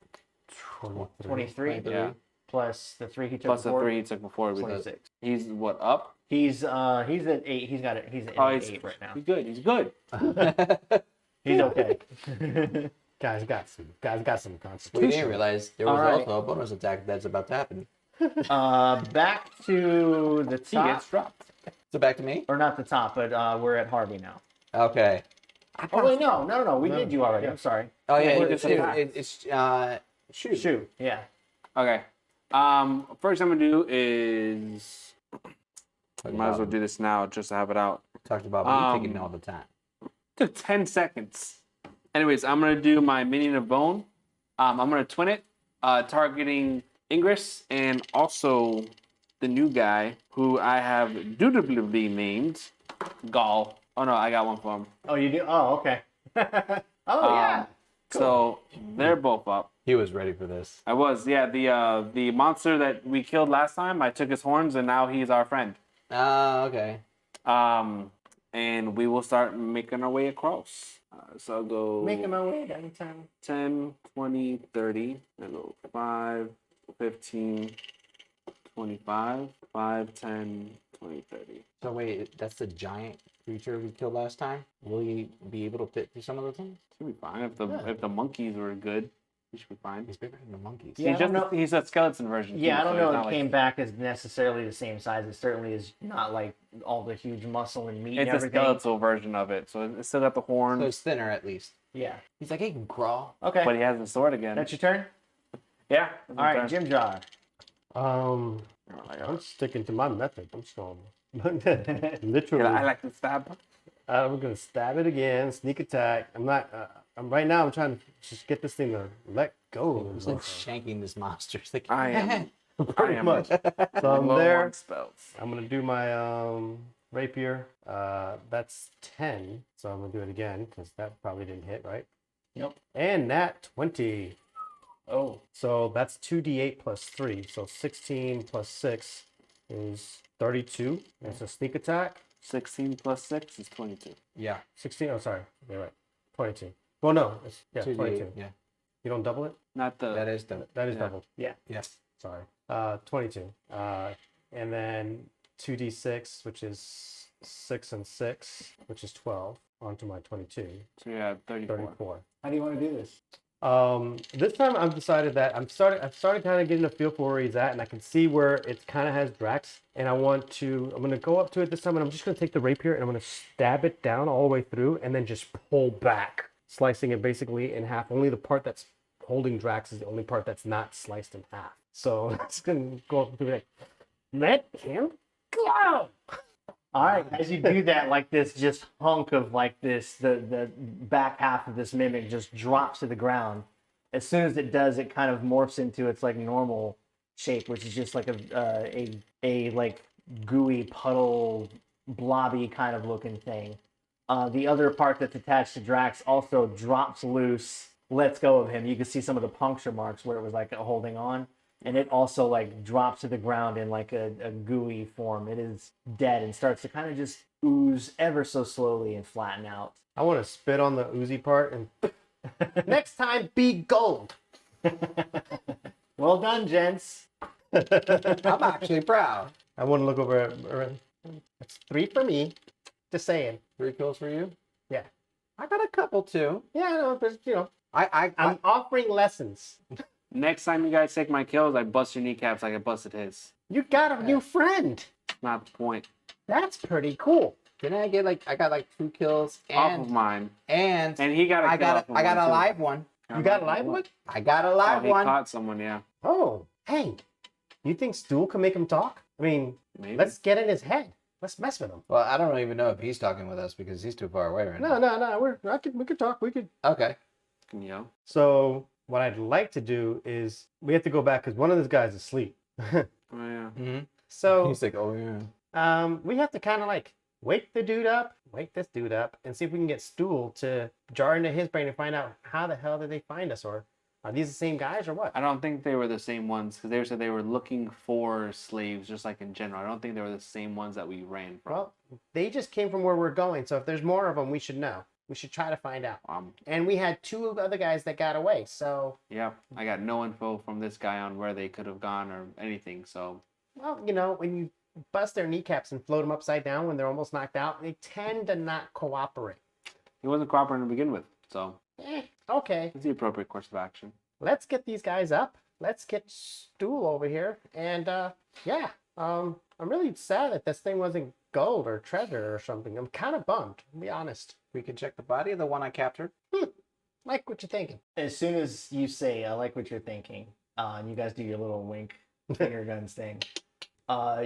23 Yeah. plus the 3 he took Plus the before. 3 he took before. Because 26. he's what, up? He's at 8. He's at Oh, 8 right now. He's good. He's good. He's okay. Guys got some We constitution. didn't realize there was Alright. also a bonus attack that's about to happen. Back to the He top. gets dropped. So back to me. Or not the top, but we're at Harvey now. Okay. Oh wait, no. We No. did you already. Yeah. I'm sorry. Oh yeah, he it's just attacked. shoot. Shoot. Yeah. Okay. First I'm gonna do is might as well do this now just to have it out. Talked about me taking all the time. Took 10 seconds. Anyways, I'm gonna do my minion of bone. I'm gonna twin it, targeting Ingress and also the new guy who I have dutifully named Gall. Oh no, I got one for him. Oh, you do? Oh, okay. Oh yeah. So they're both up. He was ready for this. I was, yeah. The monster that we killed last time, I took his horns, and now he's our friend. Okay. And we will start making our way across. So I'll go Making my way downtown. 10, 20, 30. I'll go 5, 15, 25, 5, 10, 20, 30. So wait, that's the giant creature we killed last time. Will he be able to fit through some of those things? Should be fine. If the monkeys were good, he should be fine. He's bigger than the monkeys. Yeah, I don't know. He's a skeleton version. Yeah, too, I don't so know he's if not it like- came back as necessarily the same size. It certainly is not like all the huge muscle and meat It's and a everything. skeletal version of it, so it's still got the horn, So it's thinner at least. Yeah. He's like, he can crawl. Okay. but he has the sword again. That's your turn? Yeah. All right, Jim Jar. I'm sticking to my method. I'm strong. Yeah, Literally. I like to stab. I'm gonna stab it again. Sneak attack. I'm not. I'm right now. I'm trying to just get this thing to let go. He's like shanking this monster. It's like, I am. Pretty am much. So I'm low there. on spells. I'm gonna do my rapier. That's 10. So I'm gonna do it again because that probably didn't hit, right? Yep. And nat 20. Oh. So that's 2d8 plus 3. So 16 plus 6 is 32. It's a sneak attack. 16 plus 6 is 22. yeah. 16. Oh, sorry. You're right. 22. Well, no. It's, yeah, 2d8, 22. Yeah. You don't double it? Not the. That is the. That is Yeah. double. Yes. Sorry. 22. And then 2d6, which is 6 and 6, which is 12, onto my 22. So yeah, 34. 34. How do you want to do this? This time I've decided that I've started kind of getting a feel for where he's at, and I can see where it kind of has Drax, and I'm going to go up to it this time, and I'm just going to take the rapier and I'm going to stab it down all the way through and then just pull back, slicing it basically in half. Only the part that's holding Drax is the only part that's not sliced in half. So it's going to go up to like, let him go. All right, as you do that, like this just hunk of like this, the back half of this mimic just drops to the ground. As soon as it does, it kind of morphs into its like normal shape, which is just like a like gooey puddle, blobby kind of looking thing. The other part that's attached to Drax also drops loose, lets go of him. You can see some of the puncture marks where it was like holding on. And it also like drops to the ground in like a gooey form. It is dead and starts to kind of just ooze ever so slowly and flatten out. I want to spit on the oozy part and next time be gold. Well done, gents. I'm actually proud. I want to look over at it's 3 for me. Just saying. 3 kills for you? Yeah. I got a couple too. Yeah, no, but you know, I'm I'm offering lessons. Next time you guys take my kills, I bust your kneecaps like I busted his. You got a new friend. Not the point. That's pretty cool. Didn't I get like, I got like 2 kills Off of and mine. and And he got a I kill got off of I got mine, a too. live one. You got a live one? I got a Oh, live he one. caught someone, yeah. Oh, hey. You think Stool can make him talk? I mean, Maybe. let's get in his head. Let's mess with him. Well, I don't even know if he's talking with us because he's too far away right now. No. We could talk. We could. Okay. Yeah. So what I'd like to do is we have to go back because one of those guys is asleep. Oh, yeah. Mm-hmm. So He's like, oh yeah. we have to kind of like wake this dude up, and see if we can get Stool to jar into his brain and find out how the hell did they find us, or are these the same guys or what? I don't think they were the same ones because they said they were looking for slaves, just like in general. I don't think they were the same ones that we ran from. Well, they just came from where we're going, so if there's more of them, we should know. We should try to find out. And we had 2 other guys that got away, so Yeah, I got no info from this guy on where they could have gone or anything. So well, you know, when you bust their kneecaps and float them upside down when they're almost knocked out, they tend to not cooperate. he wasn't cooperating to begin with. So Okay, That's the appropriate course of action. let's get these guys up. Let's get Stool over here. And yeah, I'm really sad that this thing wasn't gold or treasure or something. I'm kind of bummed, to be honest. We can check the body of the one I captured. Like what you thinking? As soon as you say, I like what you're thinking, and you guys do your little wink finger guns thing,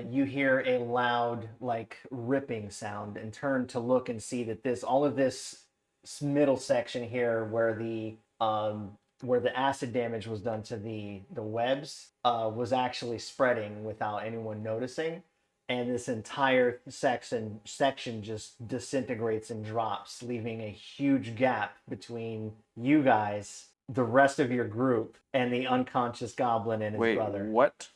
you hear a loud, like, ripping sound and turn to look and see that all of this middle section here where the acid damage was done to the webs was actually spreading without anyone noticing. And this entire section just disintegrates and drops, leaving a huge gap between you guys, the rest of your group, and the unconscious goblin and his Wait, brother. what?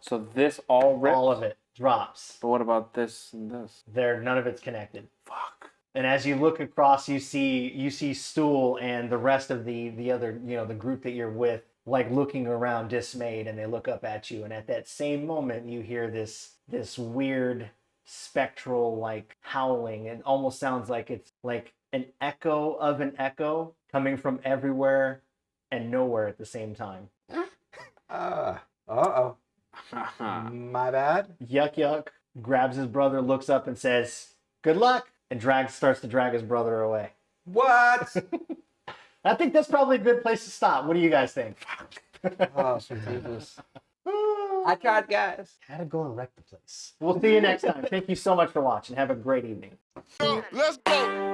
So this all ripped? All of it drops. But what about this and this? None of it's connected. Fuck. And as you look across, you see Stool and the rest of the other, the group that you're with, like looking around dismayed, and they look up at you. And at that same moment, you hear this weird spectral like howling. It almost sounds like it's like an echo of an echo coming from everywhere and nowhere at the same time. Uh-oh. My bad. Yuck Yuck grabs his brother, looks up and says, "Good luck," and starts to drag his brother away. What? I think that's probably a good place to stop. What do you guys think? Oh, sweet Jesus. I tried, guys. Had to go and wreck the place. We'll see you next time. Thank you so much for watching. Have a great evening. Let's go.